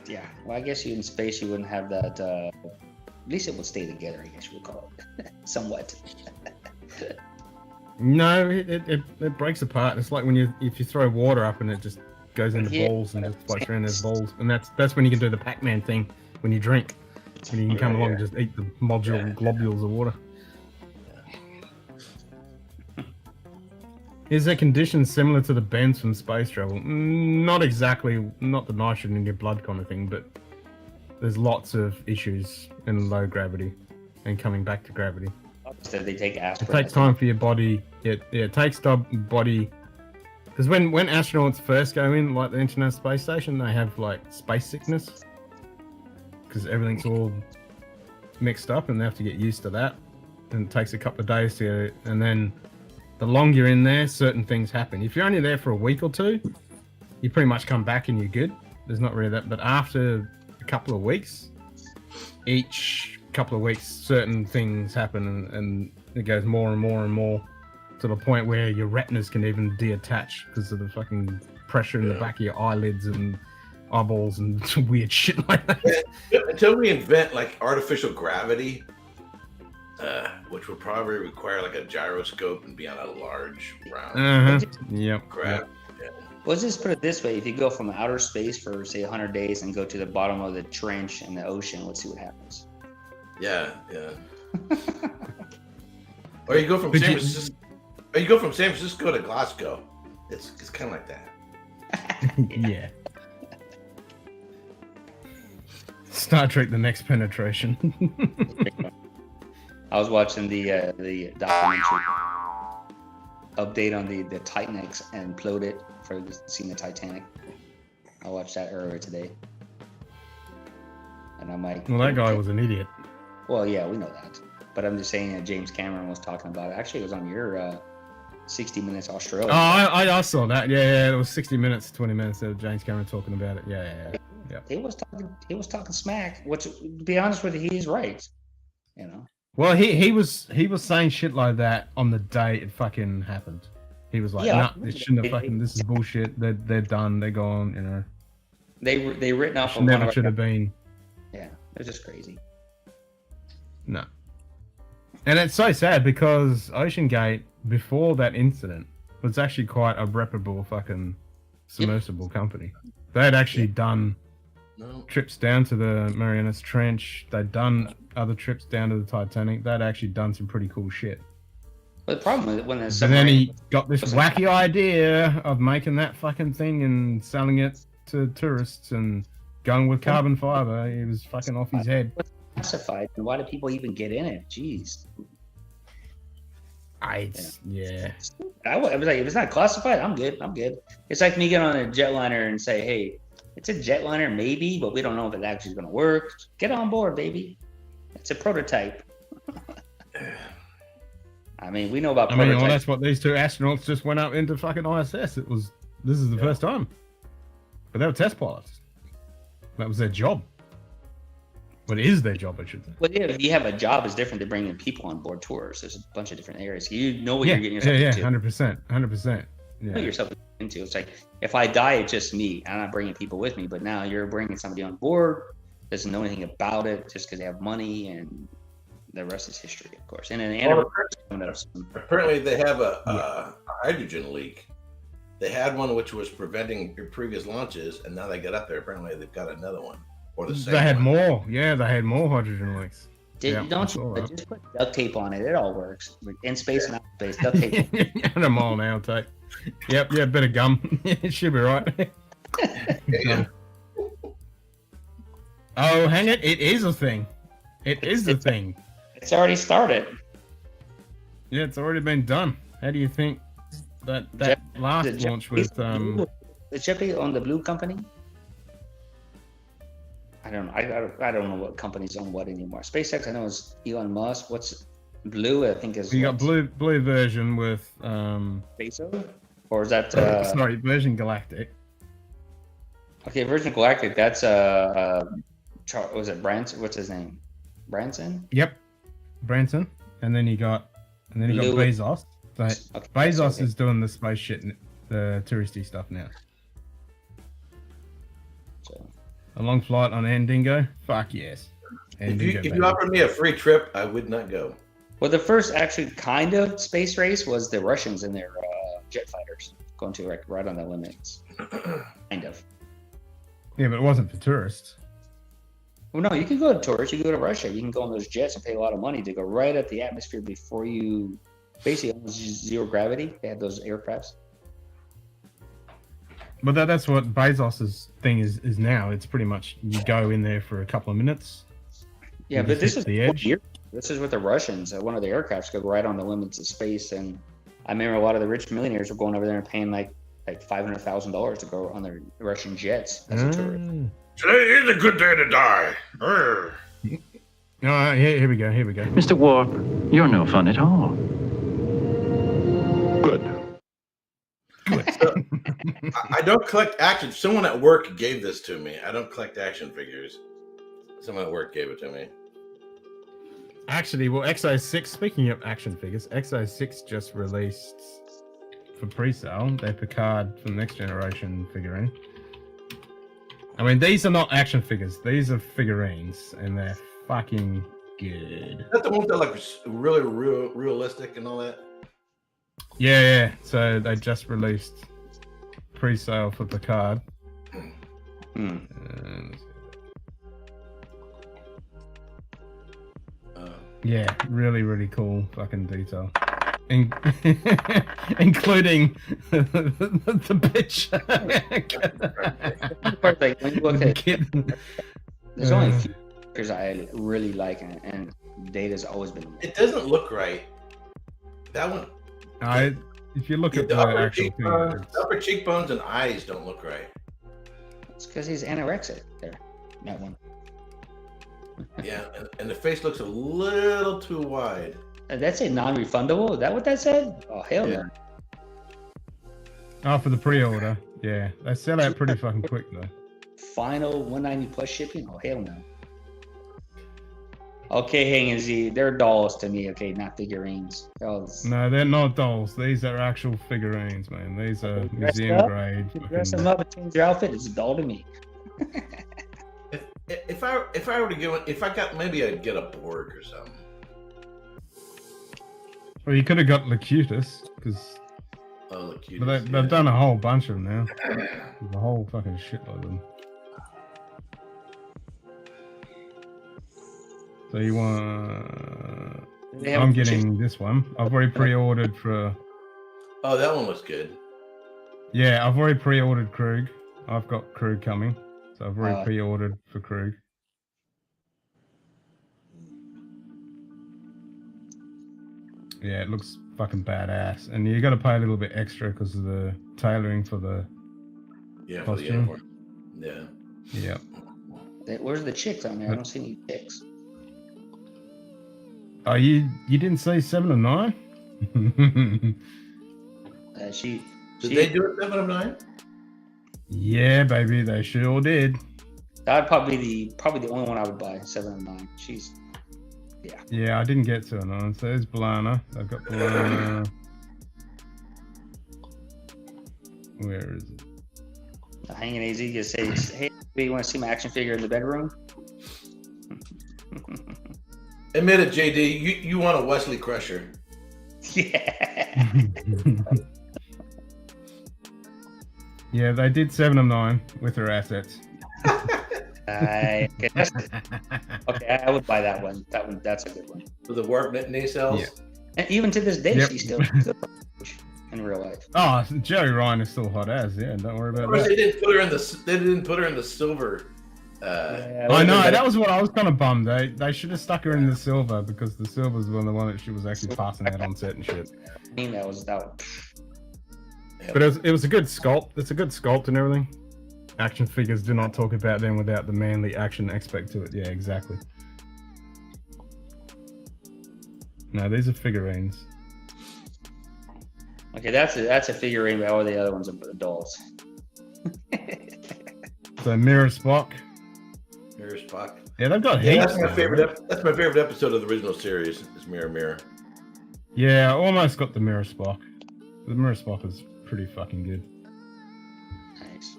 Yeah. Well, I guess you in space you wouldn't have that. At least it would stay together. I guess you would call it somewhat. No, it breaks apart. It's like if you throw water up and it just goes into balls and just floats around as balls, and that's when you can do the Pac-Man thing when you drink. When you can come along and just eat the globules of water. Is there conditions similar to the bends from space travel? Not exactly, not the nitrogen in your blood kind of thing, but there's lots of issues in low gravity and coming back to gravity. So they take aspirin. It takes time for your body. It takes the body. Because when astronauts first go in, like the International Space Station, they have like space sickness. Because everything's all mixed up and they have to get used to that. And it takes a couple of days and then the longer you're in there, certain things happen. If you're only there for a week or two, you pretty much come back and you're good. There's not really that. But after a couple of weeks, each couple of weeks, certain things happen and it goes more and more and more to the point where your retinas can even detach because of the fucking pressure in the back of your eyelids and eyeballs and weird shit like that. Until we invent like artificial gravity, which would probably require like a gyroscope and be on a large round. Yep. Grab. Yeah. Well, just put it this way: if you go from outer space for say 100 days and go to the bottom of the trench in the ocean, let's see what happens. Yeah. Or you go from San Francisco. Or you go from San Francisco to Glasgow. It's kind of like that. Yeah. Star Trek: The Next Penetration. I was watching the documentary update on the Titanic imploded for seeing the Titanic. I watched that earlier today, and I'm like, well, that guy was an idiot. Well, yeah, we know that, but I'm just saying that James Cameron was talking about it. Actually, it was on your 60 Minutes Australia. Oh, I saw that. Yeah, it was 60 minutes, 20 minutes of James Cameron talking about it. Yeah. He was talking smack. Which, to be honest with you, he's right. You know. Well, he was saying shit like that on the day it fucking happened. He was like, "Nah, this shouldn't have fucking. This is bullshit. They're done. They're gone. You know." They written off. Never should have been. Yeah, it's just crazy. No. And it's so sad because OceanGate, before that incident, was actually quite a reputable fucking submersible company. They had actually done trips down to the Marianas Trench. They'd done other trips down to the Titanic. They'd actually done some pretty cool shit. But the problem is when there's and then he got this wacky idea of making that fucking thing and selling it to tourists and going with carbon fiber. He was fucking off his head. Classified, and why do people even get in it? Jeez. Yeah. I was like, if it's not classified, I'm good. It's like me getting on a jetliner and say, hey, it's a jetliner maybe, but we don't know if it actually is going to work. Get on board, baby. It's a prototype. I mean, we know about prototypes. Well, that's what these two astronauts just went up into fucking ISS. This is the first time. But they were test pilots. That was their job. But it is their job, I should say. Well, yeah, if you have a job, it's different than bringing people on board tours. There's a bunch of different areas. You know what you're getting yourself into. 100%. You know what yourself into. It's like, if I die, it's just me. I'm not bringing people with me. But now you're bringing somebody on board, doesn't know anything about it, just because they have money, and the rest is history, of course. And apparently they have a hydrogen leak. They had one which was preventing your previous launches, and now they get up there. Apparently they've got another one. Or the same they had one. more. Yeah, they had more hydrogen leaks. Don't you just put duct tape on it? It all works. In space and out of space, duct tape. And a mile an hour tape. Yep, yeah, bit of gum. It should be right. Oh, hang it! It is a thing. It is a thing. It's already started. Yeah, it's already been done. How do you think that last launch with the Jeppy on the Blue Company? I don't know. I don't know what companies own what anymore. SpaceX, I know, is Elon Musk. What's Blue? I think is. You got blue version with Bezos, or is that? Sorry, Virgin Galactic. Okay, Virgin Galactic. That's was it Branson? What's his name? Branson. Yep, Branson. And then you got Bezos. So Bezos is doing the space shit, the touristy stuff now. long flight on Andingo? Fuck yes. If Andingo, you offered me a free trip, I would not go. Well, the first actually kind of space race was the Russians and their jet fighters going to right on the limits. Kind of. Yeah, but it wasn't for tourists. Well, no, you can go to tourists. You can go to Russia. You can go on those jets and pay a lot of money to go right at the atmosphere before you, basically almost zero gravity. They have those aircrafts. But that's what Bezos's thing is now. It's pretty much you go in there for a couple of minutes. Yeah, but this is the edge. This is what the Russians, one of the aircrafts, go right on the limits of space. And I remember a lot of the rich millionaires were going over there and paying like $500,000 to go on their Russian jets as a tourist. Today is a good day to die. No, here we go. Mr. Warp, you're no fun at all. Good. I don't collect action. Someone at work gave this to me. I don't collect action figures. Someone at work gave it to me. Actually, well, XO6, speaking of action figures, XO6 just released for pre-sale their Picard from Next Generation figurine. I mean, these are not action figures. These are figurines, and they're fucking good. Is that the ones that like really realistic and all that? Yeah. So they just released pre-sale for Picard. Yeah, really cool fucking detail. Including the bitch. When you look at there's only a few characters I really like, and Data's always been. It doesn't look right. That one. If you look at the actual thing, upper cheekbones and eyes don't look right. It's because he's anorexic there. That one. Yeah, and the face looks a little too wide. That's a non-refundable? Is that what that said? Oh, hell no. Oh, for the pre-order. Yeah, they sell out pretty fucking quick though. Final 190 plus shipping? Oh, hell no. Okay, hang and Z, they're dolls to me, okay, not figurines. No, they're not dolls. These are actual figurines, man. These are museum grade. Dress them up and change your outfit, it's a doll to me. If I were to go, if I got, maybe I'd get a Borg or something. Well, you could have got Locutus, because they've done a whole bunch of them now. There's a whole fucking shitload of them. So you want? I'm getting this one. I've already pre-ordered for. Oh, that one looks good. Yeah, I've already pre-ordered Krug. I've got Krug coming, so I've already pre-ordered for Krug. Yeah, it looks fucking badass, and you got to pay a little bit extra because of the tailoring for the costume. For the uniform. Yeah. Where's the chicks on there? I don't see any chicks. Oh, you didn't say 7 of 9? Did they do it 7 of 9? Yeah, baby, they sure did. That'd probably be the only one I would buy. 7 of 9. She's. Yeah. Yeah, I didn't get 7 of 9. So there's Balana. I've got Balana. Where is it? Hanging easy. You say, hey, you want to see my action figure in the bedroom? Admit it, JD. You want a Wesley Crusher? Yeah. Yeah, they did 7 of 9 with her assets. Okay, I would buy that one. That's a good one. With the warp nacelles? Yeah. And even to this day, she's still in real life. Oh, Jerry Ryan is still hot as. Yeah, don't worry about Of course, that. they didn't put her in the silver. I know, that was what I was kind of bummed. They should have stuck her in the silver, because the silver was the one that she was actually passing out on set and shit. I mean, that was. But it was a good sculpt. It's a good sculpt and everything. Action figures do not talk about them without the manly action aspect to it. Yeah, exactly. No, these are figurines. Okay, that's a figurine, but all the other ones are dolls. So Mirror Spock. Mirror Spock. Yeah, they've got heaps. heaps. That's my favorite. That's my favorite episode of the original series. Is Mirror Mirror. Yeah, I almost got the Mirror Spock. The Mirror Spock is pretty fucking good. Nice.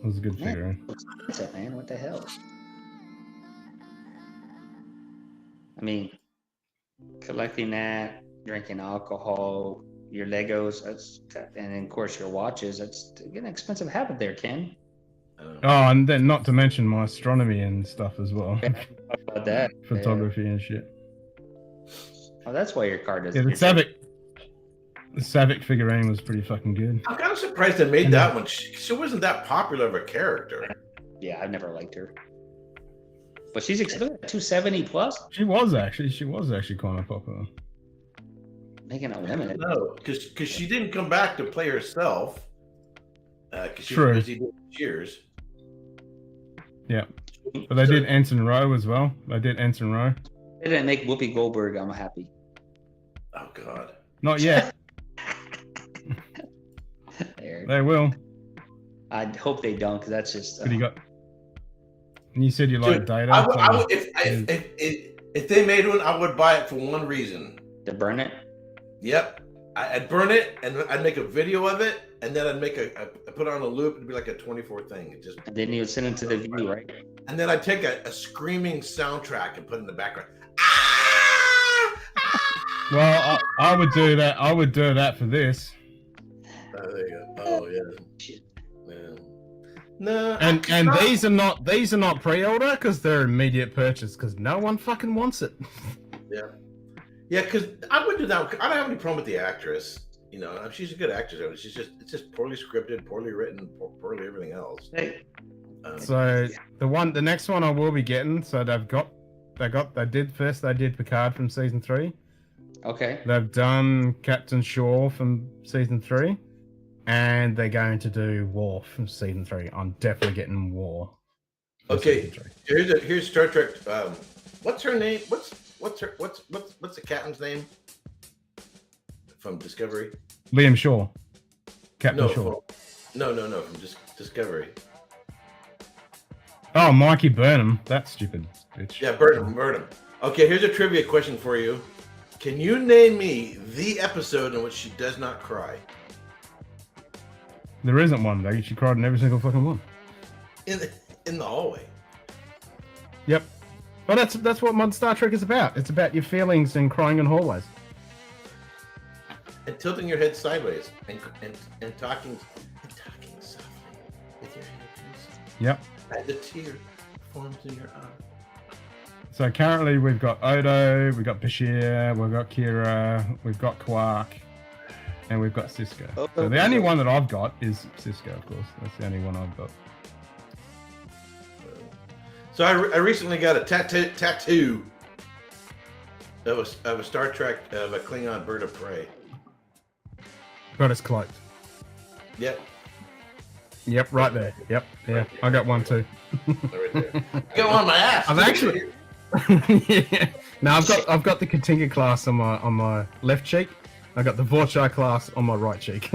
It was a good figure. What's that, man? What the hell? I mean, collecting that, drinking alcohol, your Legos, and then of course your watches. That's an expensive habit there, Ken. Oh, and then not to mention my astronomy and stuff as well. Yeah, talk about that. Photography and shit. Oh, that's why your card doesn't. Yeah, the Savick figurine was pretty fucking good. I'm kind of surprised they made that one. She wasn't that popular of a character. Yeah, I've never liked her. But she's expensive, 270 plus. She was actually kind of popular. Making a limited. No, because she didn't come back to play herself. Because she True. was busy doing Cheers. Yeah, but they did Ensign Rowe as well. They did Ensign Rowe. They didn't make Whoopi Goldberg. I'm happy. Oh God. Not yet. They will. I hope they don't, because that's just. But you got. And you said you like Data. I would, if they made one, I would buy it for one reason. To burn it. Yep, I'd burn it, and I'd make a video of it, and then I'd put it on a loop. It'd be like a 24 thing. It just. And then you would send it to the view, right? And then I'd take a screaming soundtrack and put it in the background. Well, I would do that. I would do that for this. Oh, there you go. Oh yeah. No. And these are not pre-order because they're immediate purchase because no one fucking wants it. Yeah. Yeah, because I would do that. I don't have any problem with the actress. You know, she's a good actress. It's just poorly scripted, poorly written, poorly everything else. Hey. So the next one I will be getting. So they did Picard from season 3. Okay. They've done Captain Shaw from season 3, and they're going to do Worf from season 3. I'm definitely getting War. Okay. Here's Star Trek. What's her name? What's the captain's name from Discovery? Liam Shaw. Captain Shaw. No, from Discovery. Oh, Mikey Burnham. That stupid bitch. Yeah, Burnham. Okay, here's a trivia question for you. Can you name me the episode in which she does not cry? There isn't one, though. She cried in every single fucking one. In the hallway. Yep. Well, that's what modern Star Trek is about. It's about your feelings and crying in hallways. And tilting your head sideways and talking softly with your hands. Yep. And the tear forms in your eye. So currently we've got Odo, we've got Bashir, we've got Kira, we've got Quark, and we've got Cisco. So the only one that I've got is Cisco, of course. That's the only one I've got. So I recently got a tattoo of a Star Trek of a Klingon bird of prey. Got us cloaked. Yep. Yep, right there. Yep, yeah. I got one too. Right there. I got one on my ass. I've actually. Yeah. No, I've got the Katinga class on my left cheek. I got the Vorchai class on my right cheek.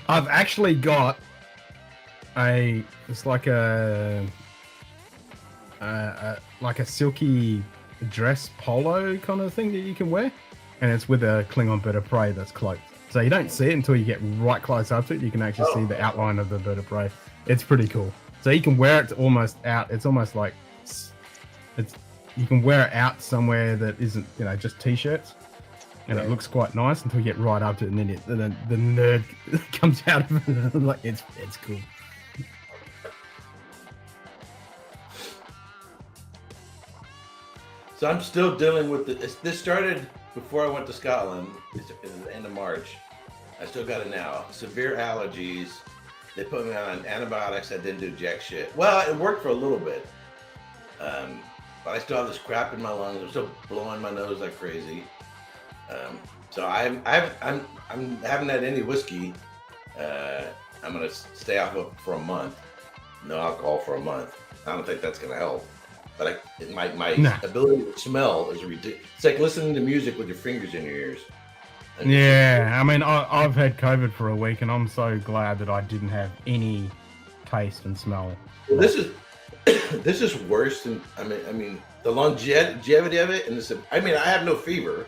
I've actually got it's like a silky dress polo kind of thing that you can wear, and it's with a Klingon bird of prey that's cloaked. So you don't see it until you get right close up to it. You can actually see the outline of the bird of prey. It's pretty cool. So you can wear it almost out. It's almost like you can wear it out somewhere that isn't, just t-shirts, and it looks quite nice until you get right up to it, and then the nerd comes out of it. Like it's cool. So I'm still dealing with this started before I went to Scotland. It's the end of March. I still got it now. Severe allergies. They put me on antibiotics. I didn't do jack shit. Well, it worked for a little bit. But I still have this crap in my lungs. I'm still blowing my nose like crazy. So I haven't had any whiskey. I'm gonna stay off of it for a month. No alcohol for a month. I don't think that's gonna help. But my ability to smell is ridiculous. It's like listening to music with your fingers in your ears. Yeah, I mean, I've had COVID for a week, and I'm so glad that I didn't have any taste and smell. Well, this is worse than I mean the longevity of it, and I have no fever,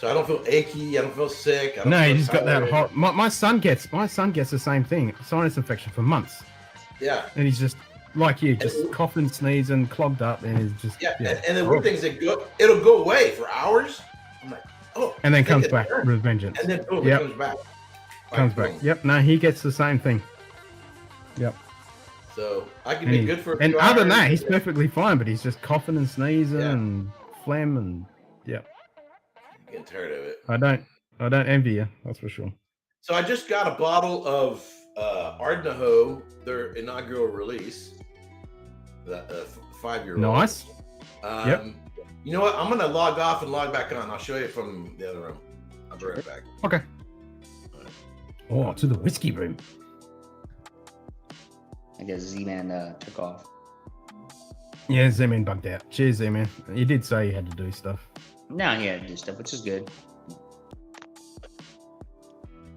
So I don't feel achy. I don't feel sick. I don't No, feel you just got that tired. hot. My son gets the same thing, sinus infection for months, Yeah. and he's just like you, just coughing, sneezing, clogged up, and he's just And the weird thing is it'll go away for hours. I'm like, oh, and then I think comes it's back turned. with vengeance. And then boom, Yep. it comes back. Comes back. Yep. No, he gets the same thing. Yep. So I can And, be good for a and few other than hours. that, he's perfectly fine, but he's just coughing and sneezing and phlegm and Getting tired of it. I don't envy you. That's for sure. So I just got a bottle of Ardnaho, their inaugural release, the 5-year-old. Nice. Yep. You know what? I'm gonna log off and log back on. I'll show you from the other room. I'll be right back. Okay. Oh, to the whiskey room. I guess Z-Man took off. Yeah, Z-Man bugged out. Cheers, Z-Man. You did say you had to do stuff. Now he had to do stuff, which is good.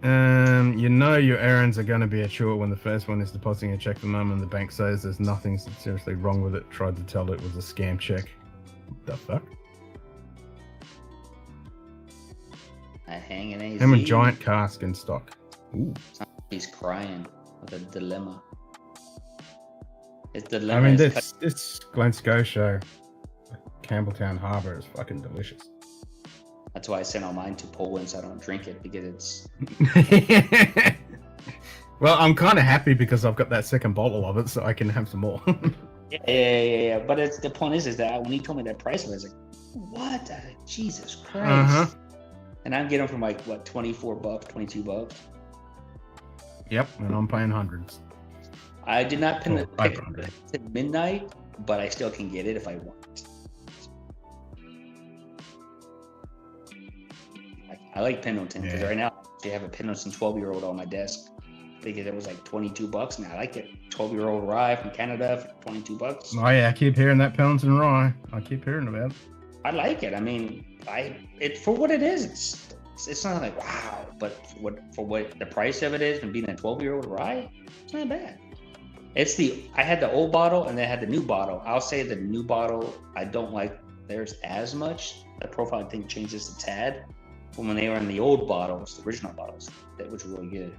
You know your errands are going to be a chore when the first one is depositing a check for mum and the bank says there's nothing seriously wrong with it. Tried to tell it was a scam check. The fuck? I hang in AZ. I'm a giant cask in stock. Ooh. He's crying with a dilemma. His I dilemma mean, is this Glen Scotia, Campbelltown Harbour is fucking delicious. That's why I sent all mine to Poland so I don't drink it because it's. Well, I'm kind of happy because I've got that second bottle of it, so I can have some more. Yeah. But it's the point is that when he told me that price, I was like, "What? I was like, Jesus Christ!" And I'm getting them from like what, $24, $22. Yep, and I'm paying hundreds. I did not pin Oh, it at midnight, but I still can get it if I want. I like Pendleton because right now they have a Pendleton 12-year-old on my desk. Because it was like $22 now. I like it. 12-year-old rye from Canada for $22. Oh yeah, I keep hearing that Pendleton rye. I keep hearing about it. I like it. I mean, it for what it is. It's not like wow, but for what the price of it is and being a 12-year-old rye, it's not bad. I had the old bottle and then I had the new bottle. I'll say the new bottle I don't like theirs as much. The profile I think changes a tad from when they were in the old bottles, the original bottles, that was really good.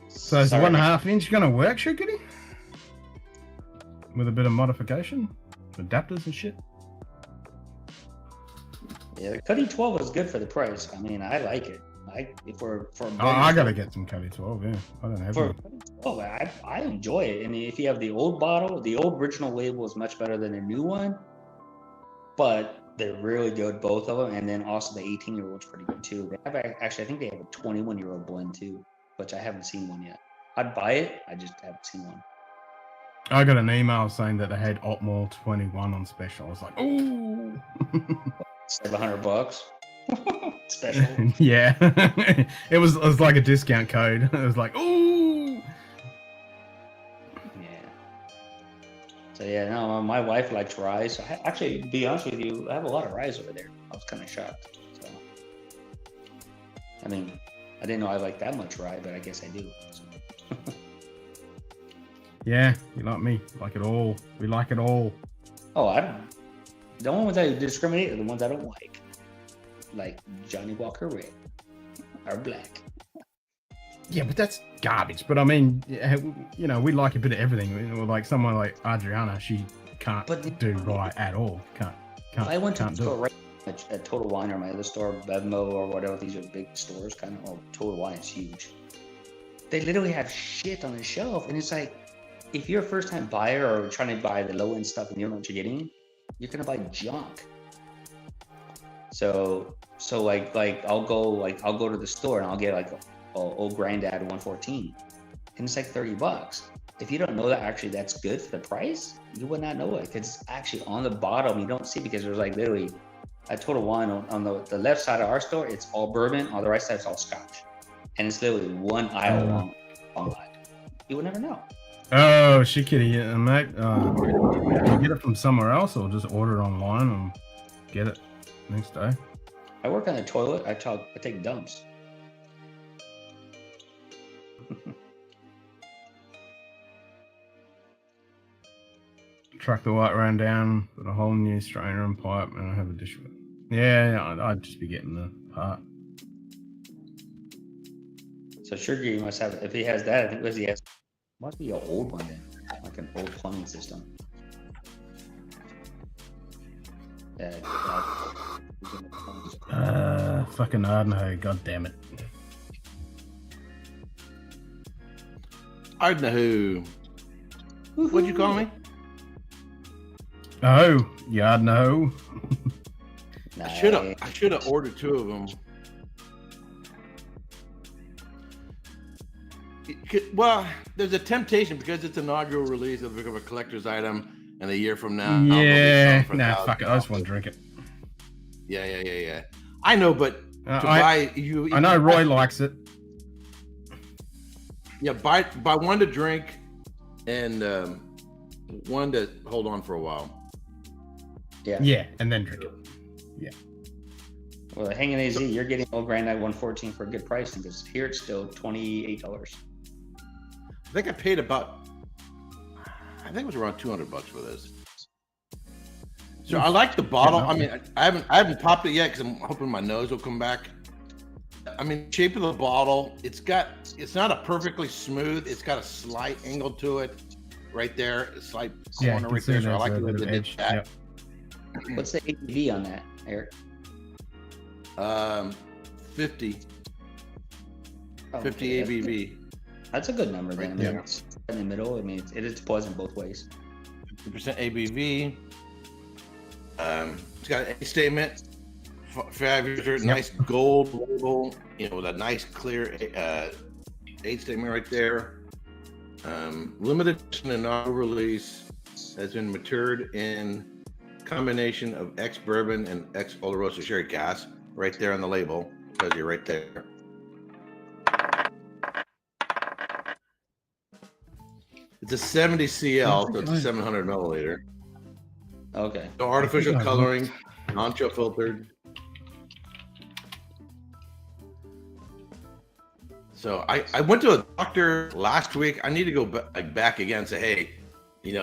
So is the 1.5 inch going to work, Shugity? With a bit of modification? Adapters and shit? Yeah, the Cuddy 12 was good for the price. I mean, I like it. I gotta get some Cuddy 12, yeah. I don't have one. Oh, I enjoy it. I mean, if you have the old bottle, the old original label is much better than the new one. But they're really good, both of them. And then also the 18-year-old's pretty good too. They have I think they have a 21-year-old blend too, which I haven't seen one yet. I'd buy it. I just haven't seen one. I got an email saying that they had Otmore 21 on special. I was like, ooh. $700 special. Yeah. it was like a discount code. It was like, ooh. Yeah. So yeah, no, my wife likes rye. So actually, to be honest with you, I have a lot of rye over there. I was kind of shocked. So, I mean, I didn't know I liked that much rye, but I guess I do. So. Yeah, you like me. Like it all. We like it all. Oh, I don't. The only ones I discriminate are the ones I don't like Johnny Walker Red or Black. Yeah, but that's garbage. But I mean, you know, we like a bit of everything. You know, like someone like Adriana, she can't do rye at all. Can't. I went to the do store it. right at Total Wine or my other store, Bevmo or whatever. These are big stores, kind of. Oh, Total Wine is huge. They literally have shit on the shelf, and it's like, if you're a first-time buyer or trying to buy the low-end stuff and you don't know what you're getting, you're gonna buy junk. So like I'll go to the store and I'll get like a old granddad 114, and it's like $30. If you don't know that actually that's good for the price, you would not know it because it's actually on the bottom. You don't see because there's like literally at Total Wine on the left side of our store, it's all bourbon. On the right side, it's all Scotch, and it's literally one aisle long. You would never know. Oh, shit, kitty, mate. You get it from somewhere else or just order it online and get it next day? I work on the toilet. I take dumps. Truck the white round down, put a whole new strainer and pipe, and I have a dish with it. Yeah, I'd just be getting the part. So Sugar must have. If he has that, I think he has. Must be an old one then, like an old plumbing system. Fucking Idaho, god damn it. Idaho. What'd you call me? Oh, yeah, no. I should have ordered 2 of them. Well, there's a temptation because it's an inaugural release of a collector's item, and a year from now, yeah, nah, fuck it. I just want to drink it. Yeah. I know, but I know Roy likes it. Yeah, buy one to drink, and one to hold on for a while. Yeah, and then drink it. Yeah. Well, hanging AZ, you're getting old Grandad 114 for a good price because here it's still $28. I think I paid about. I think it was around $200 for this. So I like the bottle. I mean, I haven't popped it yet because I'm hoping my nose will come back. I mean, shape of the bottle. It's not a perfectly smooth. It's got a slight angle to it, right there, a slight corner right there. So I like the way they did that. What's the ABV on that, Eric? 50. Oh, 50 ABV. That's a good number then. I mean, it's in the middle. I mean, it is pleasant both ways. 50% ABV. It's got an A statement. 5 years, nice gold label. With a nice clear A statement right there. Limited edition inaugural release has been matured in combination of ex-bourbon and ex-Oloroso sherry cask. Right there on the label. Tells you right there. It's a 70 CL, so it's a 700 milliliter. Okay. No artificial coloring, non-chill filtered. So I went to a doctor last week. I need to go back again and say, hey, the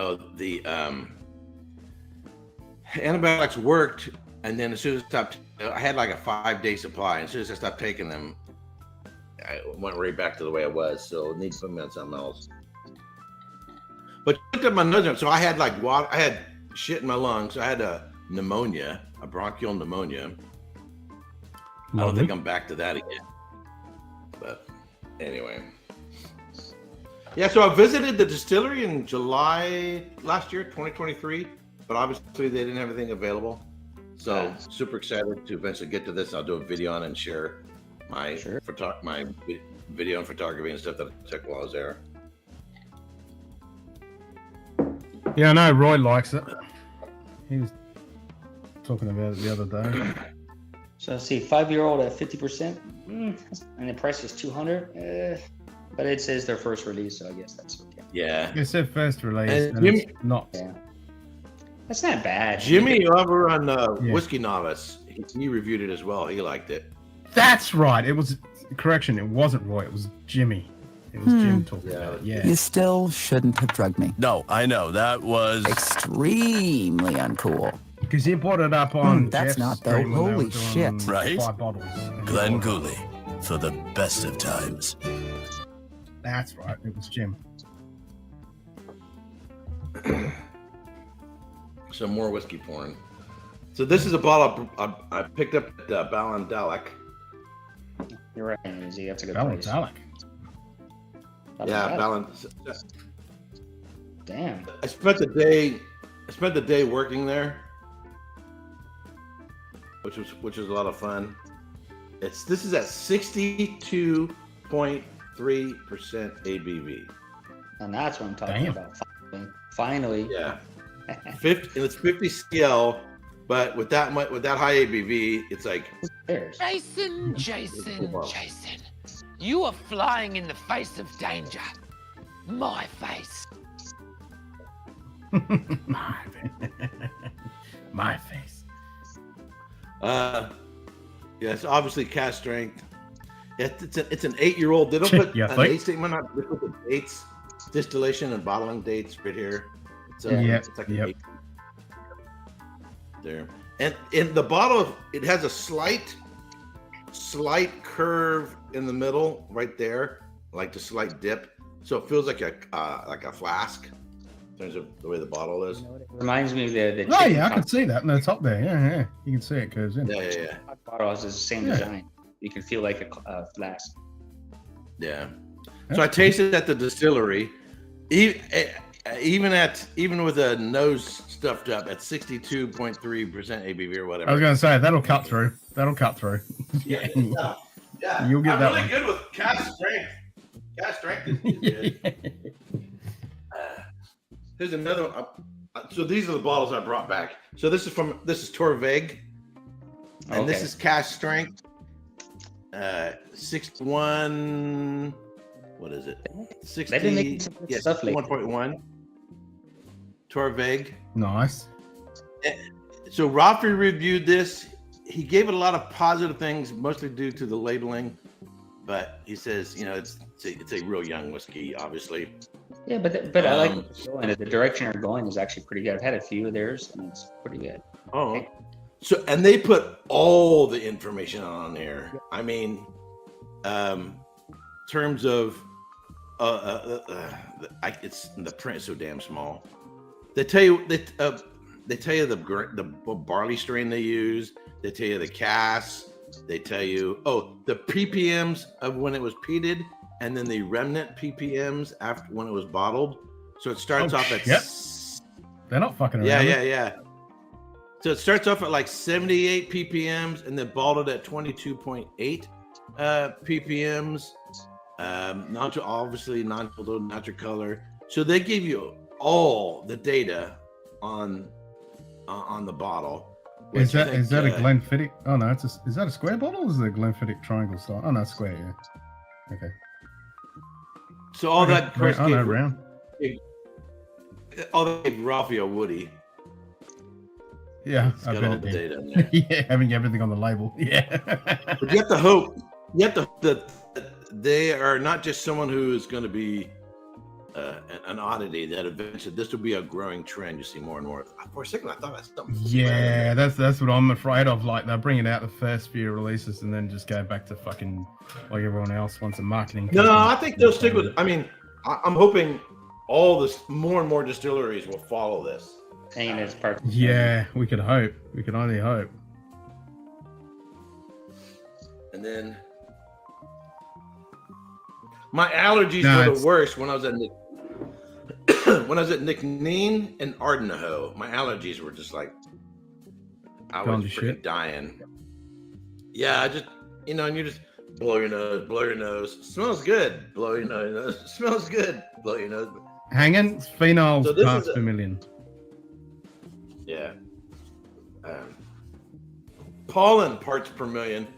antibiotics worked, and then as soon as I stopped, I had like a 5-day supply. And as soon as I stopped taking them, I went right back to the way I was. So I need to put me on something else. But looked at my nose, so I had like water. I had shit in my lungs. I had a bronchial pneumonia. I don't think I'm back to that again. But anyway, yeah. So I visited the distillery in July last year, 2023. But obviously they didn't have anything available. So super excited to eventually get to this. I'll do a video on it and share my my video and photography and stuff that I took while I was there. Yeah, I know Roy likes it. He was talking about it the other day. So see, 5-year-old at 50%, and the price is $200. But it says their first release, so I guess that's okay. Yeah, it said first release, and it's not. Yeah. That's not bad. Jimmy over on Whiskey Novice, he reviewed it as well. He liked it. That's right. It was correction. It wasn't Roy. It was Jimmy. It was Jim talking about it. Yeah. You still shouldn't have drugged me. No, I know. That was extremely uncool. Because he brought it up on that's Jeff's not though. stream when they Holy were doing shit. Right? 5 bottles. Glenn Cooley for the best of times. That's right. It was Jim. Some more whiskey pouring. So this is a bottle I picked up at Ballandalic. You're right, Izzy. That's a good Ballandalic. Yeah, Balland. Damn. I spent the day working there, which was a lot of fun. This is at 62.3% ABV. And that's what I'm talking about. Finally. Yeah. 50, and it's 50 CL, but with that high ABV, it's like Jason, you are flying in the face of danger. My face. My face. Yeah, it's obviously cask strength. It's an 8-year-old. They don't put an age statement on. They put the dates, distillation and bottling dates right here. It's like an 8 there. And in the bottle, it has a slight curve in the middle, right there, like the slight dip. So it feels like a flask in terms of the way the bottle is. Reminds me of the Oh yeah, I can see that in the top there. Yeah, you can see it curves in. Yeah. bottle has the same design. You can feel like a flask. Yeah. So I tasted at the distillery, even with a nose stuffed up at 62.3% ABV or whatever. I was gonna say that'll cut through. Yeah. You'll get I'm that really one. good with cask strength. Cask strength is good. Here's another one. So these are the bottles I brought back. So this is Torveg, and this is cask strength. 61. What is it? 60. Yes, 1.1. Torveg. Nice. So Rafi reviewed this. He gave it a lot of positive things, mostly due to the labeling. But he says, it's a real young whiskey, obviously. Yeah, but I like the direction they're going is actually pretty good. I've had a few of theirs, and it's pretty good. Oh, so and they put all the information on there. I mean, terms of it's the print is so damn small. They tell you the barley strain they use. They tell you the cask. They tell you the ppms of when it was peated, and then the remnant ppms after when it was bottled. So it starts off at they're not fucking around. Yeah. So it starts off at like 78 ppms and then bottled at 22.8 ppms. Obviously natural color. So they give you all the data on the bottle. Is that a Glenfiddich? Oh no, is that a square bottle? Or is it a Glenfiddich triangle style? Oh no, square. Yeah. Okay. So all that Chris gave, round. All that gave Raphael Woody. Yeah, I've got all the data in there. Yeah, having everything on the label. Yeah. But you have to hope. that they are not just someone who is going to be an oddity. That eventually this will be a growing trend. You see more and more. For a second, I thought that's something. Yeah, that's what I'm afraid of. Like they're bringing out the first few releases and then just go back to fucking like everyone else wants a marketing. No, I think they'll stick with. I mean, I'm hoping all this more and more distilleries will follow this. Hanging as part. Yeah, we could hope. We can only hope. And then my allergies were the worst when I was at Nickneen and Ardnahoe. My allergies were just like I was freaking dying. Yeah, I just and you just blow your nose. Smells good. Blow your nose. Smells good. Blow your nose. Hanging phenols parts per million. Yeah. Pollen parts per million.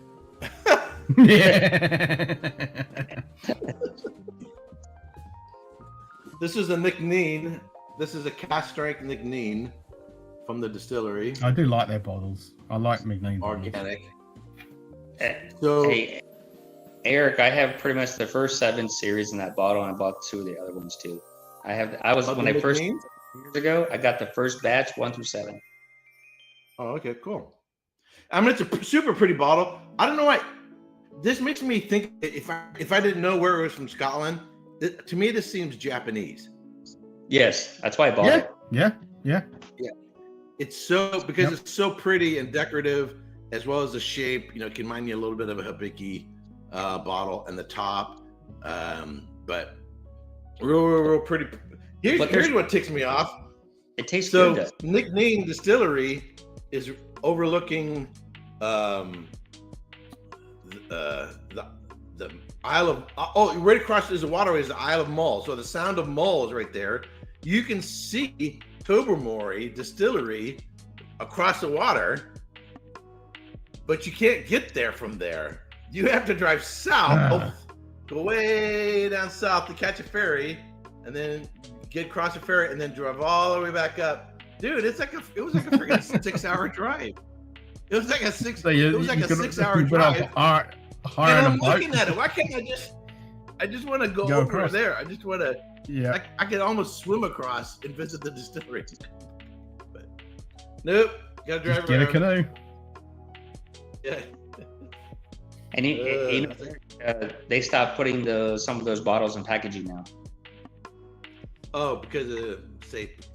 Yeah. This is a Nickneen. This is a cask strength Nickneen from the distillery. I do like their bottles. I like McNean. Organic. So, hey, Eric, I have pretty much the first 7 series in that bottle, and I bought 2 of the other ones too. When I first years ago, I got the first batch 1 through 7. Oh, okay, cool. I mean, it's a super pretty bottle. I don't know why. This makes me think if I didn't know where it was from Scotland, to me this seems Japanese. Yes, that's why I bought it. Yeah. It's so it's so pretty and decorative, as well as the shape. It can remind you a little bit of a Hibiki bottle and the top, but real pretty. Here's what ticks me off. It tastes so good. Nickneen Distillery is overlooking the Isle of right across is the waterway is the Isle of Mull. So the Sound of Mull is right there. You can see Tobermory Distillery across the water, but you can't get there from there. You have to drive south, go way down south to catch a ferry, and then get across the ferry, and then drive all the way back up. Dude, it was like a freaking 6-hour drive. It was like a 6-hour drive. And I'm looking at it. Why can't I just want to go over across there. I just want to. Yeah. I could almost swim across and visit the distillery. But nope. Gotta drive Just get a around. canoe. Yeah. And they stopped putting some of those bottles in packaging now. Oh, because of safety.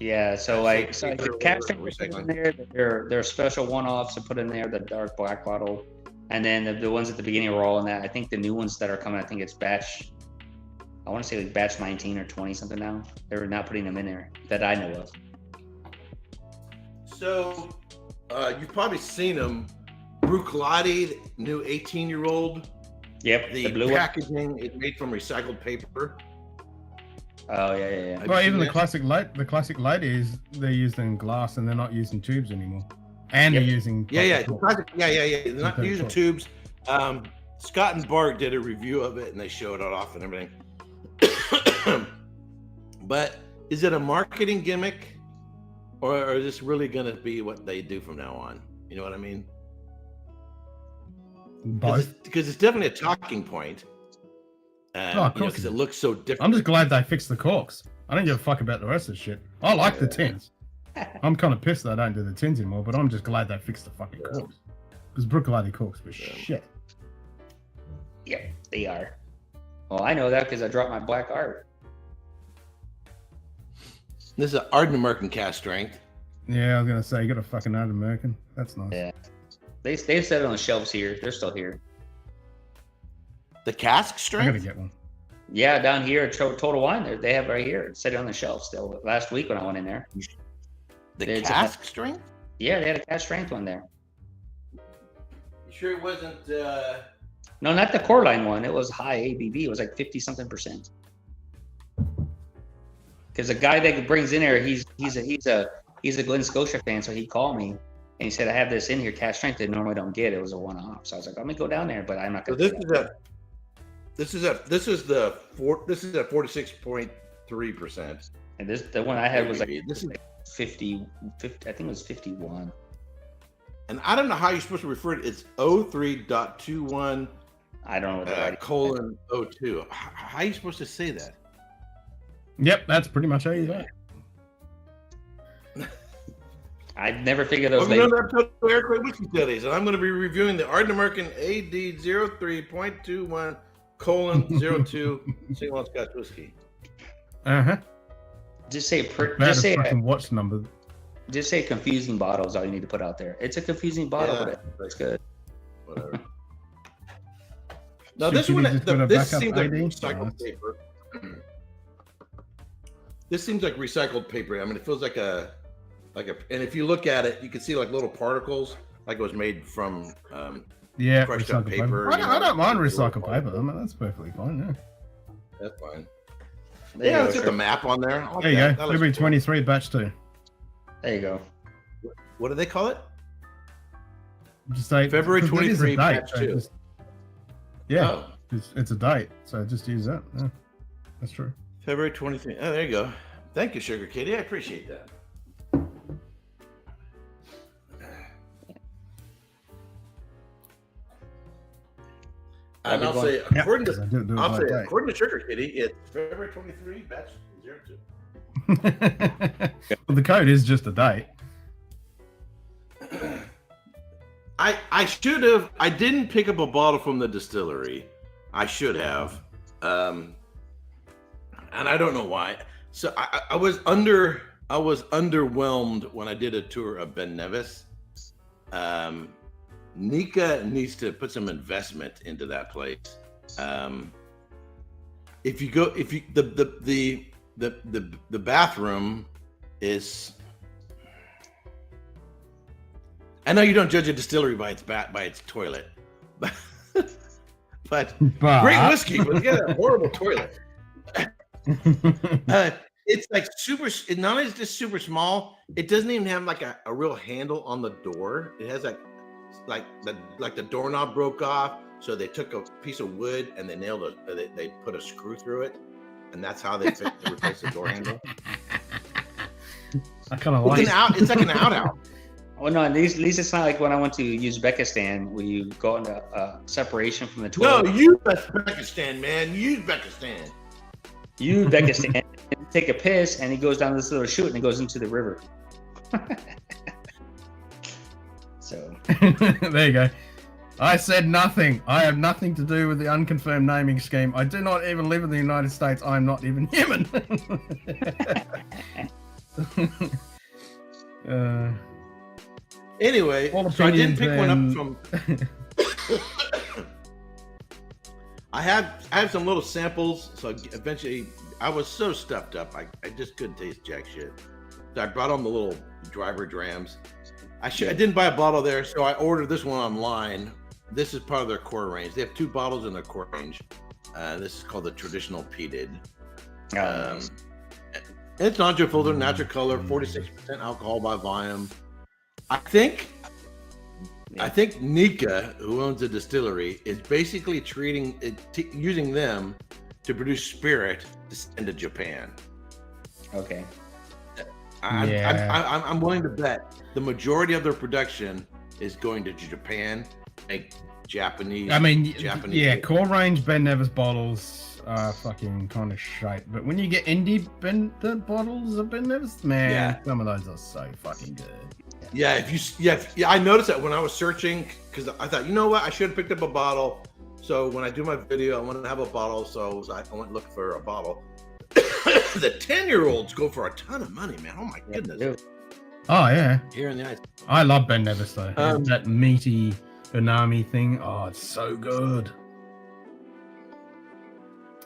Yeah, so like the cap strength recycling. in there, they're special one-offs to put in there, the dark black bottle, and then the ones at the beginning were all in that. I think the new ones that are coming, I think it's batch. I want to say like batch 19 or 20 something now. They're not putting them in there that I know of. So, you've probably seen them. Bruichladdich, new 18-year-old. Yep, The the blue one. packaging is made from recycled paper. Oh yeah. Have Well, you even seen the classic light is they're used in glass and they're not using tubes anymore, and Yep. they're using Yeah. cork. They're not Okay, using cool. tubes. Scott and Bart did a review of it, and they showed it off and everything. But is it a marketing gimmick, or is this really going to be what they do from now on? You know what I mean? Both. Because it's definitely a talking point. Oh, of course Because it it is. looks so different. I'm just glad they fixed the corks. I don't give a fuck about the rest of the shit. I like the tins. I'm kind of pissed that I don't do the tins anymore, but I'm just glad they fixed the fucking corks. Because Bruichladdich corks were shit. Yeah, they are. Well, I know that because I dropped my black art. This is an Ardent American cast strength. Yeah, I was gonna say you got a fucking Ardent American. That's nice. Yeah, they've set it on the shelves here. They're still here. The cask I strength? gotta get one. Yeah, down here at Total Wine, they have it right here. Set it on the shelf still. Last week when I went in there. The cask strength? Yeah, they had a cask strength one there. You sure it wasn't? No, not the core line one. It was high ABV. It was like 50 something %. Because the guy that brings in there, he's a Glen Scotia fan, so he called me and he said, "I have this in here, cask strength that I normally don't get." It was a one-off, so I was like, "Let me go down there," but I'm not So gonna. this is at 46.3%. And the one I had was like This is 50. I think it was 51. And I don't know how you're supposed to refer to it. It's 03.21 I don't know what that colon 02. How are you supposed to say that? Yep, that's pretty much how you do it. I'd never figured those. Welcome to another episode of Eric Ray Whiskey Studies, and I'm going to be reviewing the Ardent American AD 03.21 colon 02 single malt Scotch whiskey. Just say fucking watch number. Just say confusing bottle is all you need to put out there. It's a confusing bottle, but it's good. Whatever. Now Should this you one, just put a this backup seems like ID? recycled paper. This seems like recycled paper. I mean, it feels like a, and if you look at it, you can see like little particles, like it was made from crushed up recycled paper. I don't mind recycled paper. I mean, that's perfectly fine. Yeah. That's fine. There Yeah, you let's go, get the sir. map on there. I like There you that. go. That looks February cool. 23, batch 2. There you go. What do they call it? Just say February because it is a 23, date, batch so 2. yeah, Oh. it's a date, so just use that. Yeah, that's true. February 23. Oh, there you go. Thank you, Sugar Kitty. I appreciate that. And I'll say, according because I do it I'll by say, date. according to Sugar Kitty, it's February 23, batch 02. Well, the code is just a date. I should have. I didn't pick up a bottle from the distillery. I should have, and I don't know why. So I was underwhelmed when I did a tour of Ben Nevis. Nika needs to put some investment into that place. If you go, the bathroom is. I know you don't judge a distillery by its toilet, but great whiskey, but you got a horrible toilet. It's like super. It not only is just super small, it doesn't even have like a real handle on the door. It has like the doorknob broke off, so they took a piece of wood and they nailed they put a screw through it, and that's how they replaced the door handle. I kind of like it's like an out. Oh no, at least it's not like when I went to Uzbekistan where you go into separation from the toilet. No, use Uzbekistan, man. Use Uzbekistan. Uzbekistan, and you take a piss and it goes down this little chute and it goes into the river. So there you go. I said nothing. I have nothing to do with the unconfirmed naming scheme. I do not even live in the United States. I'm not even human. Anyway, so I didn't pick one up from. I have some little samples. So eventually, I was so stuffed up, I just couldn't taste jack shit. So I brought on the little driver drams. I didn't buy a bottle there, so I ordered this one online. This is part of their core range. They have 2 bottles in their core range. This is called the traditional peated. Nice. It's non-filtered, natural color, 46% alcohol by volume. I think Nika, who owns the distillery, is basically using them to produce spirit to send to Japan. Okay. I'm willing to bet the majority of their production is going to Japan, make Japanese. Yeah, core range Ben Nevis bottles are fucking kind of shite. But when you get indie the bottles of Ben Nevis, man, some of those are so fucking good. Yeah, I noticed that when I was searching, because I thought, you know what, I should have picked up a bottle. So when I do my video, I want to have a bottle. So I went looking for a bottle. The 10-year-olds go for a ton of money, man. Oh my goodness. Oh yeah. Here in the ice. I love Ben Nevis though. That meaty unami thing. Oh, it's so good.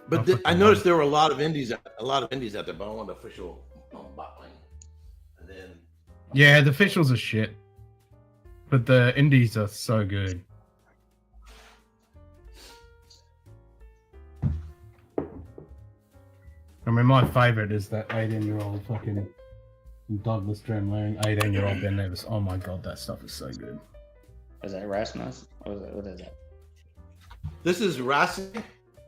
But I noticed there were a lot of indies out there, but I want official bottling. And then. Yeah, the officials are shit, but the indies are so good. I mean, my favorite is that 18-year-old fucking Douglas Dram wearing 18-year-old Ben Nevis. Oh my god, that stuff is so good. Is that Rasmus? What is that? This is Rossi,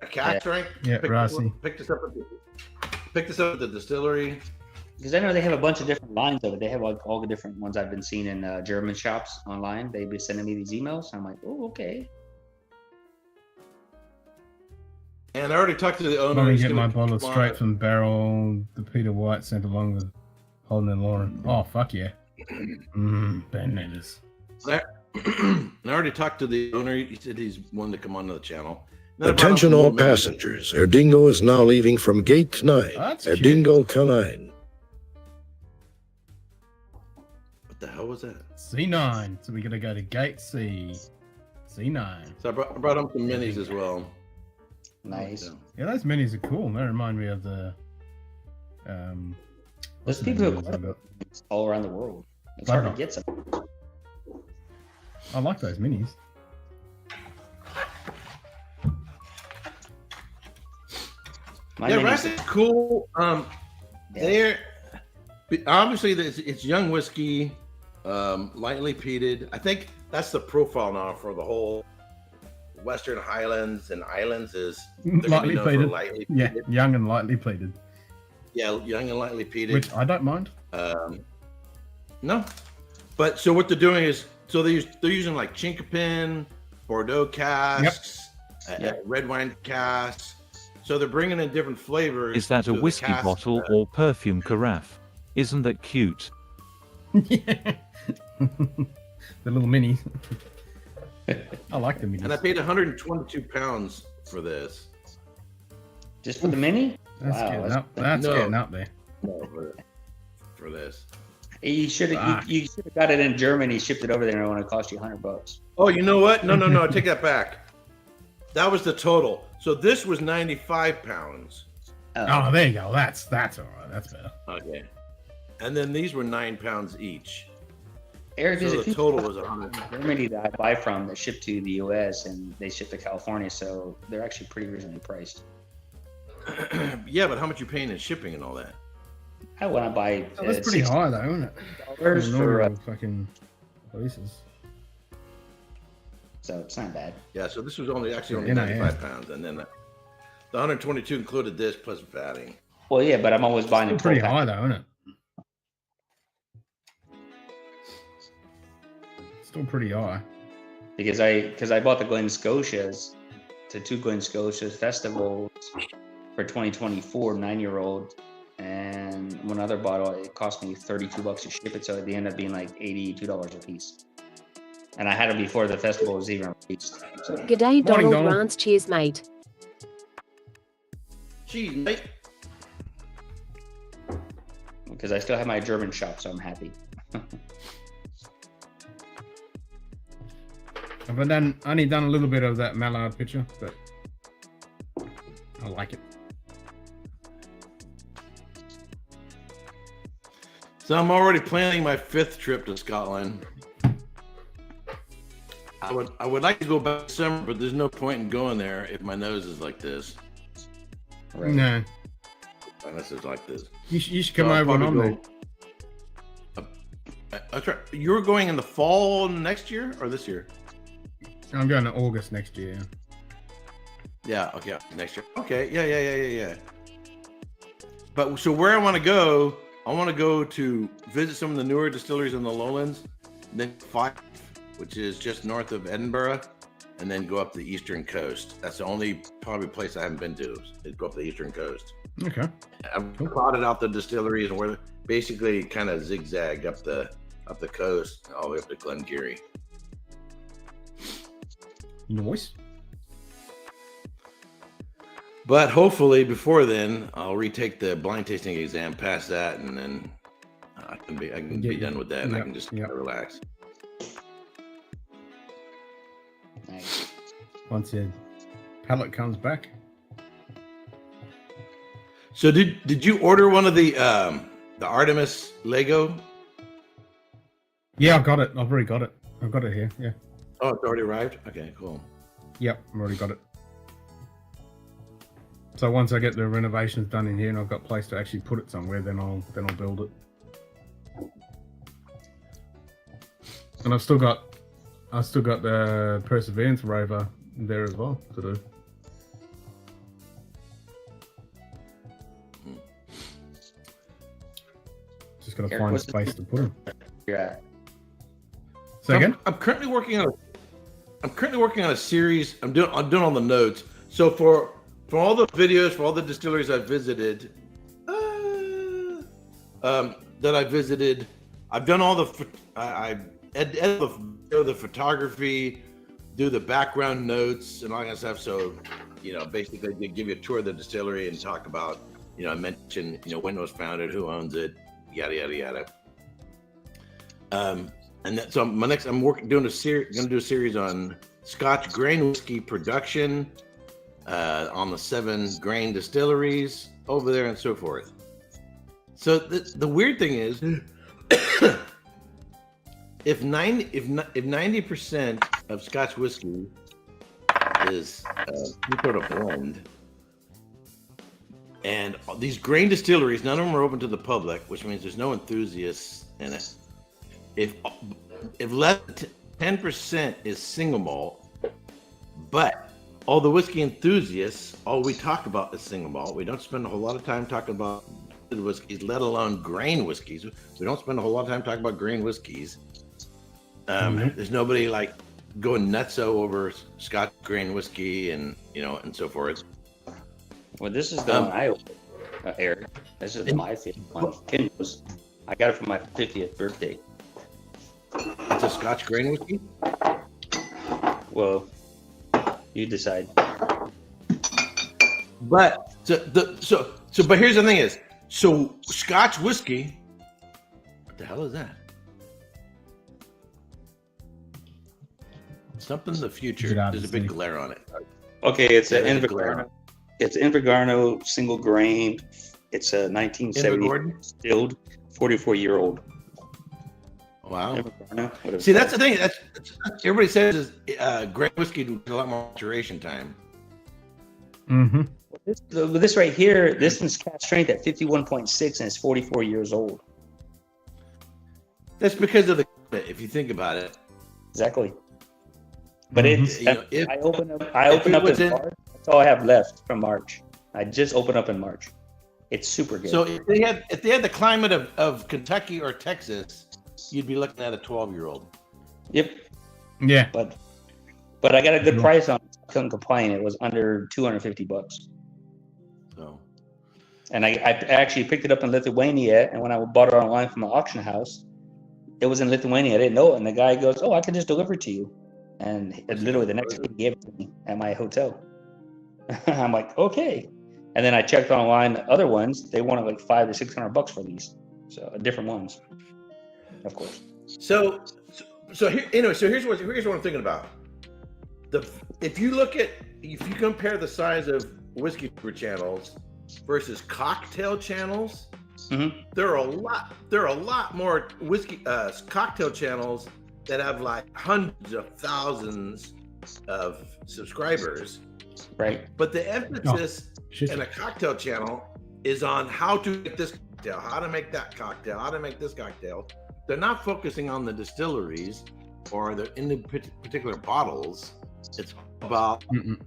a cask rank. Yeah, Rossi. Picked this up at the distillery. Because I know they have a bunch of different lines of it. They have like all the different ones I've been seeing in German shops online. They've been sending me these emails. I'm like, oh, okay. And I already talked to the owner. I'm gonna get my bottle straight from barrel. The Peter White sent along with Holden and Lauren. Oh fuck yeah. Ben Nevis. I already talked to the owner. He said he's willing to come onto the channel. Attention all passengers. Erdingo is now leaving from Gate 9. Erdingo Canine. What the hell was that? C9. So we're gonna go to Gate C. C9. So I brought him some minis as well. Nice. Yeah, those minis are cool. They remind me of the. There's people who all around the world. It's hard to get some. I like those minis. Rice is cool. They're obviously it's young whiskey, lightly peated. I think that's the profile now for the whole Western Highlands and Islands is lightly peated. Lightly yeah, young and lightly peated. Yeah, young and lightly peated. Which I don't mind. No, but so what they're doing is they're using like chinkapin, Bordeaux casks, red wine casks. So they're bringing in different flavors. Is that a whiskey bottle or perfume carafe? Isn't that cute? Yeah. The little minis. I like the minis. And I paid 122 pounds for this. Just for the mini? That's getting up there. No, for this. You should have got it in Germany, shipped it over there, and it would have cost you $100. Oh, you know what? No, I take that back. That was the total. So this was 95 pounds. Oh, there you go. That's all right. That's better. Okay. And then these were 9 pounds each. Eric, so the total was 100. Germany that I buy from that ship to the U.S. and they ship to California, so they're actually pretty reasonably priced. Yeah, but how much you paying in shipping and all that? I want to buy. That's pretty high, though, isn't it? $60 for fucking places. So it's not bad. Yeah, so this was only 95 pounds, and then the 122 included this plus fatting. Well, yeah, but I'm always buying the pretty high, though, isn't it? Still pretty high. Because I bought the Glen Scotias, the 2 Glen Scotias festivals for 2024 9-year-old, and one other bottle. It cost me $32 to ship it, so it ended up being like $82 a piece. And I had them before the festival was even released. So. G'day, Morning, Donald Donald. Rance. Cheers, mate. Cheese, mate. Because I still have my German shop, so I'm happy. I've only done a little bit of that mallard picture, but I like it. So I'm already planning my 5th trip to Scotland. I would like to go back in summer, but there's no point in going there if my nose is like this. Right. No, Unless it's like this. you should come So I'll over and on probably there. That's right. You're going in the fall next year or this year? I'm going to August next year. Yeah. Okay. Next year. Okay. Yeah. But so where I want to go to visit some of the newer distilleries in the lowlands, then Fife, which is just north of Edinburgh, and then go up the eastern coast. That's the only probably place I haven't been to. Is go up the eastern coast. Okay. I've plotted out the distilleries and where basically kind of zigzag up the coast all the way up to Glengarry. Nice. But hopefully before then, I'll retake the blind tasting exam, pass that, and then I can be done with that, and I can just relax. Nice. Once the pallet comes back. So did you order one of the Artemis Lego? Yeah, I've got it. I've already got it. I've got it here. Yeah. Oh, it's already arrived? Okay, cool. Yep, I've already got it. So once I get the renovations done in here and I've got a place to actually put it somewhere, then I'll build it. And I've still got the Perseverance rover there as well to do. Just gotta find a space to put them. Yeah. Say again? I'm currently working on a series. I'm doing all the notes. So for all the videos, for all the distilleries I visited, I've done all the I edit the photography, do the background notes and all that stuff. So, basically they give you a tour of the distillery and talk about, I mentioned, when it was founded, who owns it, yada yada yada. So I'm going to do a series on Scotch grain whiskey production, on the 7 grain distilleries over there and so forth. So the weird thing is, if 90% of Scotch whiskey is some sort of blend, and these grain distilleries, none of them are open to the public, which means there's no enthusiasts in it. If less than 10% is single malt, but all the whiskey enthusiasts, all we talk about is single malt. We don't spend a whole lot of time talking about whiskeys, let alone grain whiskeys. We don't spend a whole lot of time talking about grain whiskeys. There's nobody like going nutso over Scotch grain whiskey and and so forth. Well, this is the one I opened, Eric. This is my favorite one. I got it for my 50th birthday. It's a Scotch grain whiskey? Well, you decide. But but here's the thing is, so Scotch whiskey, what the hell is that? Something in the future. There's a big glare on it. Okay, it's an Invergorno. It's Invergorno single grain. It's a 1970 distilled, 44-year-old. Wow. See, that's the thing. That's everybody says is grain whiskey needs a lot more maturation time. Mm-hmm. This right here, this one's cast strength at 51.6 and it's 44 years old. That's because of if you think about it. Exactly. But I open up in March. That's all I have left from March. I just opened up in March. It's super good. So if they had the climate of Kentucky or Texas, you'd be looking at a 12-year-old. Yep. Yeah. But I got a good price on it. I couldn't complain. It was under $250. So. And I actually picked it up in Lithuania, and when I bought it online from the auction house, it was in Lithuania. I didn't know it. And the guy goes, "Oh, I can just deliver it to you." And literally the next day he gave it to me at my hotel. I'm like, okay. And then I checked online other ones. They wanted like $500 to $600 for these. So different ones, of course. So here, anyway, so here's what I'm thinking about. If you compare the size of whiskey channels versus cocktail channels, there are a lot more whiskey cocktail channels that have like hundreds of thousands of subscribers. Right. But the emphasis in a cocktail channel is on how to make this cocktail, how to make that cocktail, how to make this cocktail. They're not focusing on the distilleries or the particular bottles. It's about the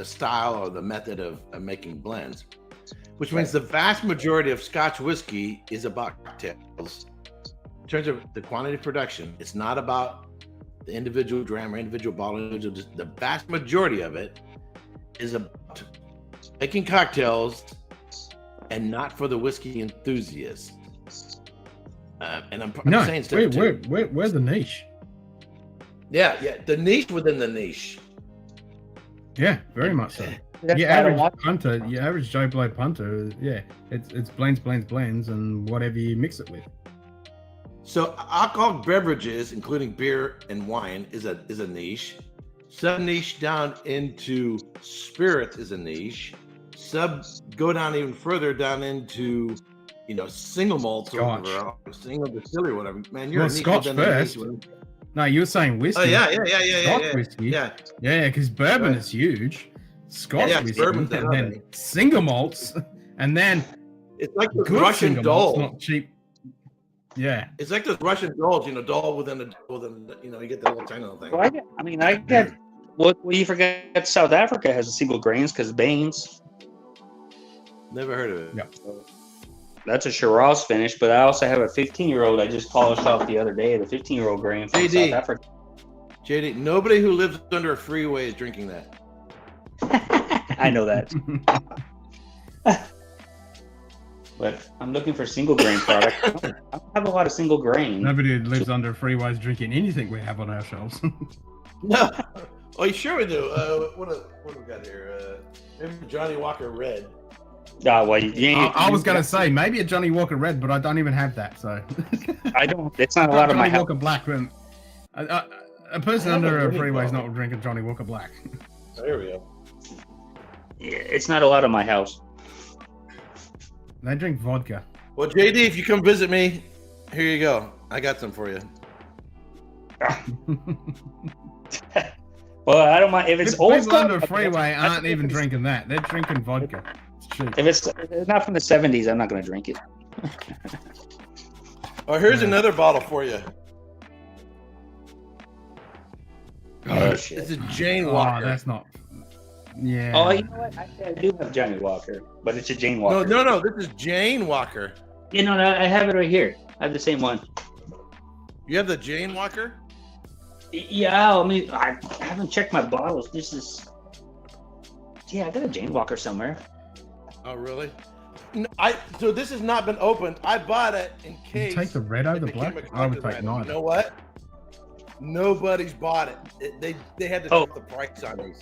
style or the method of making blends, which means the vast majority of Scotch whiskey is about cocktails. In terms of the quantity of production, it's not about the individual dram or individual bottle. The vast majority of it is about making cocktails and not for the whiskey enthusiast. And I'm saying stuff too. Where's the niche? Yeah, the niche within the niche. Yeah, very much so. Your average Joe Blow punter, it's blends, and whatever you mix it with. So alcoholic beverages, including beer and wine, is a niche. Sub niche down into spirits is a niche. Go down even further down into single malts or single distillery, whatever. Man, you're a niche Scotch first. No, you were saying whiskey. Oh yeah. Scotch whiskey. Yeah, because bourbon is huge. Scotch whiskey, bourbon's and then single malts, and then it's like the Russian Dole. Not cheap. Yeah, it's like the Russian Dole. Dole within you get the little tiny little thing. Well, I get. Well, you forget South Africa has single grains because Baines. Never heard of it. Yeah. That's a Shiraz finish, but I also have a 15-year-old I just polished off the other day, the 15-year-old grain from South Africa. JD, nobody who lives under a freeway is drinking that. I know that. But I'm looking for single grain product. I don't have a lot of single grain. Nobody who lives under a freeway is drinking anything we have on our shelves. No. Oh, sure we do. What do we got here? Maybe Johnny Walker Red. I was going to say maybe a Johnny Walker Red, but I don't even have that. So I don't. It's not a lot of my Johnny Walker Black. A person under a freeway is not drinking Johnny Walker Black. Oh, here we go. Yeah, it's not a lot of my house. They drink vodka. Well, JD, if you come visit me, here you go. I got some for you. Well, I don't mind if it's old people under a freeway aren't even drinking that. They're drinking vodka. If it's not from the 70s, I'm not going to drink it. Oh, here's another bottle for you. Oh, shit. It's a Jane Walker. Oh, that's not. Yeah. Oh, you know what? I do have Johnny Walker, but it's a Jane Walker. No. This is Jane Walker. You know, I have it right here. I have the same one. You have the Jane Walker? Yeah, I haven't checked my bottles. I got a Jane Walker somewhere. Oh, really? No, so this has not been opened. I bought it in case. You take the red over the black? I would take neither. You know what? Nobody's bought it. They had to put the price on these.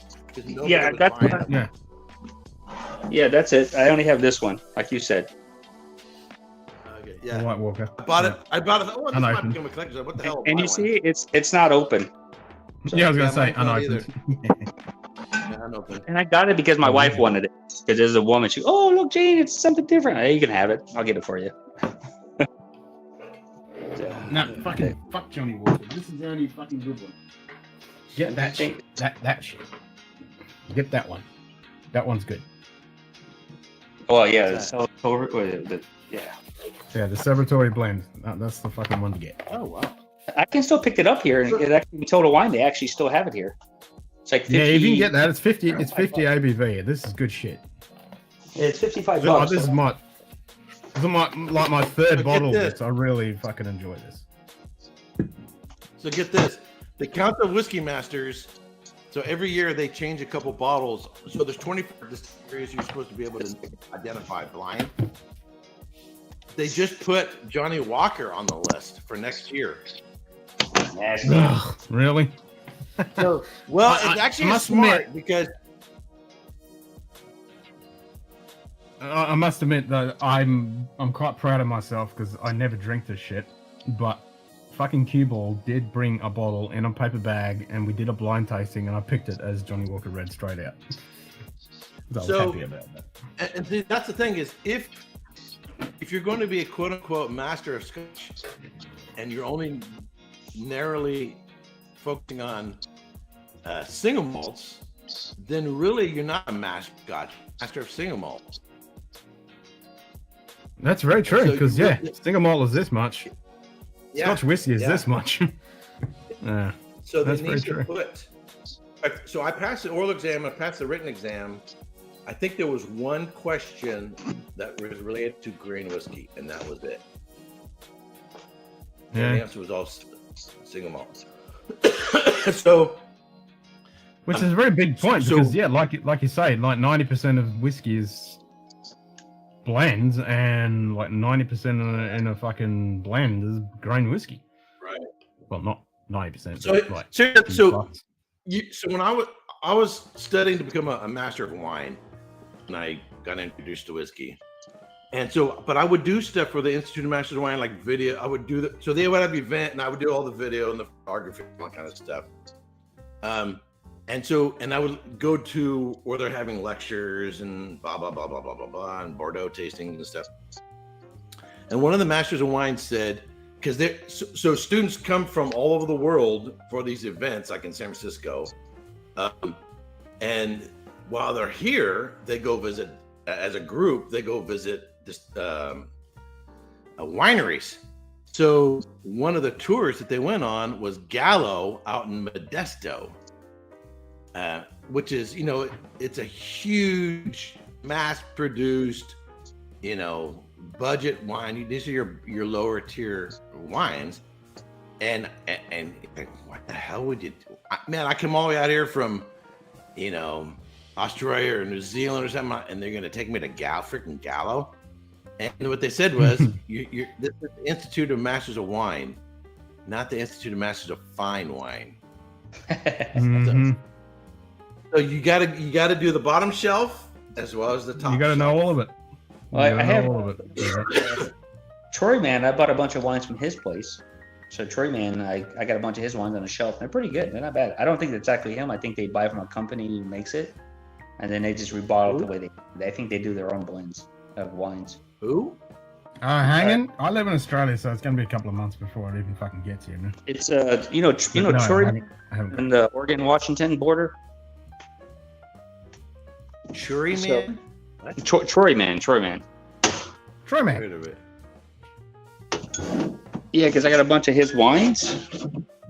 Yeah, I got that. Yeah, that's it. I only have this one, like you said. Okay, yeah. White Walker. I bought it. Oh, this might become a collector's. What the hell? And you see, it's not open. So, yeah, I was gonna say unopened. Unopened. And I got it because my wife wanted it. Because there's a woman. Look, Jane, it's something different. Hey, you can have it. I'll get it for you. No, fuck Johnny Walker. This is the only fucking good one. Get that shit. That shit. Get that one. That one's good. Oh yeah, Yeah, the Celebratory blend. That's the fucking one to get. Oh wow. I can still pick it up here, and it actually Total Wine. They actually still have it here. It's like 50, yeah, if you can get that, it's 50. It's 50 ABV. This is good shit. It's $55. This is my third bottle of this. I really fucking enjoy this. So get this. The Count of Whiskey Masters. So every year they change a couple bottles. So there's 24 distilleries you're supposed to be able to identify blind. they just put Johnny Walker on the list for next year. Ugh, really? So, well, it's actually smart because I must admit that I'm quite proud of myself because I never drink this shit. But fucking Cue Ball did bring a bottle in a paper bag, and we did a blind tasting, and I picked it as Johnny Walker Red straight out. I was happy about that. And see, that's the thing is if you're going to be a quote unquote master of Scotch, and you're only narrowly focusing on single malts, then really you're not a master of single malts. That's very true, because So single malt is this much. Yeah, Scotch whiskey is yeah. this much. Yeah, So they that's very need to true. put. So I passed the oral exam. I passed the written exam. I think there was one question that was related to grain whiskey, and that was it. Yeah. And the answer was all single malts. So, Which is a very big point so- because like you say, like 90% of whiskey is blends, and like 90% in a fucking blend is grain whiskey. right. Well, not 90%. So, but like so when I was studying to become a master of wine, and I got introduced to whiskey, and so, but I would do stuff for the Institute of Masters of Wine, like video. I would do so they would have an event, and I would do all the video and the photography and all that kind of stuff. And I would go to where they're having lectures and blah blah blah blah blah blah blah and Bordeaux tastings and stuff. And one of the masters of wine said, because so students come from all over the world for these events, like in San Francisco, and while they're here, they go visit as a group. They go visit this wineries. So one of the tours that they went on was Gallo out in Modesto. Which is, it's a huge mass-produced, budget wine. These are your lower tier wines, and what the hell would you do? Man, I come all the way out here from, Australia or New Zealand or something, and they're gonna take me to freaking Gallo. And what they said was, this is the Institute of Masters of Wine, not the Institute of Masters of Fine Wine. Mhm. So you gotta do the bottom shelf as well as the top. You got to know all of it. Well, I have all of it. Yeah. Troy Man. I bought a bunch of wines from his place. So Troy Man, I got a bunch of his wines on the shelf. They're pretty good. They're not bad. I don't think it's exactly him. I think they buy from a company who makes it, and then they just rebottle it the way they. I think they do their own blends of wines. Who? Hanging. I live in Australia, so it's gonna be a couple of months before it even fucking gets here, man. It's No, Troy I haven't. and the Oregon-Washington border. Shuri So- Man? Troy Man. Troy, man. Heard of it. Yeah, because I got a bunch of his wines.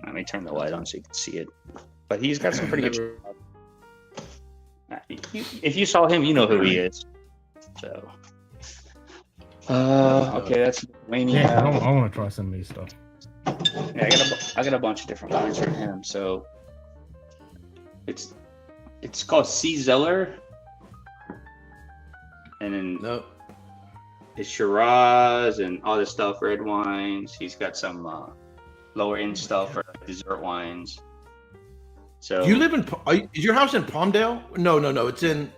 Let me turn the light on so you can see it. But he's got some pretty good. If you saw him, you know who he is. So. Okay, that's Wayne. Yeah, I want to try some of these stuff. Yeah, I got a bunch of different wines from him. So. It's called C. Zeller. And then it's Shiraz and all this stuff, red wines. He's got some lower end stuff for dessert wines. So You live in? Is your house in Palmdale? No. It's in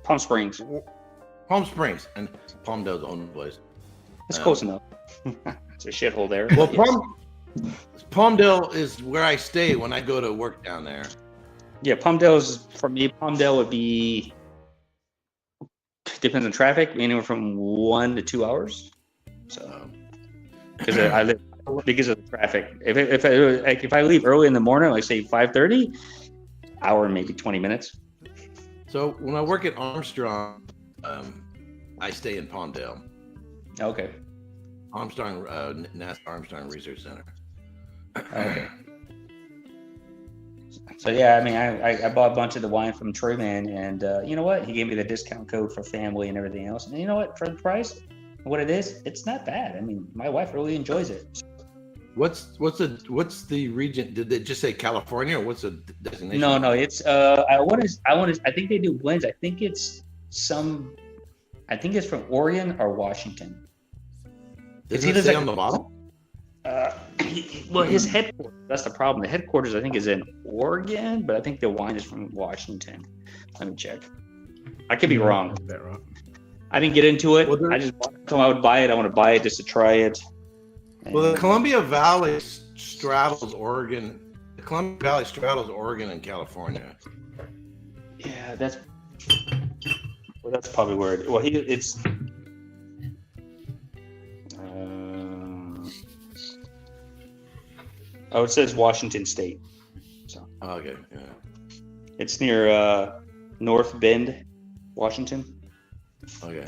Palm Springs. Palm Springs, and Palmdale's the only place. It's close enough. It's a shithole there. Well, Palmdale is where I stay when I go to work down there. Yeah, Palmdale's for me. Palmdale would be. Depends on traffic, anywhere from 1 to 2 hours. So, because I live because of the traffic. If I leave early in the morning, like say 5:30, hour and maybe 20 minutes. So when I work at Armstrong, I stay in Palmdale. Okay. Armstrong, NASA Armstrong Research Center. Okay. So yeah, I mean, I bought a bunch of the wine from Troy Man, and you know what? He gave me the discount code for family and everything else. And you know what? For the price, what it is, it's not bad. I mean, my wife really enjoys it. What's the region? Did they just say California, or what's the designation? No, it's I think they do blends. I think it's from Oregon or Washington. Doesn't it say on the bottle? Well, his headquarters, that's the problem. The headquarters, I think, is in Oregon, but I think the wine is from Washington. Let me check. I could be wrong. I didn't get into it. I just told I would buy it. I want to buy it just to try it. Well, the Columbia Valley straddles Oregon. The Columbia Valley straddles Oregon and California. Yeah, that's probably where it. Well, it's. Oh, it says Washington State. So. Okay. Yeah. It's near North Bend, Washington. Okay.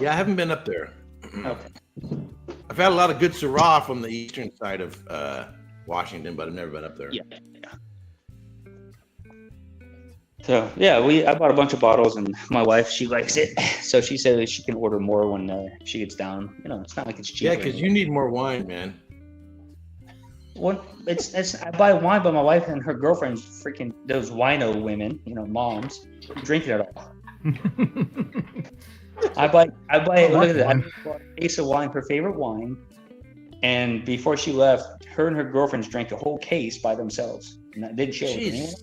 Yeah, I haven't been up there. Okay. I've had a lot of good Syrah from the eastern side of Washington, but I've never been up there. Yeah. So yeah, I bought a bunch of bottles, and my wife, she likes it, so she said she can order more when she gets down. You know, it's not like it's cheap. Yeah, because you need more wine, man. Well, it's I buy wine, but my wife and her girlfriend's freaking those wino women, you know, moms, drinking it all. I buy. Look at that. I bought a case of wine, her favorite wine, and before she left, her and her girlfriends drank a whole case by themselves. And that didn't share with anyone.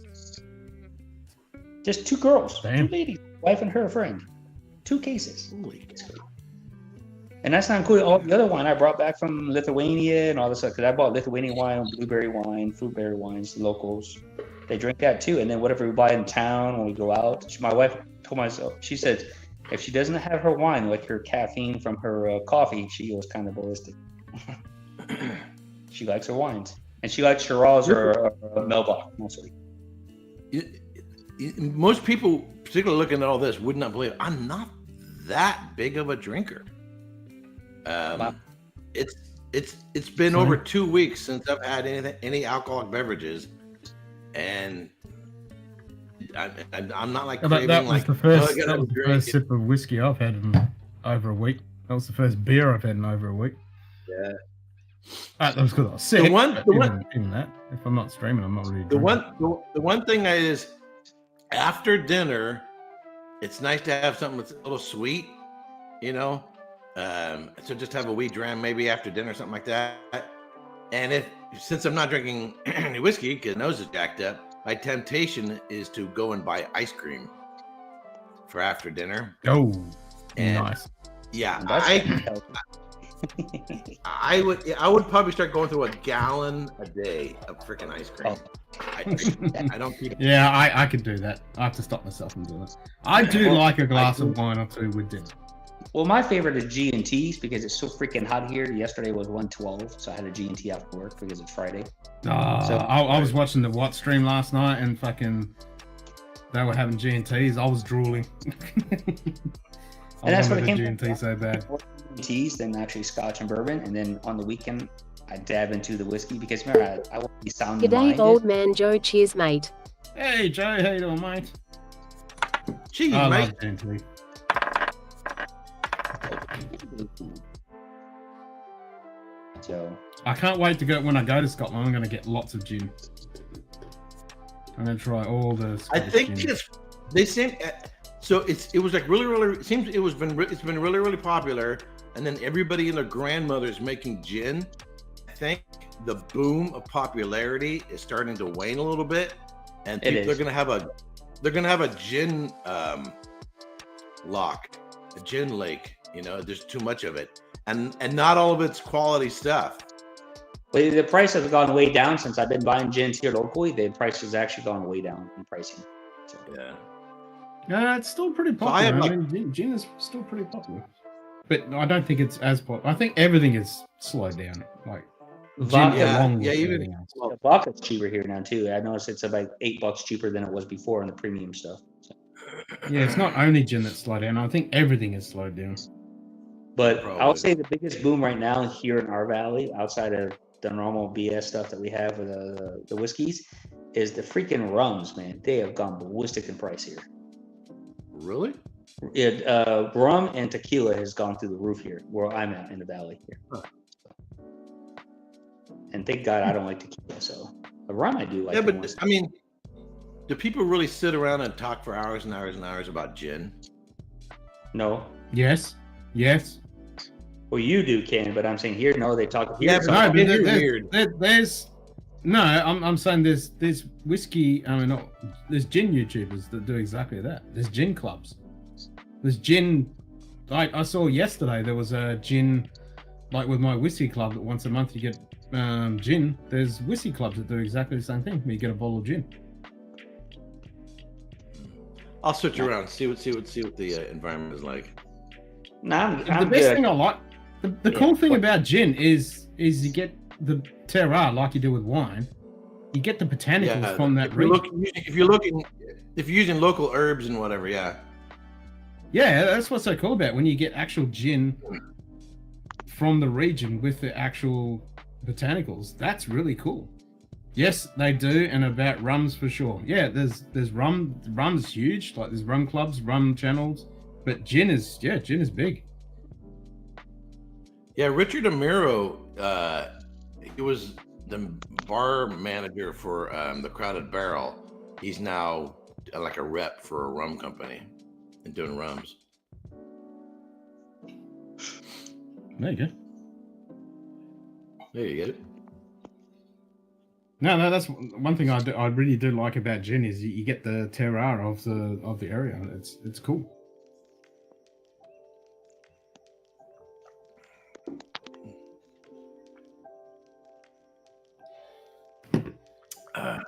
Just two girls, two ladies, wife and her friend, 2 cases. Holy. And that's not including all the other wine I brought back from Lithuania and all this stuff. Because I bought Lithuanian wine, blueberry wine, fruitberry wines, locals. They drink that too. And then whatever we buy in town when we go out. My wife told myself, she said, if she doesn't have her wine, like her caffeine from her coffee, she goes kind of ballistic. She likes her wines. And she likes Shiraz or Melbach mostly. Most people, particularly looking at all this, would not believe I'm not that big of a drinker. Wow. It's been over 2 weeks since I've had any alcoholic beverages, and I'm not like craving that was like the first sip of whiskey I've had in over a week. That was the first beer I've had in over a week. Yeah. That was because I was sick. Even that, if I'm not streaming, I'm not really drinking. The one thing is, after dinner, it's nice to have something that's a little sweet, you know. So just have a wee dram maybe after dinner, something like that. And since I'm not drinking any whiskey because nose is jacked up, my temptation is to go and buy ice cream for after dinner. Oh, and nice. Yeah, I would probably start going through a gallon a day of freaking ice cream. I don't keep. Yeah, I could do that. I have to stop myself from doing it. I do like a glass of wine or two with dinner. Well, my favorite is G&T's because it's so freaking hot here. Yesterday was 112, so I had a G&T after work because it's Friday. I was watching the Watt stream last night and fucking they were having G&T's. I was drooling. And that's what it came G&T so bad. G&T's than actually Scotch and bourbon, and then on the weekend I dab into the whiskey because remember I want to be sound minded. G'day, old man Joe. Cheers, mate. Hey, Joe. How you doing, mate? Cheers, I mate. love G&T. So I can't wait to go when I go to Scotland. I'm going to get lots of gin. I'm going to try all the Scottish I think gin. they seem so it was like really it seems it's been really popular, and then everybody and their grandmother's making gin. I think the boom of popularity is starting to wane a little bit, and they're gonna have a gin lock, a gin lake. You know, there's too much of it, and not all of it's quality stuff. Well, the price has gone way down since I've been buying gins here locally. The price has actually gone way down in pricing. So. Yeah. Yeah, it's still pretty popular. I mean, gin is still pretty popular, but I don't think it's as popular. I think everything is slowed down. Like vodka, even vodka's cheaper here now too. I noticed it's about $8 cheaper than it was before on the premium stuff. So. Yeah, it's not only gin that's slowed down. I think everything is slowed down. But I would say the biggest boom right now here in our valley, outside of the normal BS stuff that we have with the whiskeys, is the freaking rums, man. They have gone ballistic in price here. Really? Rum and tequila has gone through the roof here, where I'm at in the valley here. Huh. And thank God I don't like tequila, so the rum I do like. Yeah, but I mean, do people really sit around and talk for hours and hours and hours about gin? No. Yes. Well, you do, Ken, but I'm saying here, no, they talk here. Yeah, it's but all- No, but You're weird. there's no. I'm saying there's whiskey. I mean, not there's gin YouTubers that do exactly that. There's gin clubs. There's gin. I saw yesterday there was a gin, like with my whiskey club, that once a month you get gin. There's whiskey clubs that do exactly the same thing. Where you get a bottle of gin. I'll switch around. See what the environment is like. Nah, The I'm best good. thing I like, the cool thing about gin is you get the terroir like you do with wine. You get the botanicals from that region. If you're using local herbs and whatever, yeah. Yeah, that's what's so cool about it, when you get actual gin from the region with the actual botanicals. That's really cool. Yes, they do, and about rums for sure. Yeah, there's rum. Rum's huge. Like there's rum clubs, rum channels, but gin is big. Yeah, Richard Amiro, he was the bar manager for the Crowded Barrel. He's now like a rep for a rum company and doing rums. There you go. There you get it. No, that's one thing I really do like about gin is you get the terroir of the area. It's cool. I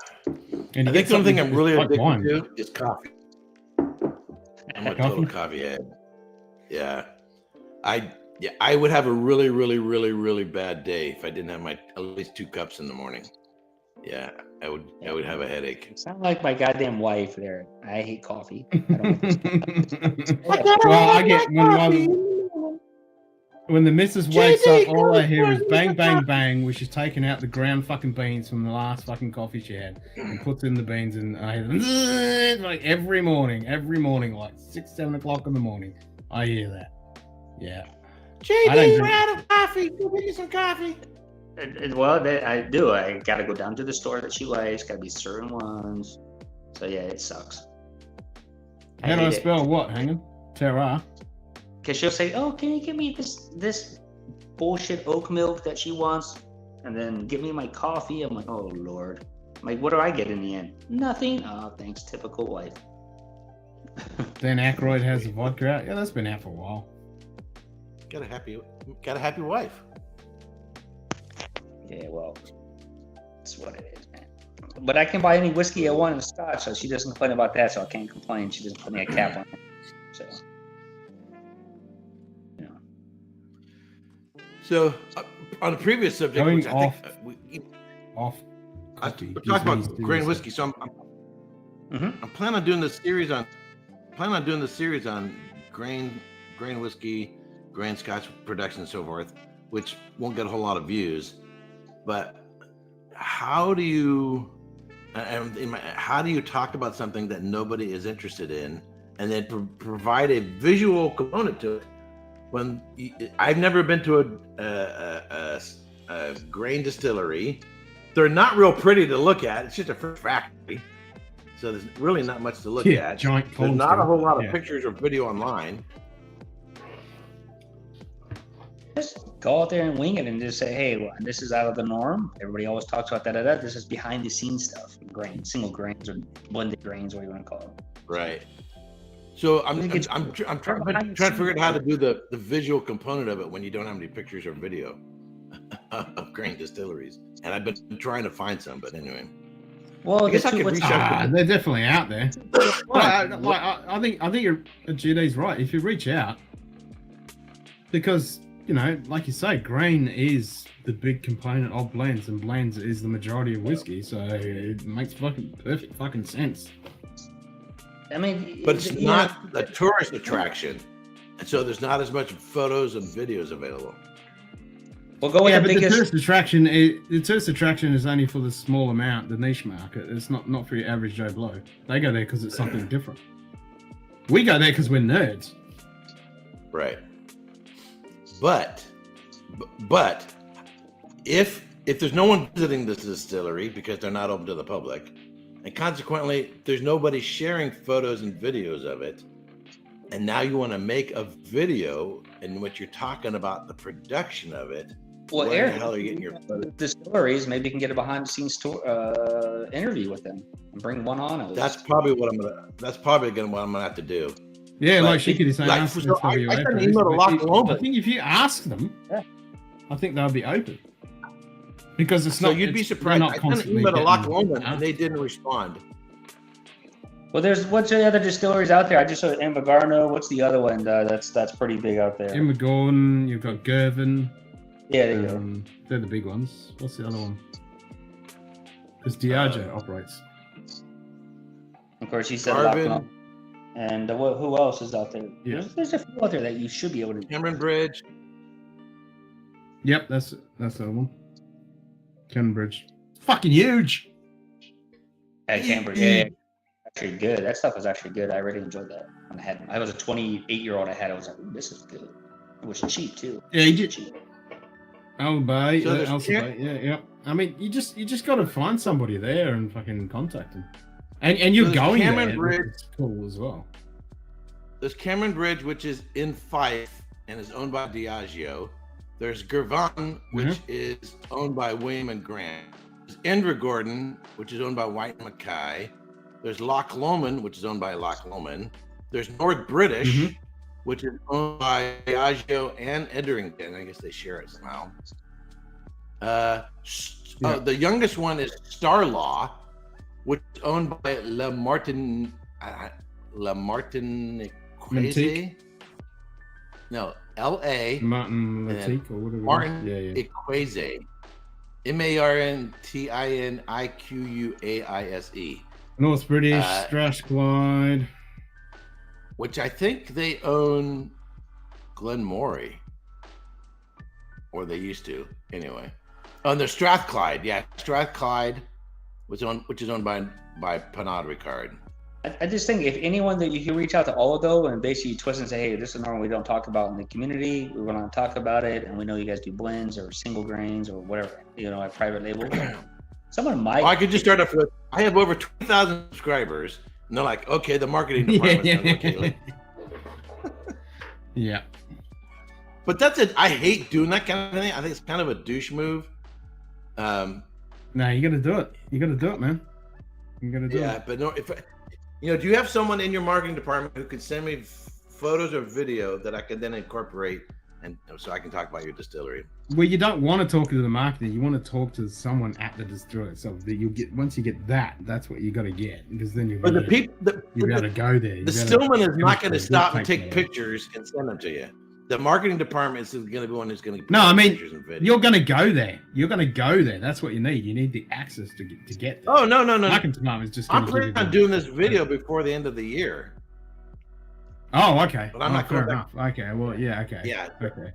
think the one thing I'm really addicted to is coffee. I'm a total coffee head. Yeah. I would have a really, really, really, really bad day if I didn't have at least 2 cups in the morning. Yeah, I would have a headache. Sound like my goddamn wife there. I hate coffee. I don't Well, I get when the missus wakes up, all I hear is bang, bang, bang, which is taking out the ground fucking beans from the last fucking coffee she had and puts in the beans, and I hear them like every morning, like 6, 7 o'clock in the morning. I hear that. Yeah. JD, we're out of coffee. Go get you some coffee. Well, I do. I got to go down to the store that she likes. Got to be certain ones. So yeah, it sucks. How do I spell what? Hang on. Terroir. Because she'll say, "Oh, can you give me this bullshit oat milk that she wants, and then give me my coffee?" I'm like, "Oh Lord!" I'm like, what do I get in the end? Nothing. Oh, thanks, typical wife. Dan Aykroyd has the vodka out. Yeah, that's been out for a while. Got a happy wife. Yeah, well, that's what it is, man. But I can buy any whiskey I want in Scotch, so she doesn't complain about that. So I can't complain. She doesn't put me a cap on it. So. So, on the previous subject, Going which I think off. We're talking about grain whiskey. So I'm planning on doing this series on grain whiskey, grain Scotch production, and so forth, which won't get a whole lot of views. But how do you talk about something that nobody is interested in, and then provide a visual component to it? When I've never been to a grain distillery, they're not real pretty to look at. It's just a factory, so there's really not much to look at. There's not a whole lot of pictures or video online. Just go out there and wing it and just say, "Hey, well, this is out of the norm. Everybody always talks about that. This is behind the scenes stuff. Single grains or blended grains, what you want to call it." Right. So I'm trying to figure out how to do the visual component of it when you don't have any pictures or video of grain distilleries, and I've been trying to find some, but anyway. Well, I guess I could reach out. They're definitely out there. I think GD's right. If you reach out, because like you say, grain is the big component of blends, and blends is the majority of whiskey, so it makes perfect fucking sense. I mean, but it's not a tourist attraction, and so there's not as much photos and videos available. We'll go with the biggest. The tourist attraction is only for the small amount, the niche market. It's not for your average Joe Blow. They go there because it's something different. We go there because we're nerds. Right. But if there's no one visiting this distillery because they're not open to the public, and consequently there's nobody sharing photos and videos of it, and now you want to make a video and what you're talking about the production of it, Well, where Eric, the hell are you getting your distilleries? Maybe you can get a behind-the-scenes interview with them and bring one on. That's probably what I'm gonna have to do. Yeah, But like she could say, like, ask so I SWA sent an first, email to but Loch I Lomond. think if you ask them, I think they'll be open. Because it's So not. you'd be it's- they're surprised. not I sent an constantly email to Loch getting Lomond and asked. they didn't respond. Well, there's what's the other distilleries out there? I just saw Invergarno. What's the other one that's pretty big out there? Invergorn, you've got Girvan. Yeah, there you go. They're the big ones. What's the other one? Because Diageo operates. Of course, you said Garvin. Loch. And who else is out there? Yeah. There's a few out there that you should be able to. Cameron Bridge. Yep, that's the other one. Cambridge. Fucking huge. At Cambridge, yeah, actually good. That stuff was actually good. I really enjoyed that. When I was a 28-year-old. I was like, this is good. It was cheap too. Yeah, you did. Cheap. Albay, So there's yeah. I mean, you just got to find somebody there and fucking contact them. And you're So there's going Cameron there. Bridge. It's cool as well. There's Cameron Bridge, which is in Fife and is owned by Diageo. There's Girvan, which is owned by William and Grant. There's Invergordon, which is owned by White and Mackay. There's Loch Lomond, which is owned by Loch Lomond. There's North British, which is owned by Diageo and Edrington. I guess they share it somehow. The youngest one is Starlaw, which is owned by La Martiniquaise. No, L.A. Martin and Latique or whatever. Martin Yeah. Iquaise. Martiniquaise. North British, Strathclyde. Which I think they own Glenmory. Or they used to, anyway. Oh, and there's Strathclyde. Yeah, Strathclyde which is owned by Pernod Ricard. I just think if anyone that you can reach out to all of those and basically twist and say, hey, this is normal we don't talk about in the community. We want to talk about it, and we know you guys do blends or single grains or whatever, a private label. Someone might. Well, I could just start off with, I have over 20,000 subscribers, and they're like, okay, the marketing department. Yeah. But that's it. I hate doing that kind of thing. I think it's kind of a douche move. No, you got to do it. You got to do it, man. You got to do it. Yeah, but no, if do you have someone in your marketing department who can send me photos or video that I can then incorporate, and so I can talk about your distillery? Well, you don't want to talk to the marketing. You want to talk to someone at the distillery. So that you get once you get that, that's what you got to get, because then you'll be able to go there. The stillman is not going to stop and take pictures and send them to you. The marketing department is going to be one who's going to. No, I mean, pictures and videos. you're going to go there. You're going to go there. That's what you need. You need the access to get there. Oh no! Marketing department is just. I'm planning on doing this video before the end of the year. Oh, okay. But I'm not fair going enough. Okay. Well, yeah. Okay. Yeah. Okay.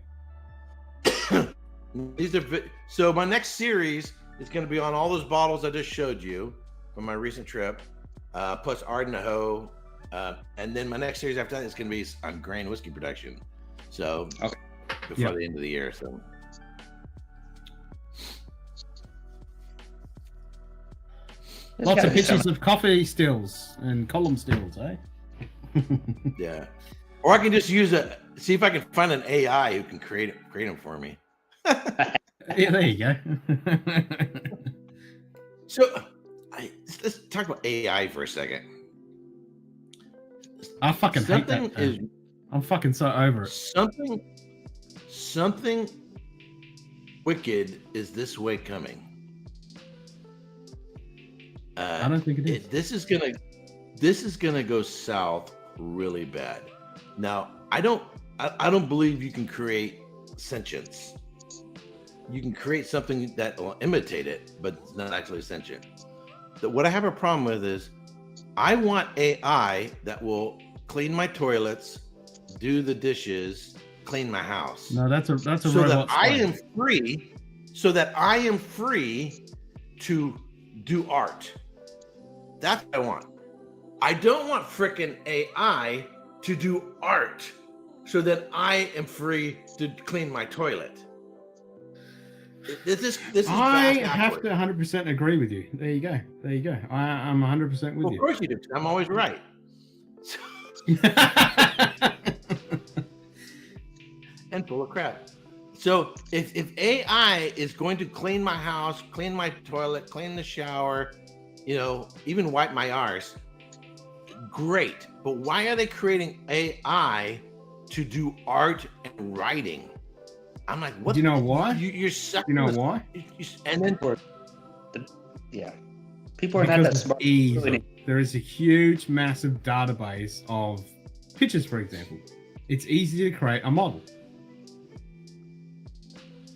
These are so my next series is going to be on all those bottles I just showed you from my recent trip, plus Ardnaho, and then my next series after that is going to be on grain whiskey production. So before the end of the year. So lots of pictures of coffee stills and column stills, eh? Yeah. Or I can just use see if I can find an AI who can create them for me. Yeah, there you go. So let's talk about AI for a second. I fucking hate that. I'm fucking so over it. Something wicked is this way coming. I don't think it is. This is gonna go south really bad. Now, I don't believe you can create sentience. You can create something that will imitate it, but it's not actually sentient. What I have a problem with is I want AI that will clean my toilets, do the dishes, clean my house. No, that's a so robot that I spy. am free. So that I am free to do art. That's what I want. I don't want frickin' AI to do art, so that I am free to clean my toilet. This is I vast have outward. to 100% agree with you. There you go. I'm 100% with Well, you. of course you do. I'm always right. mind full of crap. So if AI is going to clean my house, clean my toilet, clean the shower, even wipe my arse, great. But why are they creating AI to do art and writing? I'm like, what? Do you know why? You're sucking. You know why? And then, people are not that smart. There is a huge, massive database of pictures, for example. It's easy to create a model.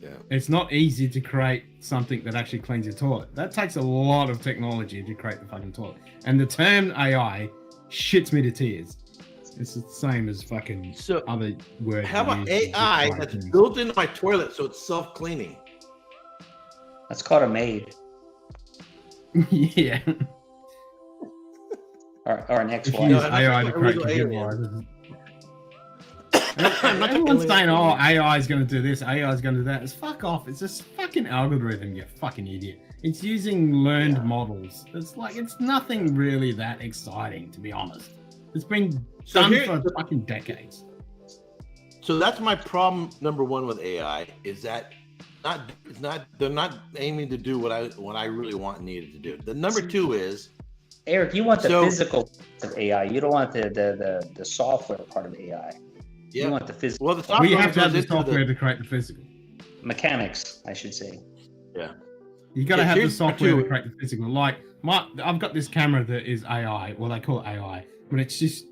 Yeah. It's not easy to create something that actually cleans your toilet. That takes a lot of technology to create the fucking toilet. And the term AI shits me to tears. It's the same as fucking other words. How about AI that's built into my toilet so it's self-cleaning? That's called a maid. Yeah. Or an ex-wife. If you use AI to create computer viruses. Everyone's saying, oh, AI is going to do this, AI is going to do that. It's fuck off. It's just fucking algorithm, you fucking idiot. It's using learned models. It's nothing really that exciting, to be honest. It's been done for fucking decades. So that's my problem. Number one with AI is that they're not aiming to do what I really want and needed to do. The number two is, Eric, you want the physical of AI. You don't want the software part of AI. Yeah. You want the physical. Well, the software we have to have the software to create the physical. Mechanics, I should say. Yeah. You got to have the software to create the physical. Like, I've got this camera that is AI. Well, they call it AI, but it's just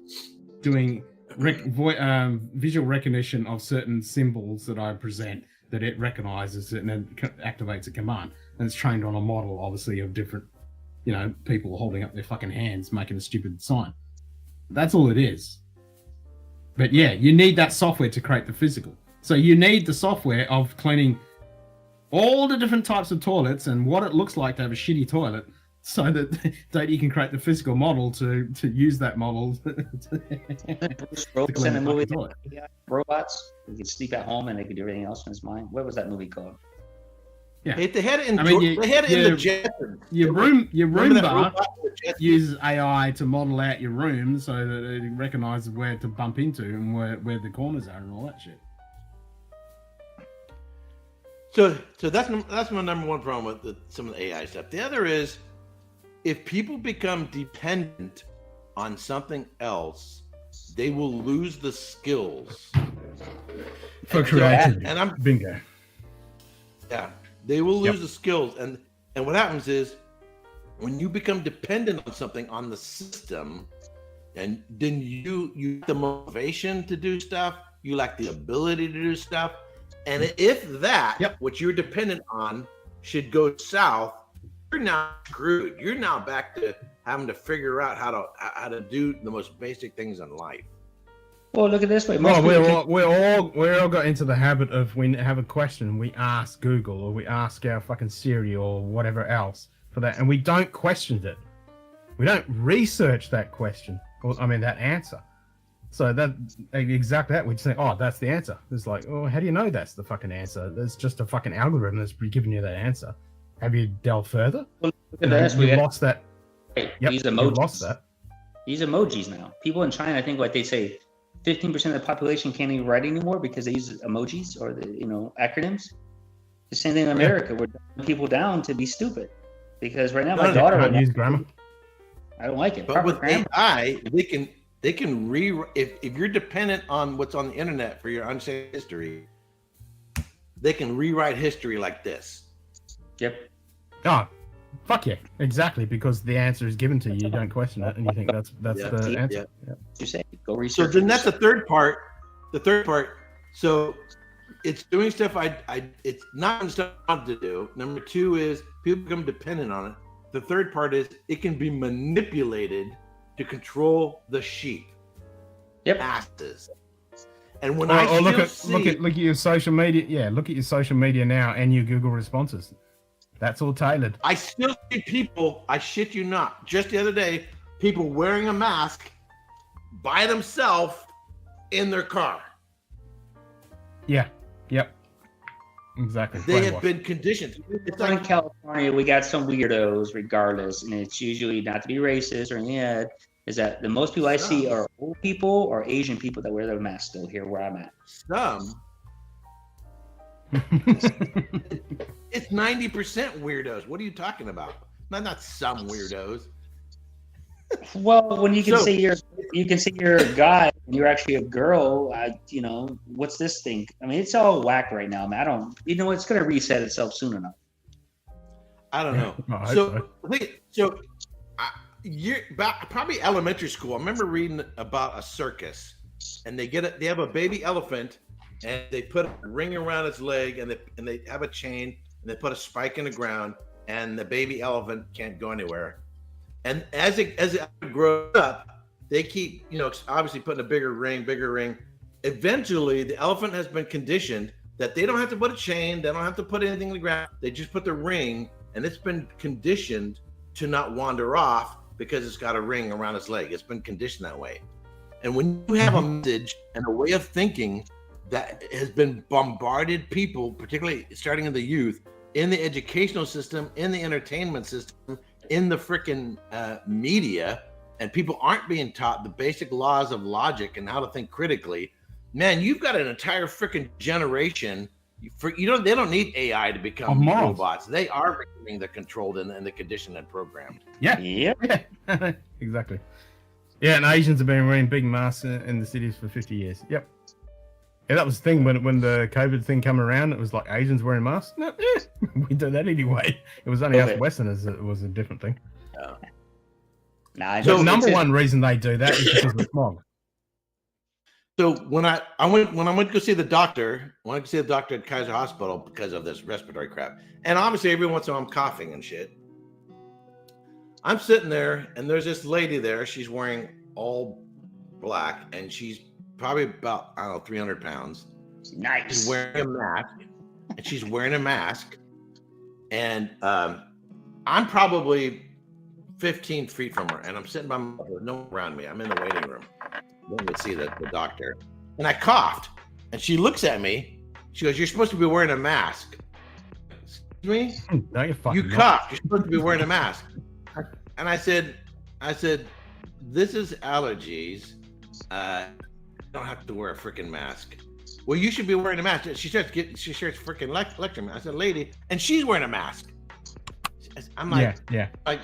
doing visual recognition of certain symbols that I present, that it recognizes it and then activates a command. And it's trained on a model, obviously, of different, people holding up their fucking hands, making a stupid sign. That's all it is. But yeah, you need that software to create the physical. So you need the software of cleaning all the different types of toilets and what it looks like to have a shitty toilet, so that you can create the physical model to use that model. In a movie, robots who could sleep at home and they could do everything else in his mind. What was that movie called? Yeah, they had it in. They had it in the Jetsons. Your Roomba uses AI to model out your room so that it recognizes where to bump into and where the corners are and all that shit. So that's my number one problem with some of the AI stuff. The other is, if people become dependent on something else, they will lose the skills for creativity. And I'm bingo. Yeah, they will lose the skills, and what happens is, when you become dependent on something, on the system, and then you lack the motivation to do stuff, you lack the ability to do stuff, and if what you're dependent on should go south, you're now screwed. You're now back to having to figure out how to do the most basic things in life. Well, look at it this way. Well, we're all got into the habit of, when we have a question, we ask Google or we ask our fucking Siri or whatever else for that, and we don't question it. We don't research that question, that answer. So we'd say, oh, that's the answer. It's like, oh, how do you know that's the fucking answer? There's just a fucking algorithm that's giving you that answer. Have you delved further? Well, look at this. We lost that. Yep, use emojis. Lost that. Use emojis now. People in China, I think, what they say, 15% of the population can't even write anymore because they use emojis or the acronyms. The same thing in America. We're dumbing people down to be stupid, because right now my daughter can't use grammar. I don't like it. But with AI, they can if you're dependent on what's on the internet for your understanding history, they can rewrite history like this. Yep. Oh, fuck yeah, exactly, because the answer is given to you. You don't question it, and you think that's the answer. Yeah. You say go research. So then that's the third part. So it's doing stuff it's not stuff I want to do. Number two is people become dependent on it. The third part is it can be manipulated to control the sheep. Yep. Masses. And when look at your social media. Yeah, look at your social media now and your Google responses. That's all tailored. I still see people, I shit you not, just the other day, people wearing a mask by themselves in their car. Yeah. Yep. Exactly. They have been conditioned. It's like in California, we got some weirdos regardless, and it's usually not to be racist or anything. Is that the most people I see are old people or Asian people that wear their masks still here where I'm at. It's 90% weirdos. What are you talking about? Not some weirdos. Well, when you can So- say you're a guy and you're actually a girl, you know, what's this thing? I mean, it's all whack right now, man. It's going to reset itself soon enough. I don't know. I So you're probably elementary school. I remember reading about a circus, and they have a baby elephant, and they put a ring around its leg, and they have a chain, and they put a spike in the ground, and the baby elephant can't go anywhere. And as it grows up, they keep, obviously putting a bigger ring. Eventually, the elephant has been conditioned that they don't have to put a chain, they don't have to put anything in the ground. They just put the ring, and it's been conditioned to not wander off because it's got a ring around its leg. It's been conditioned that way. And when you have a message and a way of thinking that has been bombarded people, particularly starting in the youth, in the educational system, in the entertainment system, in the freaking media, and people aren't being taught the basic laws of logic and how to think critically, man, you've got an entire freaking generation. They don't need AI to become robots. They are becoming the controlled and the conditioned and programmed. Yeah. Exactly. Yeah, and Asians have been wearing big masks in the cities for 50 years. Yep. Yeah, that was the thing when the COVID thing came around. It was like Asians wearing masks. No, we do that anyway. It was only us Westerners that it was a different thing. So number one reason they do that is because of smog. So when I went to go see the doctor, at Kaiser Hospital because of this respiratory crap, and obviously every once in a while I'm coughing and shit. I'm sitting there, and there's this lady there. She's wearing all black, and she's probably about 300 pounds. Nice. She's wearing a mask, and I'm probably 15 feet from her, and I'm sitting by myself with no one around me. I'm in the waiting room. Going to see the doctor, and I coughed, and she looks at me. She goes, "You're supposed to be wearing a mask." Excuse me? No, you're fucking You coughed. You're supposed to be wearing a mask. And I said, "This is allergies. I don't have to wear a freaking mask." Well, you should be wearing a mask. She starts freaking lecturing me. I said, "Lady," and she's wearing a mask. I'm like, like,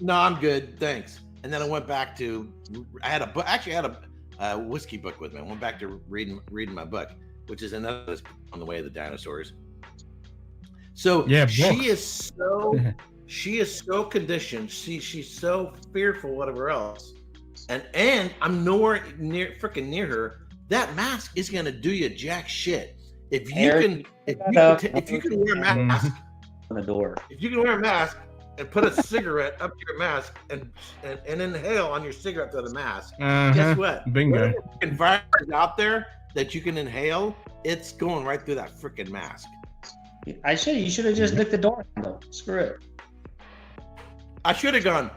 "No, I'm good, thanks." And then I went back to, I had a book. Actually, I had a whiskey book with me. I went back to reading my book, which is another on the way of the dinosaurs. So she is so conditioned. She's so fearful, whatever else. And I'm nowhere near her. That mask is gonna do you jack shit. If you can wear a mask on the door. If you can wear a mask and put a cigarette up to your mask and inhale on your cigarette to the mask, guess what? Bingo. Whatever virus out there that you can inhale, it's going right through that freaking mask. You should have just licked the door handle. Screw it. I should have gone.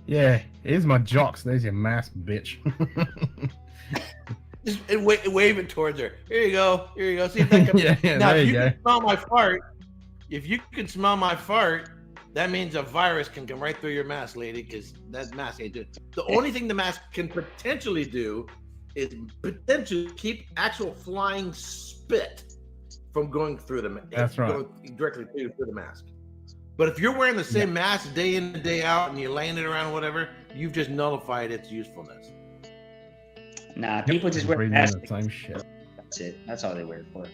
Yeah, here's my jocks. There's your mask, bitch. Just wave it towards her. Here you go. See if that comes. Now, if you can smell my fart, that means a virus can come right through your mask, lady, because that mask ain't doing. The only thing the mask can potentially do is potentially keep actual flying spit from going through the mask. That's right. Going directly through the mask. But if you're wearing the same mask day in and day out and you're laying it around, whatever, you've just nullified its usefulness. Nah, people just wear masks. The same shit. That's it. That's all they wear it for.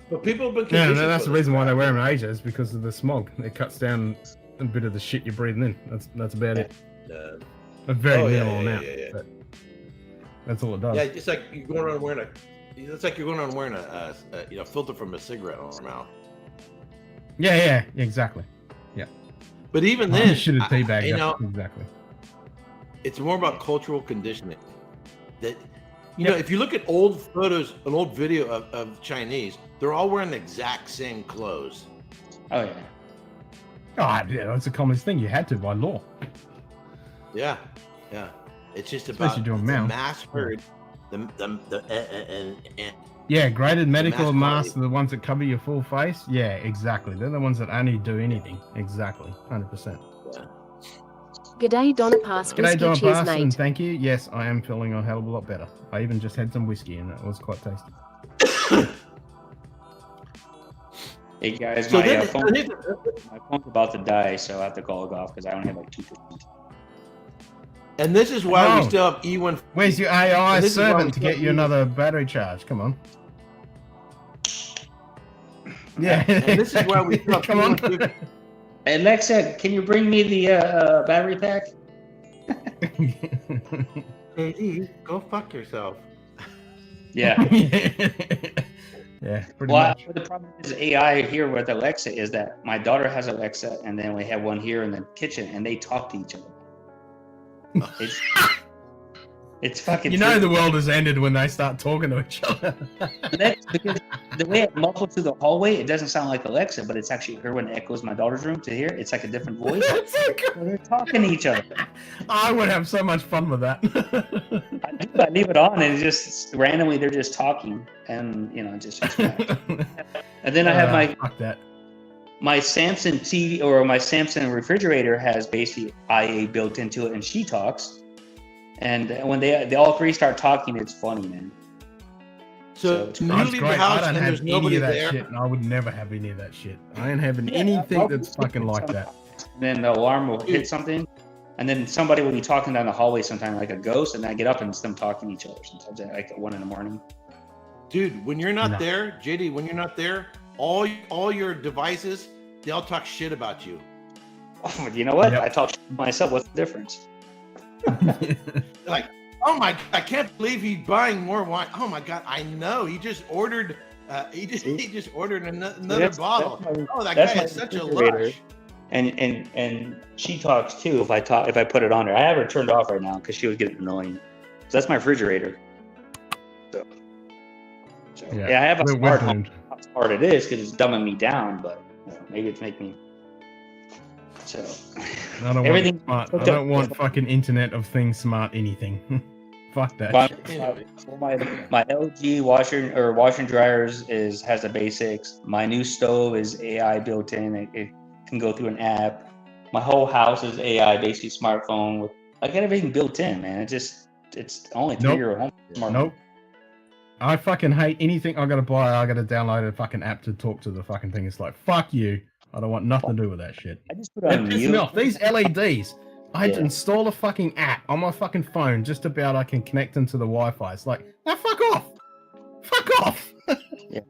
But people have been that's the reason why they wear them in Asia is because of the smog. It cuts down a bit of the shit you're breathing in. That's about it. A very minimal amount. But that's all it does. Yeah, it's like you're going around wearing a filter from a cigarette on your mouth. Yeah, exactly. Yeah. But even then, should have teabagged. Exactly. It's more about cultural conditioning. That if you look at old photos, an old video of Chinese, they're all wearing the exact same clothes. Oh yeah. Oh yeah, that's a common thing. You had to by law. Yeah. It's just about the mass herd. Yeah, graded medical masks are the ones that cover your full face. Yeah, exactly. They're the ones that only do anything. Exactly, 100%. G'day, Donna Pass. G'day, Whiskey, Donna cheers, Parson. mate. Thank you. Yes, I am feeling a hell of a lot better. I even just had some whiskey and it was quite tasty. Hey guys, So my, then- my phone's about to die, so I have to call it off because I only have like 2%. And this is why we Oh. still have E1. Where's your AI And this is why we servant to still get you have another battery charge? Come on. Yeah. And this is why we still have Come on. E150. Hey, Alexa, can you bring me the battery pack? Hey, go fuck yourself. Yeah. Yeah, pretty Well, much. the problem is AI here with Alexa is that my daughter has Alexa, and then we have one here in the kitchen, and they talk to each other. It's fucking. You know true. the world has ended when they start talking to each other. That's because the way it muffles through the hallway, it doesn't sound like Alexa, but it's actually her when it echoes my daughter's room to here. It's like a different voice. They're talking to each other. I would have so much fun with that. I leave it on, and it just randomly they're just talking, and just. And then I have fuck that. my Samsung TV or my Samsung refrigerator has basically IA built into it, and she talks. And when they all three start talking, it's funny, man. So it's you That's leave great. the house I don't and have there's any nobody of that there. shit, and I would never have any of that shit. I ain't having Yeah, anything I'll that's be fucking like that. Then the alarm will hit something, and then somebody will be talking down the hallway sometime like a ghost, and I get up and it's them talking to each other sometimes like at 1 a.m. Dude, when you're not No. there, JD, when you're not there, all your devices, they'll talk shit about you. Oh, you know what? Yep. I talk to myself. What's the difference? Like, oh my God, I can't believe he's buying more wine. Oh my God, I know. He just ordered. He just ordered another That's- bottle. that's my- Oh, that that's guy my is such a refrigerator. lush. And she talks too. If I put it on her, I have her turned off right now because she was getting annoying. So that's my refrigerator. So yeah, I have a we're smart home. doomed. How smart it is because it's dumbing me down, but maybe it's making me. So I don't everything want smart. I don't want fucking Internet of Things smart anything. Fuck that. My, shit. my LG washer and dryers has the basics. My new stove is AI built in. It can go through an app. My whole house is AI, basically smartphone. I got everything built in, man. It's only 3-year-old home. Smart Nope. I fucking hate anything I gotta buy. I gotta download a fucking app to talk to the fucking thing. It's like, fuck you. I don't want nothing to do with that shit. I just put it on It pisses mute. me off. These LEDs. I had to Yeah. install a fucking app on my fucking phone just to be able I can connect them to the Wi-Fi. It's like, now fuck off. Fuck off. Yeah.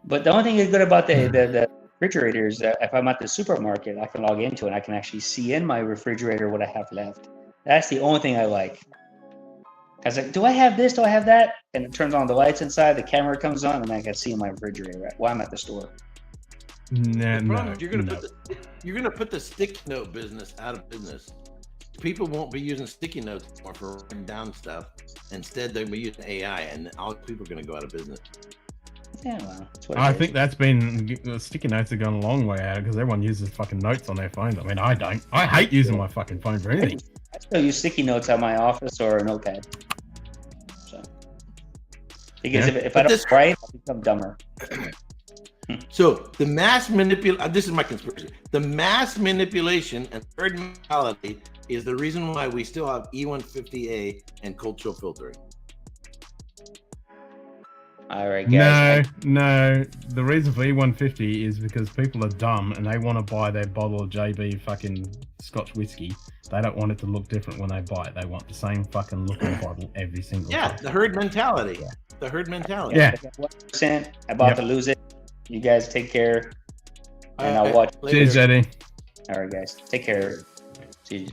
But the only thing that's good about the refrigerator is that if I'm at the supermarket, I can log into it and I can actually see in my refrigerator what I have left. That's the only thing I like. I was like, do I have this? Do I have that? And it turns on the lights inside, the camera comes on, and I can see in my refrigerator while I'm at the store. Nah, The problem no, is you're no. gonna put the sticky note business out of business. People won't be using sticky notes anymore for writing down stuff. Instead, they'll be using AI, and all people are gonna go out of business. Yeah, well, that's what it I is. think that's been the sticky notes have gone a long way out because everyone uses fucking notes on their phone. I mean, I don't. I hate using my fucking phone for anything. I still use sticky notes at my office or a notepad. So, because Yeah. if I don't write, I become dumber. So the mass manipulation. This is my conspiracy. The mass manipulation and herd mentality is the reason why we still have E150A and cold chill filtering. All right, guys. No. The reason for E150 is because people are dumb and they want to buy their bottle of JB fucking Scotch whiskey. They don't want it to look different when they buy it. They want the same fucking looking bottle every single Yeah, time. the herd mentality. The herd mentality. Yeah. 1%. About to lose it. You guys take care. And I'll watch. Cheers, Eddie. All right, guys. Take care. See you.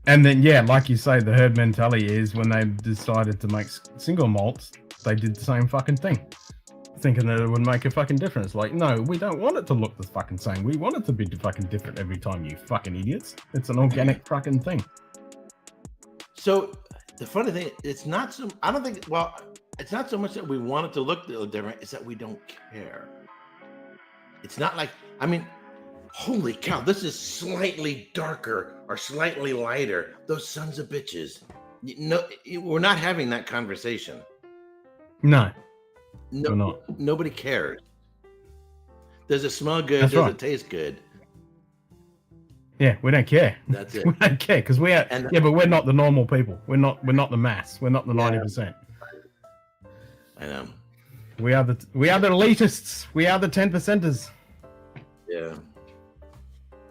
And then, yeah, like you say, the herd mentality is when they decided to make single malts, they did the same fucking thing, thinking that it would make a fucking difference. Like, no, we don't want it to look the fucking same. We want it to be fucking different every time, you fucking idiots. It's an organic fucking thing. So the funny thing, it's not so. I don't think. Well, it's not so much that we want it to look different. It's that we don't care. It's not like. I mean, holy cow! This is slightly darker or slightly lighter. Those sons of bitches. No, we're not having that conversation. No, No, we're not. Nobody cares. Does it smell good? That's Does right. it taste good? Yeah, we don't care. That's it. We don't care because we are. And- yeah, but we're not the normal people. We're not the mass. We're not the 90%. I know. We are the elitists. We are the 10%ers. Yeah.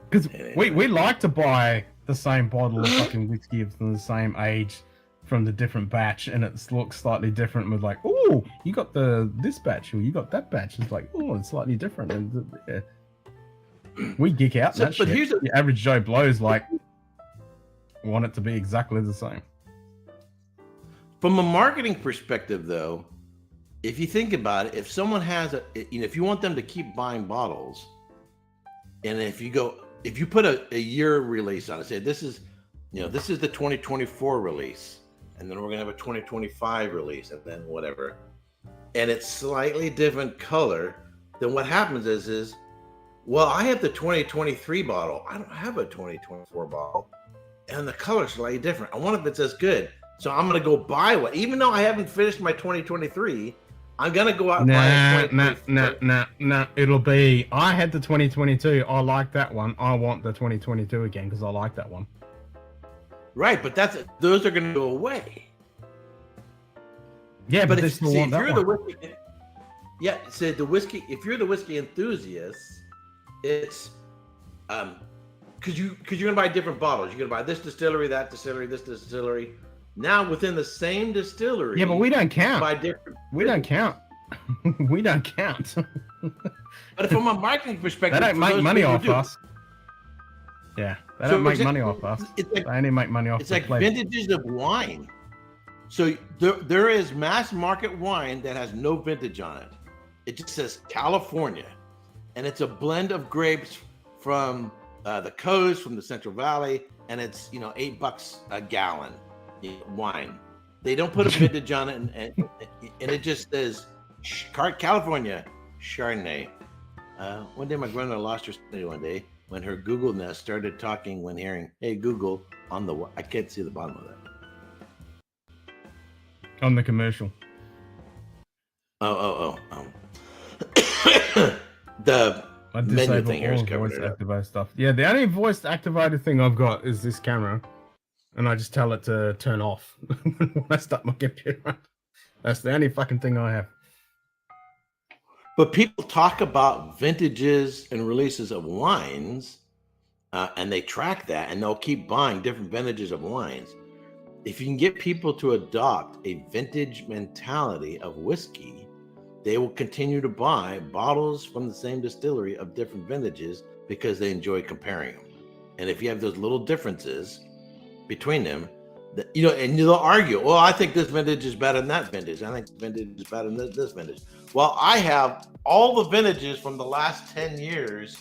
Because we like to buy the same bottle of fucking whiskey from the same age from the different batch, and it looks slightly different. We're like, oh, you got this batch, or you got that batch. It's like, oh, it's slightly different. And we geek out. So, that but shit. here's The average Joe Blow's like, want it to be exactly the same. From a marketing perspective, though, if you think about it, if someone has if you want them to keep buying bottles, and if you put a year release on it, say this is the 2024 release, and then we're gonna have a 2025 release, and then whatever, and it's slightly different color, then what happens is, well, I have the 2023 bottle. I don't have a 2024 bottle, and the color's slightly different. I wonder if it's as good. So I'm gonna go buy one, even though I haven't finished my 2023. I'm gonna go out and buy a 2023. Nah. It'll be, I had the 2022. I like that one. I want the 2022 again because I like that one. Right, but those are gonna go away. Yeah, but if you're the whiskey, if you're the whiskey enthusiast, it's because you're gonna buy different bottles. You're gonna buy this distillery, that distillery, this distillery. Now within the same distillery. Yeah, but we don't count. Buy different. We don't count. We don't count. But from a marketing perspective, they don't make money off us. Yeah, they don't make money off us. They only make money off. It's like vintages of wine. So there is mass market wine that has no vintage on it. It just says California, and it's a blend of grapes from the coast, from the Central Valley, and it's $8 a gallon wine. They don't put a vintage on it, and it just says California Chardonnay. One day my grandmother lost her sanity one day when her Google Nest started talking when hearing, "Hey Google," on the I can't see the bottom of that. On the commercial. Oh. The menu thing here is covered. Voice activated stuff. Yeah, the only voice activated thing I've got is this camera, and I just tell it to turn off when I start my computer. That's the only fucking thing I have. But people talk about vintages and releases of wines, and they track that, and they'll keep buying different vintages of wines. If you can get people to adopt a vintage mentality of whiskey, they will continue to buy bottles from the same distillery of different vintages because they enjoy comparing them. And if you have those little differences between them, and they'll argue, well, I think this vintage is better than that vintage. I think this vintage is better than this vintage. Well, I have all the vintages from the last 10 years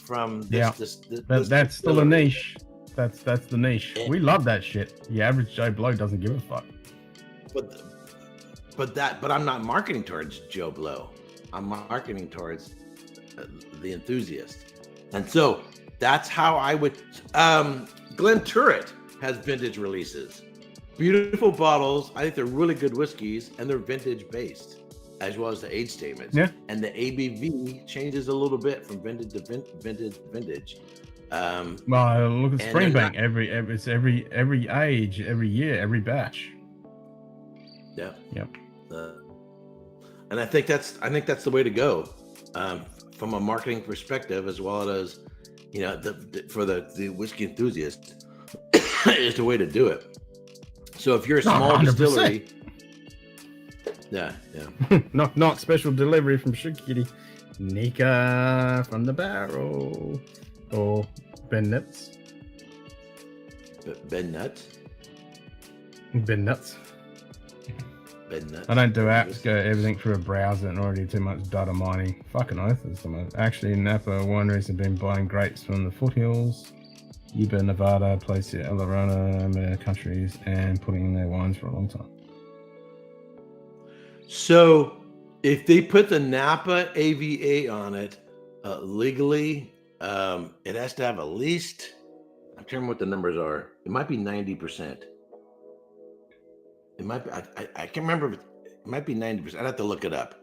from this. That's still a niche. That's the niche. We love that shit. The average Joe Blow doesn't give a fuck. But I'm not marketing towards Joe Blow. I'm marketing towards the enthusiast. And so that's how I would. Glen Turret has vintage releases, beautiful bottles. I think they're really good whiskeys, and they're vintage based, as well as the age statements. Yeah. And the ABV changes a little bit from vintage to vintage. Well, look at Springbank. It's every age, every year, every batch. Yeah. Yep. And I think that's the way to go, from a marketing perspective, as well as for the whiskey enthusiast, is the way to do it. So if you're a small 100%. Distillery, yeah. not special delivery from Sugar Kitty, Nika from the barrel, or Ben Nuts. Ben Nuts. Ben Nuts. I don't do apps, go everything through a browser and already too much data mining. Fucking oath. Actually, Napa wineries have been buying grapes from the foothills, Yuba, Nevada, Placer, Arizona countries, and putting in their wines for a long time. So, if they put the Napa AVA on it legally, it has to have at least, I'm trying to remember what the numbers are. It might be 90%. It might be, I can't remember. It might be 90%. I'd have to look it up.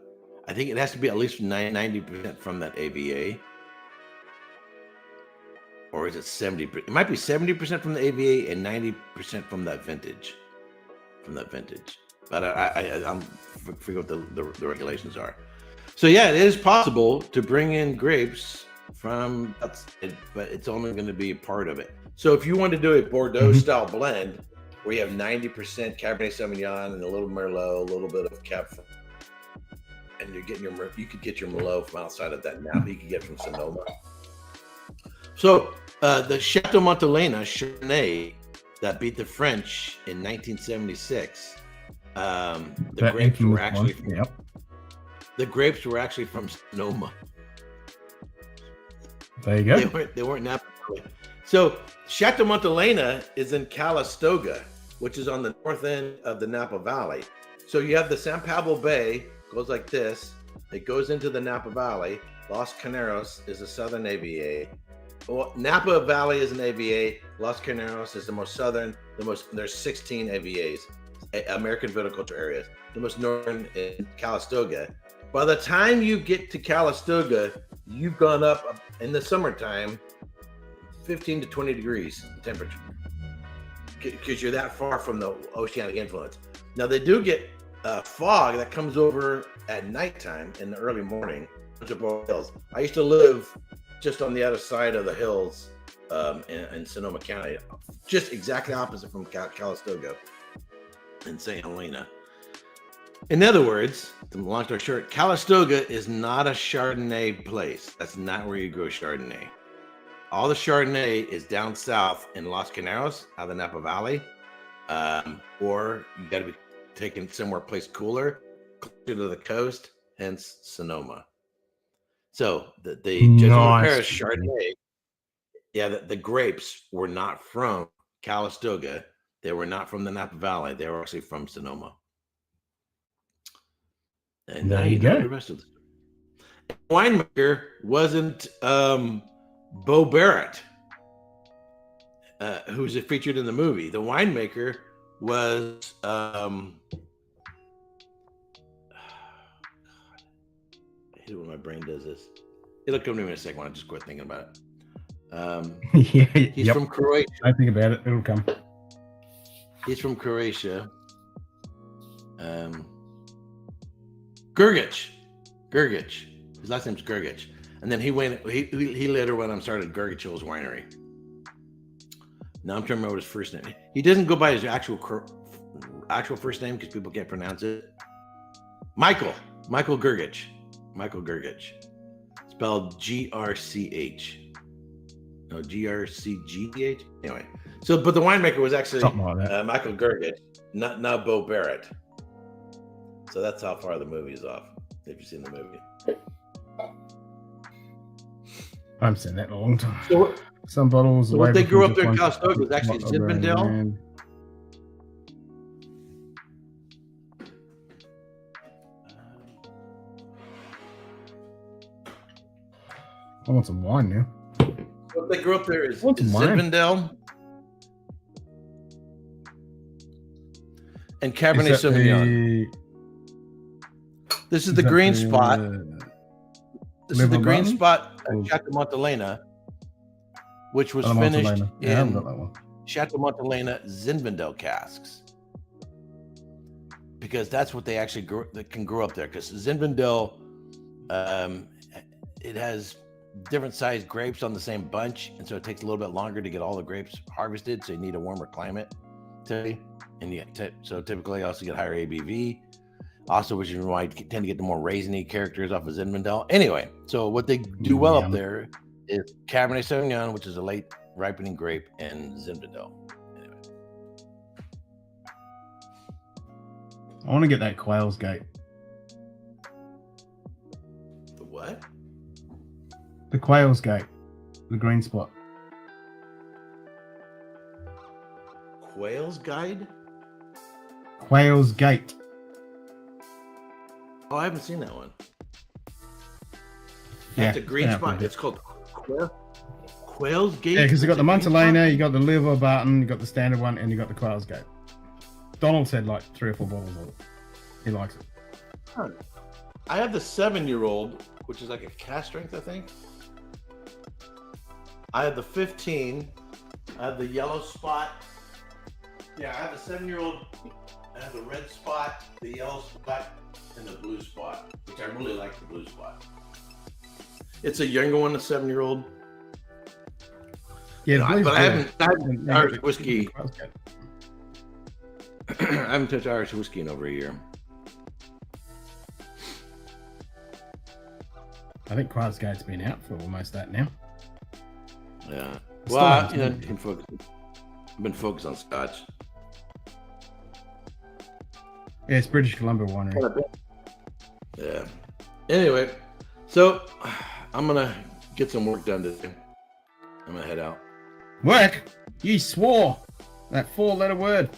I think it has to be at least 90% from that AVA. or is it 70%? It might be 70% from the AVA and 90% from that vintage. But I'm forget what the regulations are. So yeah, it is possible to bring in grapes from, but it's only going to be a part of it. So if you want to do a Bordeaux style blend where you have 90% Cabernet Sauvignon and a little Merlot, a little bit of Cab, and you're getting you could get your Merlot from outside of that Napa. You could get from Sonoma. So the Chateau Montelena Chardonnay that beat the French in 1976. The grapes were actually the grapes were actually from Sonoma. There you go. They weren't Napa. So Chateau Montelena is in Calistoga, which is on the north end of the Napa Valley. So you have the San Pablo Bay, goes like this. It goes into the Napa Valley. Los Carneros is the southern AVA. Well, Napa Valley is an AVA. Los Carneros is the most southern. There's 16 AVAs, American viticulture areas. The most northern in Calistoga. By the time you get to Calistoga, you've gone up in the summertime 15 to 20 degrees temperature because you're that far from the oceanic influence. Now they do get fog that comes over at nighttime in the early morning. Hills. I used to live just on the other side of the hills in Sonoma County, just exactly opposite from Calistoga in St. Helena. In other words, long story short, Calistoga is not a Chardonnay place. That's not where you grow Chardonnay. All the Chardonnay is down south in Los Carneros, out of the Napa Valley, or you got to be taken somewhere place cooler, closer to the coast, hence Sonoma. So the Jesuit Paris Chardonnay, the grapes were not from Calistoga. They were not from the Napa Valley. They were actually from Sonoma. And there you go. The rest of the winemaker wasn't Bo Barrett, who's featured in the movie. The winemaker was I hate it when my brain does this. It'll come to me in a second when I just quit thinking about it. He's from Croatia. I think about it. It'll come. He's from Croatia. Grgic. His last name's Grgic. And then he later went and started Grgic's Winery. Now I'm trying to remember his first name. He doesn't go by his actual first name because people can't pronounce it. Michael Grgic. Spelled Grch. No, Grcgh. Anyway, but the winemaker was actually like Michael Grgic, not Bo Barrett. So that's how far the movie's off. If you've seen the movie, I haven't seen that in a long time. Some bottles. So what they grew up there in Calistoga was actually Zinfandel. I want some wine now. What they grew up there is Zinfandel and Cabernet Sauvignon. This is the green spot. This is the green spot at Chateau Montelena, which was finished in Chateau Montelena Zinfandel casks. Because that's what they actually can grow up there. Because Zinfandel, it has different sized grapes on the same bunch, and so it takes a little bit longer to get all the grapes harvested. So you need a warmer climate, so typically you also get higher ABV. Also, which is why you tend to get the more raisiny characters off of Zinfandel. Anyway, so what they do well up there is Cabernet Sauvignon, which is a late ripening grape, and Zinfandel. Anyway. I want to get that Quail's Gate. The what? The Quail's Gate. The green spot. Quail's Guide? Quail's Gate. Oh, I haven't seen that one. Yeah, That's a green spot. It's called Quail's Gate. Yeah, because you got the Montelena, you got the Liver Barton, you got the standard one, and you got the Quail's Gate. Donald said like 3 or 4 bottles of it. He likes it. Huh. I have the 7-year-old, which is like a cask strength, I think. I have the 15. I have the yellow spot. Yeah, I have the 7-year-old. I have the red spot, the yellow spot, and the blue spot, which I really like the blue spot. It's a younger one, a 7-year-old. Yeah, but I haven't Irish whiskey. I haven't touched Irish whiskey in over a year. I think Quasgate's been out for almost that now. Yeah. Well, I've been focused on Scotch. Yeah, it's British Columbia winery. Yeah. Anyway, so I'm gonna get some work done today. I'm gonna head out. Work? You swore that 4-letter word.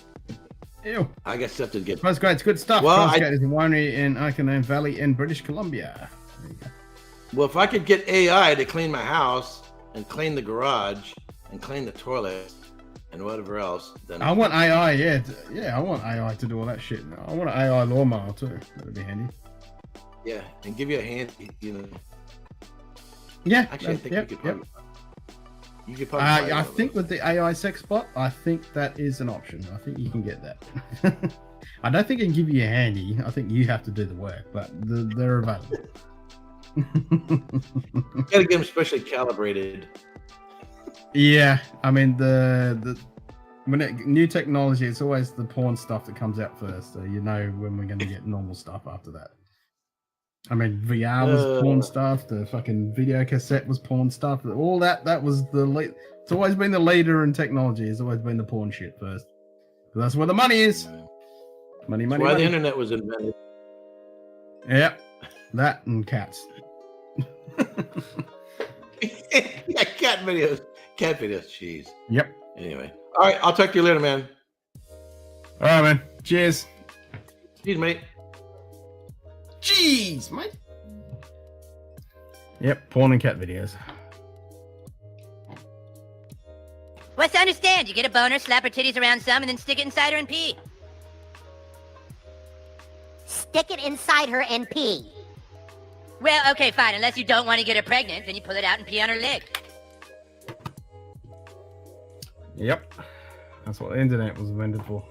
Ew. I got stuff to get. Quasgate's good stuff. Well, Quasgate is a winery in Okanagan Valley in British Columbia. There you go. Well, if I could get AI to clean my house and clean the garage and clean the toilet and whatever else, then I want AI. Yeah, I want AI to do all that shit. I want an AI lawnmower too. That'd be handy. Yeah, and give you a hand. Yeah. Actually, I think you could probably. You could probably. I think with the AI sex bot, I think that is an option. I think you can get that. I don't think it can give you a handy. I think you have to do the work, but they're available. You gotta get them specially calibrated. Yeah, I mean new technology, it's always the porn stuff that comes out first. So you know when we're going to get normal stuff after that. I mean, VR was porn stuff. The fucking video cassette was porn stuff. All that was the lead. It's always been the leader in technology. It's always been the porn shit first. That's where the money is. Money. That's why the internet was invented. Yep, that and cats. Yeah, cat videos. Jeez. Yep. Anyway, all right. I'll talk to you later, man. All right, man. Cheers. Cheers, mate. Jeez, mate. Yep, porn and cat videos. What's to understand? You get a boner, slap her titties around some, and then stick it inside her and pee. Stick it inside her and pee. Well, okay, fine. Unless you don't want to get her pregnant, then you pull it out and pee on her leg. Yep. That's what the internet was invented for.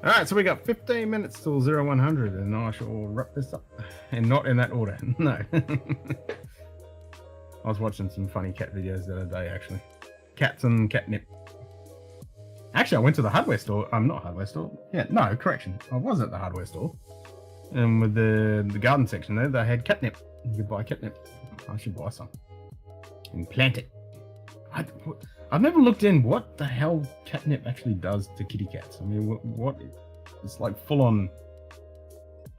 Alright, so we got 15 minutes till 0100, and I shall wrap this up. And not in that order. No. I was watching some funny cat videos the other day, actually. Cats and catnip. Actually, I went to the hardware store. Not hardware store. Yeah, no, correction. I was at the hardware store. And with the garden section there, they had catnip. You could buy catnip. I should buy some. And plant it. I've never looked in what the hell catnip actually does to kitty cats. I mean, what it's like full on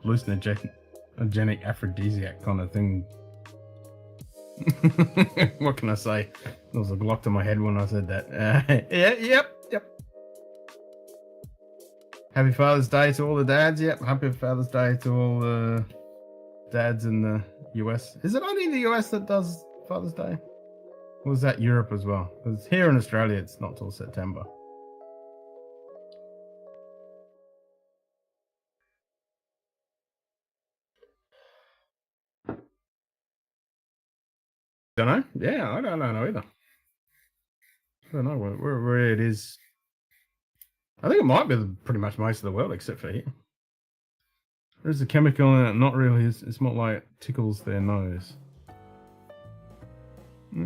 hallucinogenic aphrodisiac kind of thing. What can I say? There was a glock to my head when I said that. Yep. Happy Father's Day to all the dads. Yep, happy Father's Day to all the dads in the US. Is it only the US that does Father's Day? Or was that Europe as well? Because here in Australia, it's not till September. Don't know. Yeah, I don't know either. I don't know where it is. I think it might be pretty much most of the world except for here. There's a chemical in it, not really. It's not like it tickles their nose.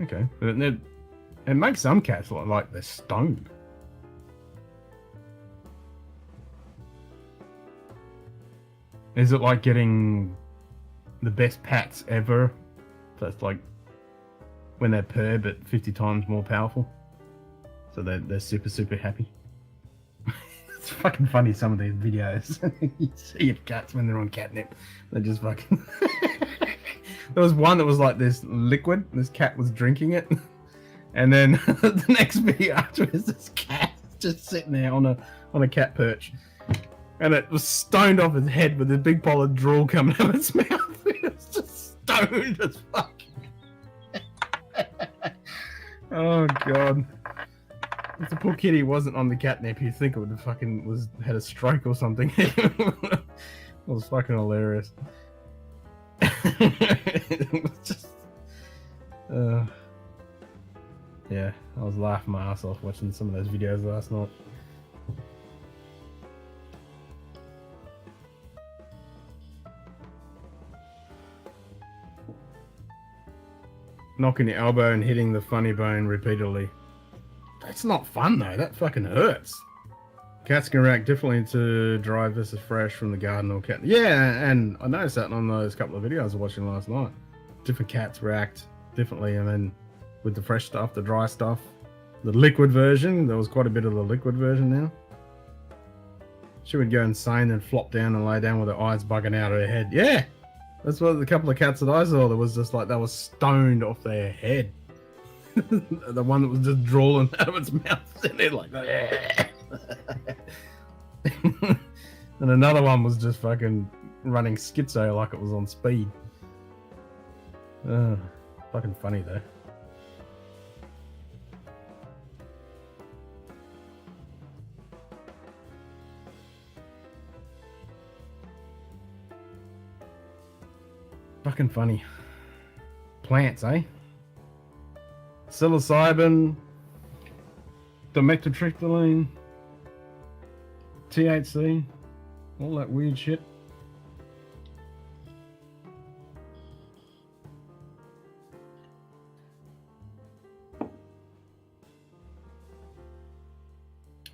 Okay, but it makes some cats look like they're stoned. Is it like getting the best pats ever? That's like when they purr, but 50 times more powerful. So they're super happy. It's fucking funny, some of these videos. You see your cats when they're on catnip. They're just fucking... There was one that was like this liquid. This cat was drinking it. And then the next video after is this cat just sitting there on a cat perch. And it was stoned off his head with a big pile of drool coming out of its mouth. It was just stoned as fuck. Oh, God. If the poor kitty wasn't on the catnip, you'd think it would have fucking had a stroke or something. It was fucking hilarious. It was just... Yeah, I was laughing my ass off watching some of those videos last night. Knocking your elbow and hitting the funny bone repeatedly. That's not fun though, that fucking hurts. Cats can react differently to dry versus fresh from the garden or cat. Yeah, and I noticed that on those couple of videos I was watching last night. Different cats react differently, and then with the fresh stuff, the dry stuff, the liquid version, there was quite a bit of the liquid version now. She would go insane and flop down and lay down with her eyes bugging out of her head. Yeah, that's what the couple of cats that I saw, that was just like they were stoned off their head. The one that was just drooling out of its mouth in there like that. And another one was just fucking running schizo like it was on speed. Fucking funny though. Fucking funny. Plants, eh? Psilocybin, dimethyltryptamine, THC, all that weird shit.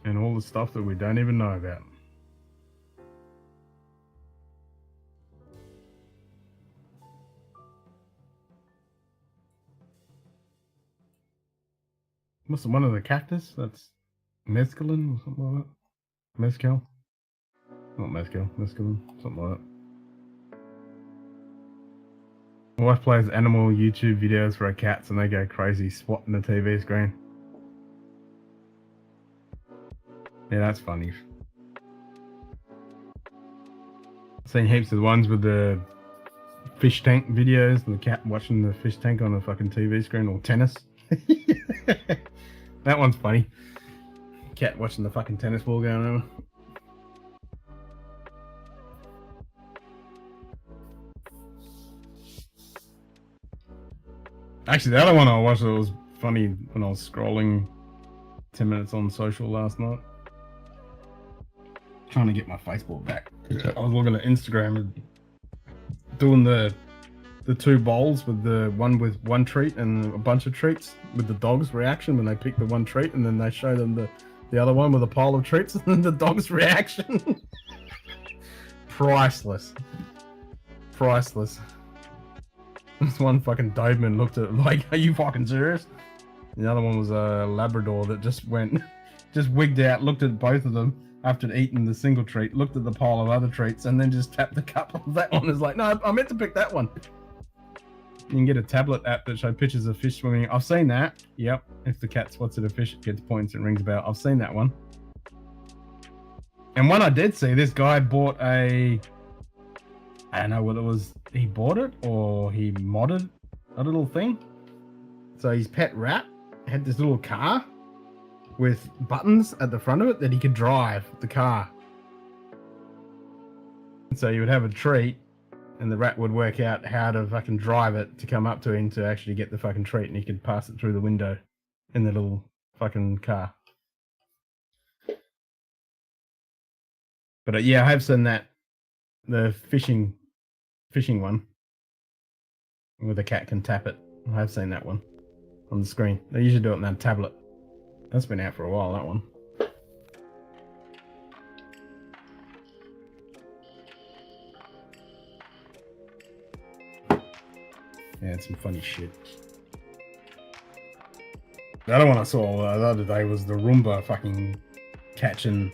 And all the stuff that we don't even know about. What's one of the cactus? That's mescaline or something like that. Mezcal? Not mezcal, mescaline, something like that. My wife plays animal YouTube videos for her cats and they go crazy swatting the TV screen. Yeah, that's funny. I've seen heaps of ones with the fish tank videos and the cat watching the fish tank on a fucking TV screen, or tennis. That one's funny. Cat watching the fucking tennis ball going over. Actually, the other one I watched that was funny when I was scrolling 10 minutes on social last night. Trying to get my Facebook back. I was looking at Instagram and doing the two bowls with the one with one treat and a bunch of treats with the dog's reaction when they pick the one treat, and then they show them the other one with a pile of treats and then the dog's reaction. Priceless. Priceless. This one fucking Doberman looked at it like, are you fucking serious? The other one was a Labrador that just went, just wigged out, looked at both of them after eating the single treat, looked at the pile of other treats, and then just tapped the cup of that one. Is like, no, I meant to pick that one. You can get a tablet app that shows pictures of fish swimming. I've seen that. Yep. If the cat spots at a fish, it gets points and rings a bell. I've seen that one. And one I did see, this guy bought I don't know whether it was he bought it or he modded a little thing. So his pet rat had this little car with buttons at the front of it that he could drive the car. So you would have a treat and the rat would work out how to fucking drive it to come up to him to actually get the fucking treat, and he could pass it through the window in the little fucking car. But yeah, I have seen that, the fishing one where the cat can tap it. I have seen that one on the screen. They usually do it on that tablet. That's been out for a while, that one. Yeah, it's some funny shit. The other one I saw the other day was the Roomba fucking catching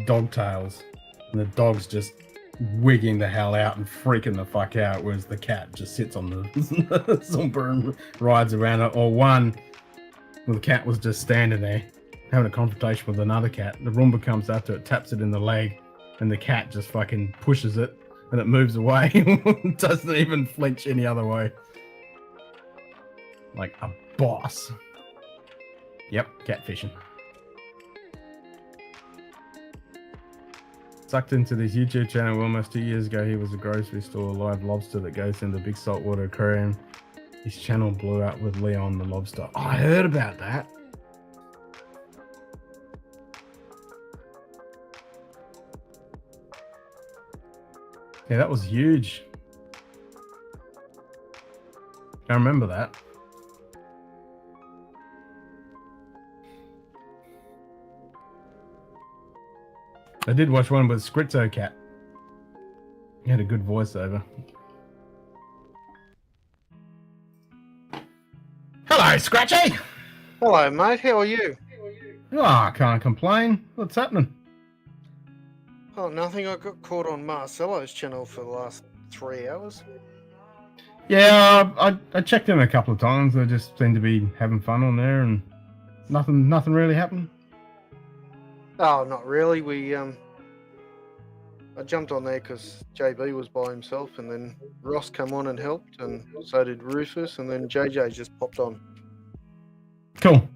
dog tails. And the dog's just wigging the hell out and freaking the fuck out, whereas the cat just sits on the Zumba and rides around it. Or one where the cat was just standing there having a confrontation with another cat. The Roomba comes after it, taps it in the leg, and the cat just fucking pushes it and it moves away. Doesn't even flinch any other way. Like a boss. Yep, catfishing. Sucked into this YouTube channel almost 2 years ago. He was a grocery store live lobster that goes in the big saltwater aquarium. His channel blew up with Leon the Lobster. Oh, I heard about that. Yeah, that was huge. I remember that. I did watch one with Scripto Cat. He had a good voiceover. Hello, Scratchy! Hello, mate. How are you? Oh, I can't complain. What's happening? Oh, nothing. I got caught on Marcelo's channel for the last 3 hours. Yeah, I checked in a couple of times. They just seemed to be having fun on there, and nothing really happened. Oh, not really. I jumped on there because JB was by himself, and then Ross came on and helped, and so did Rufus, and then JJ just popped on. Cool.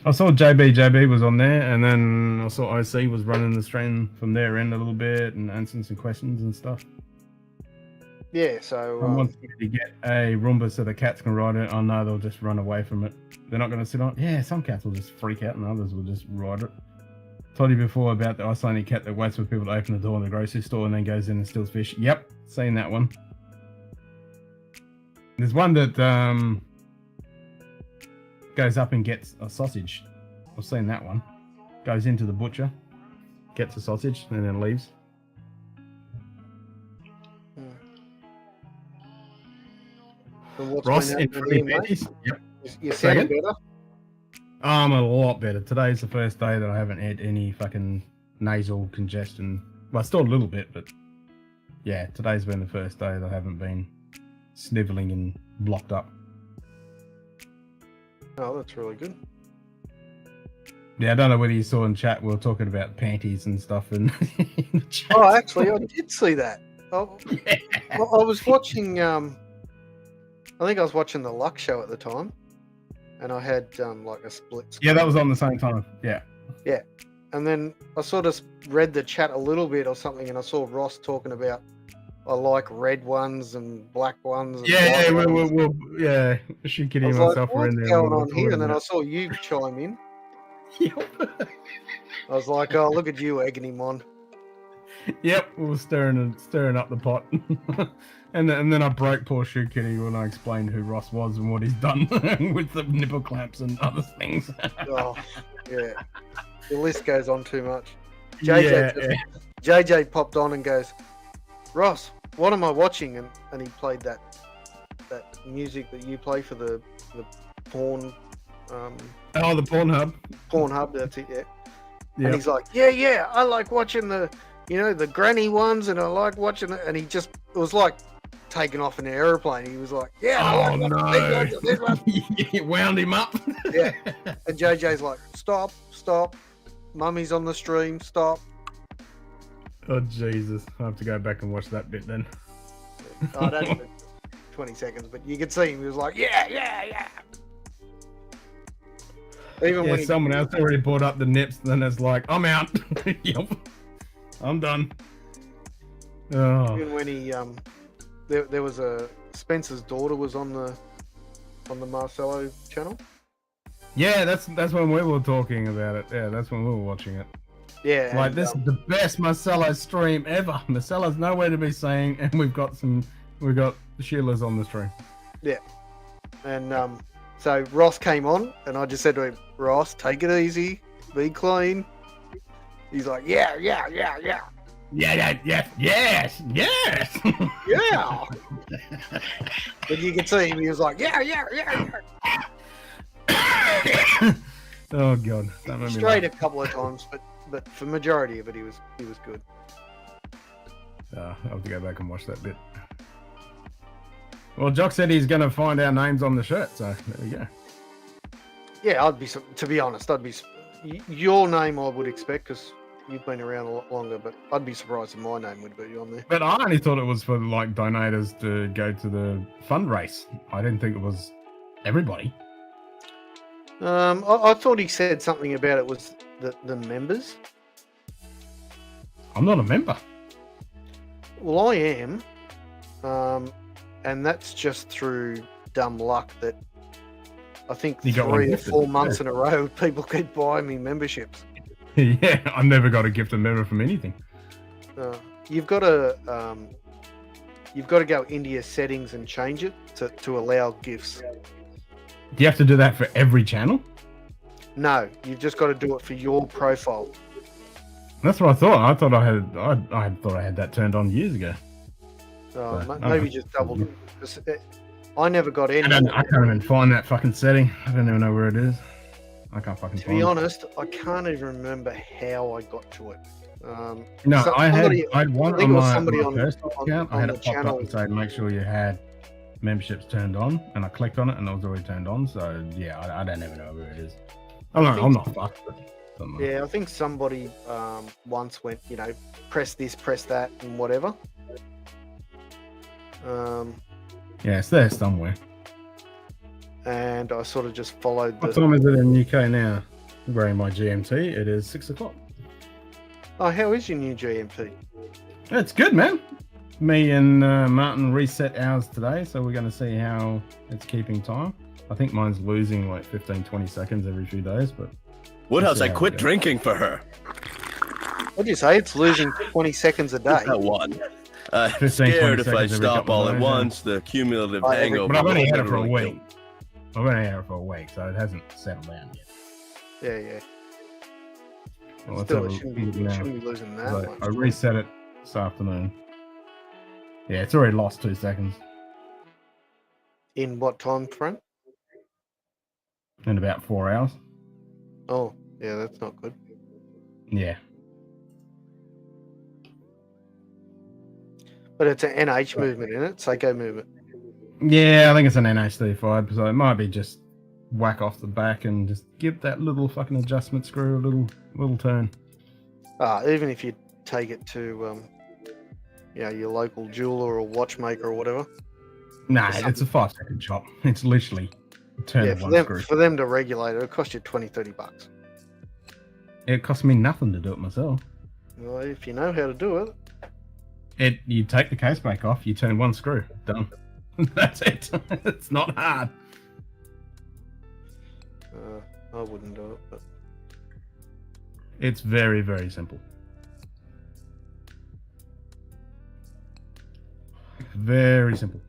I saw JB was on there, and then I saw OC was running the stream from their end a little bit and answering some questions and stuff. Yeah, so... I want to get a Roomba so the cats can ride it. Oh no, they'll just run away from it. They're not going to sit on it. Yeah, some cats will just freak out and others will just ride it. Told you before about the Icelandic cat that waits for people to open the door in the grocery store and then goes in and steals fish. Yep, seen that one. There's one that goes up and gets a sausage. I've seen that one. Goes into the butcher, gets a sausage, and then leaves. Ross in free panties. Yep. You sound better. I'm a lot better. Today's the first day that I haven't had any fucking nasal congestion. Well, still a little bit, but yeah, today's been the first day that I haven't been sniveling and blocked up. Oh, that's really good. Yeah, I don't know whether you saw in chat, we were talking about panties and stuff in the chat. Oh, actually, I did see that. Well, I was watching, I think I was watching the Luck Show at the time, and I had like a split screen. Yeah, that was on the same time. Yeah. Yeah. And then I sort of read the chat a little bit or something, and I saw Ross talking about I like red ones and black ones. And Yeah, ones. Yeah, she kidding I was myself like, in what's there. going on here? And then I saw you chime in. I was like, oh, look at you egging him on. Yep, we were stirring up the pot. and then I broke poor Shoe Kitty when I explained who Ross was and what he's done with the nipple clamps and other things. Oh, yeah. The list goes on too much. JJ popped on and goes, Ross, what am I watching? And he played that music that you play for the porn. The Pornhub. Pornhub, that's it, yeah. Yep. And he's like, yeah, I like watching the granny ones, and I like watching it. And it was like taking off in an aeroplane. He was like, yeah, this one. You wound him up. Yeah. And JJ's like, stop. Mummy's on the stream, stop. Oh, Jesus. I have to go back and watch that bit then. Oh, that's 20 seconds, but you could see him. He was like, yeah. Even when someone else already brought up the nips, and then it's like, I'm out. Yep. I'm done. Oh. Even when he, there was Spencer's daughter was on the Marcelo channel. Yeah, that's when we were talking about it. Yeah, that's when we were watching it. Yeah. Like, this is the best Marcelo stream ever. Marcelo's nowhere to be seen, and we've got Sheila's on the stream. Yeah. And so Ross came on, and I just said to him, Ross, take it easy, be clean. He's like, yeah. Yes. Yeah. But you could see him, he was like, yeah. Oh God. Straight a couple of times, but for majority of it, he was good. I'll have to go back and watch that bit. Well, Jock said he's going to find our names on the shirt, so there we go. Yeah, to be honest, your name I would expect, because you've been around a lot longer, but I'd be surprised if my name would be on there. But I only thought it was for like donators to go to the fundraise. I didn't think it was everybody. I thought he said something about it was the members. I'm not a member. Well, I am. And that's just through dumb luck that I think You got one 3 or gifted, 4 months yeah. in a row, people keep buying me memberships. Yeah, I never got a gift of member from anything. You've got to go into your settings and change it to allow gifts. Do you have to do that for every channel? No, you've just got to do it for your profile. That's what I thought. I thought I thought I had that turned on years ago. Maybe just double. I never got any. I can't even find that fucking setting. I don't even know where it is. I can't fucking To find be it. honest, I can't even remember how I got to it. No, I had one I think on it was my somebody personal account. I had the it popped up and say make sure you had memberships turned on, and I clicked on it and it was already turned on. So yeah, I don't even know where it is. I'm not fucked. Yeah, I think somebody once went, press this, press that, and whatever. Yeah, it's there somewhere. And I sort of just followed What time is it in UK now? Wearing my GMT. It is 6 o'clock. Oh, how is your new GMT? It's good, man. Me and Martin reset ours today, so we're going to see how it's keeping time. I think mine's losing like 15, 20 seconds every few days, but... Woodhouse, I quit drinking for her. What'd you say? It's losing 20 seconds a day. That one. 15, Scared 20 if I seconds every stop couple all of at days, yeah. once, the cumulative hangover. But I've only will had it for a literally week. kill I've only had it for a week, so it hasn't settled down yet. Yeah. Well, Still, let's it have a shouldn't look now. be losing that So much. I reset it this afternoon. Yeah, it's already lost 2 seconds In what time frame? in about 4 hours. Oh, yeah, that's not good. Yeah. But it's an NH movement, isn't it? Psycho movement. Yeah, I think it's an NH35, so it might be just whack off the back and just give that little fucking adjustment screw a little turn. Even if you take it to, your local jeweler or watchmaker or whatever. Nah, it's a 5-second chop. It's literally turn of one screw. For them to regulate it, it'll cost you $20-$30. It cost me nothing to do it myself. Well, if you know how to do it. You take the case back off, you turn one screw, done. That's it. It's not hard. I wouldn't do it, but It's very, very simple. Very simple.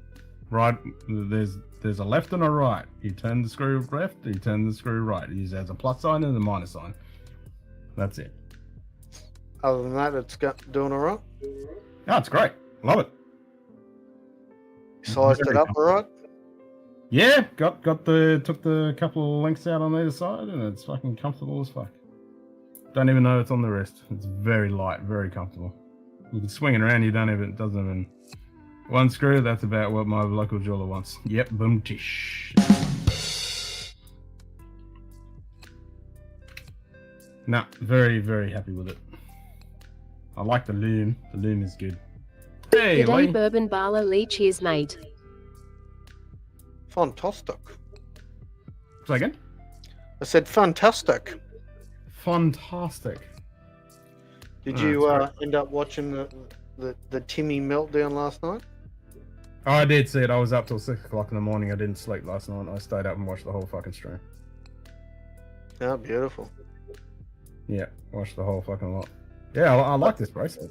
Right, there's a left and a right. You turn the screw left, you turn the screw right. Use as a plus sign and a minus sign. That's it. other than that, it's doing all right. No, it's great. Love it. Sized it up all right. Yeah, took the couple of links out on either side, and it's fucking comfortable as fuck. Don't even know it's on the wrist. It's very light, very comfortable. You can swing it around. It doesn't even. One screw. That's about what my local jeweler wants. Yep, boom, tish. Nah, very, very happy with it. I like the loom. The loom is good. Hey, G'day, Lee. Bourbon Barlow Lee. Cheers, mate. Fantastic. Say again? I said fantastic. Fantastic. Did you end up watching the Timmy meltdown last night? Oh, I did see it. I was up till 6 o'clock in the morning. I didn't sleep last night. I stayed up and watched the whole fucking stream. Oh, beautiful. Yeah, watched the whole fucking lot. Yeah, I like this bracelet.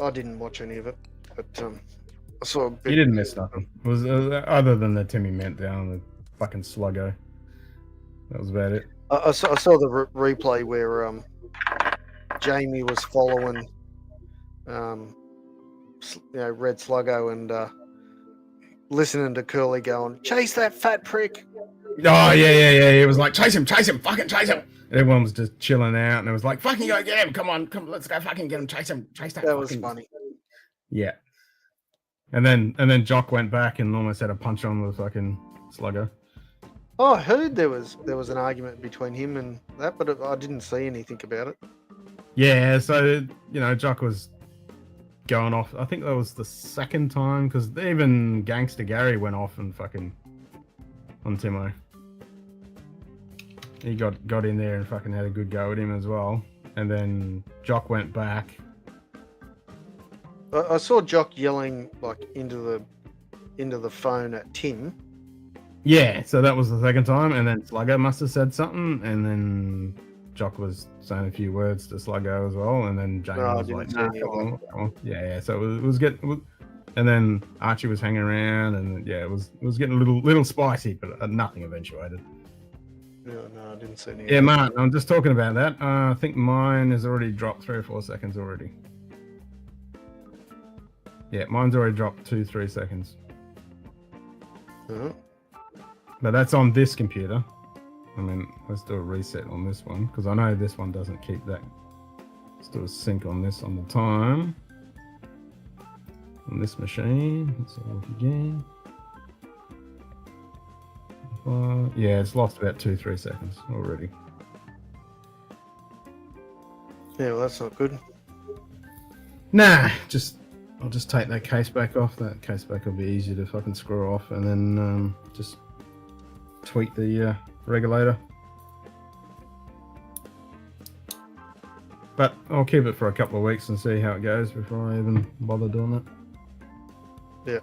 I didn't watch any of it, but I saw a bit. You didn't miss nothing. It was other than the Timmy meltdown, the fucking sluggo. That was about it. I saw the replay where Jamie was following, Red Sluggo and listening to Curly going, "Chase that fat prick." Oh yeah. It was like chase him, fucking chase him. And everyone was just chilling out, and it was like fucking go get him. Come on, let's go fucking get him. Chase him, chase that. That was fucking... funny. Yeah. And then Jock went back and almost had a punch on with fucking Sluggo. Oh, I heard there was an argument between him and that, but I didn't see anything about it. Yeah, so Jock was going off. I think that was the second time because even Gangster Gary went off and fucking on Timo. He got in there and fucking had a good go at him as well. And then Jock went back. I saw Jock yelling like into into the phone at Tim. Yeah, so that was the second time, and then Sluggo must have said something, and then Jock was saying a few words to Sluggo as well, and then Jamie was like, nah, come on. Yeah, so it was getting, and then Archie was hanging around, and yeah, it was getting a little spicy, but nothing eventuated. No, I didn't see any. Yeah, Martin, I'm just talking about that. I think mine has already dropped 3 or 4 seconds already. Yeah, mine's already dropped 2-3 seconds. But that's on this computer. I mean, let's do a reset on this one, because I know this one doesn't keep that. Let's do a sync on this on the time. On this machine. Let's look again. Yeah, it's lost about 2-3 seconds already. Yeah, well, that's not good. Nah, I'll just take that case back off. That case back will be easier to fucking screw off, and then just tweak the regulator. But I'll keep it for a couple of weeks and see how it goes before I even bother doing it. Yeah.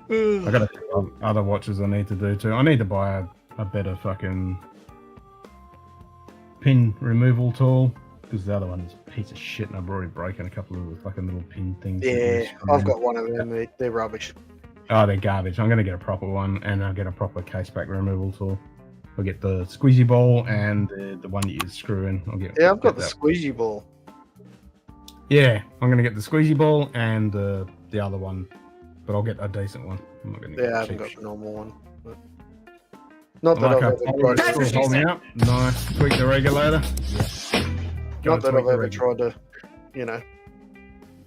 I got a few other watches I need to do too. I need to buy a better fucking pin removal tool, because the other one is a piece of shit, and I've already broken a couple of the fucking little pin things. Yeah, I've got one of them. They're rubbish. Oh, they're garbage. I'm going to get a proper one, and I'll get a proper case back removal tool. I'll get the squeezy ball and the one that you screw in. Yeah, I've got the squeezy ball. Yeah, I'm going to get the squeezy ball and the other one, but I'll get a decent one. I'm not going to get I a haven't cheap got shit. the normal one. But... Not that Like I've ever tried to... hold me up. Nice. Tweak the regulator. Not that I've ever tried to,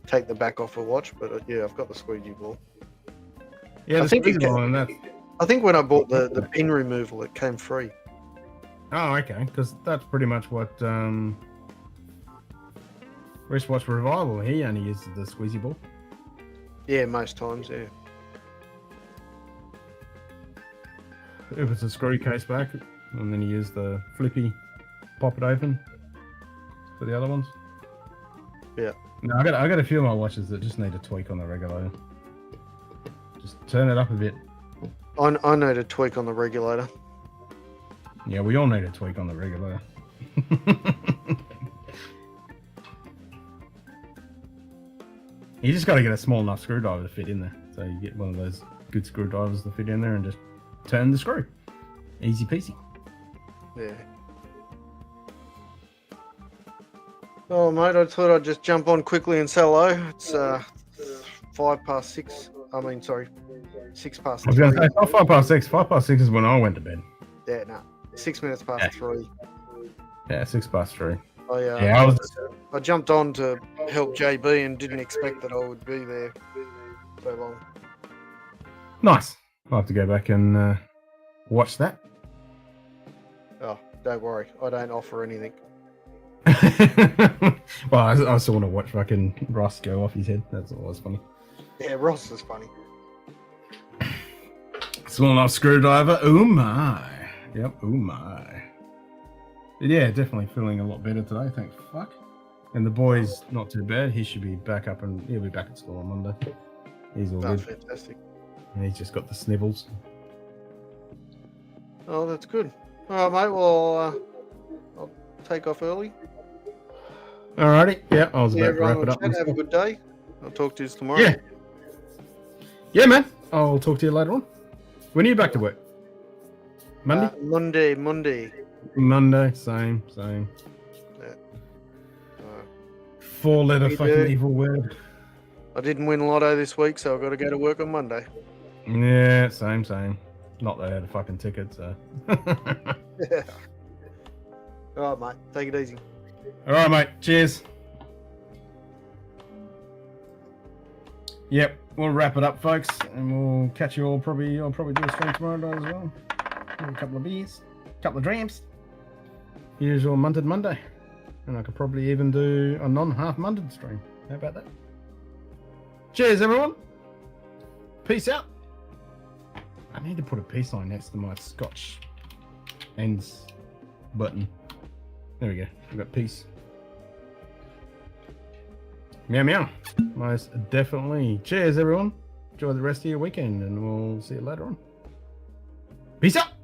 take the back off a watch, but yeah, I've got the squeegee ball. Yeah, I think when I bought the pin removal, it came free. Oh, okay, because that's pretty much what Wristwatch Revival. He only uses the squeezy ball. Yeah, most times, yeah. If it's a screw case back, and then you use the flippy, pop it open for the other ones. Yeah. No, I got a few of my watches that just need a tweak on the regulator. Just turn it up a bit. I need a tweak on the regulator. Yeah, we all need a tweak on the regulator. You just got to get a small enough screwdriver to fit in there. So you get one of those good screwdrivers to fit in there and just turn the screw. Easy peasy. Yeah. Oh, mate, I thought I'd just jump on quickly and say hello. It's 5 past 6. I mean, sorry, 6 past 3. I was going to say 5 past 6. 5 past 6 is when I went to bed. Yeah, no. 6 minutes past 3. Yeah, 6 past 3. I jumped on to help JB and didn't expect that I would be there so long. Nice. I'll have to go back and watch that. Oh, don't worry. I don't offer anything. Well, I still want to watch fucking Ross go off his head. That's always funny. Yeah, Ross is funny. Small enough screwdriver. Oh my. Yep. Oh my. Yeah, definitely feeling a lot better today. Thank fuck. And the boy's not too bad. He should be back up and he'll be back at school on Monday. He's all good. Fantastic. And he's just got the snivels. Oh, that's good. All right, mate. Well, I'll take off early. Alrighty. Yeah, I was about to wrap it up. Have a good day. I'll talk to you tomorrow. Yeah. Yeah, man. I'll talk to you later on. When are you back to work? Monday? Monday. Same. Yeah. 4-letter fucking evil word. I didn't win Lotto this week, so I've got to go to work on Monday. Yeah, same. Not that I had a fucking ticket, so. Yeah. All right, mate. Take it easy. All right, mate. Cheers. Yep, we'll wrap it up, folks, and we'll catch you all. I'll probably do a stream tomorrow night as well. Have a couple of beers, a couple of drinks. Usual Munted Monday, and I could probably even do a non-half Munted stream. How about that? Cheers, everyone. Peace out. I need to put a peace sign next to my Scotch ends button. There we go. We've got peace. Meow meow. Most definitely. Cheers, everyone. Enjoy the rest of your weekend, and we'll see you later on. Peace out.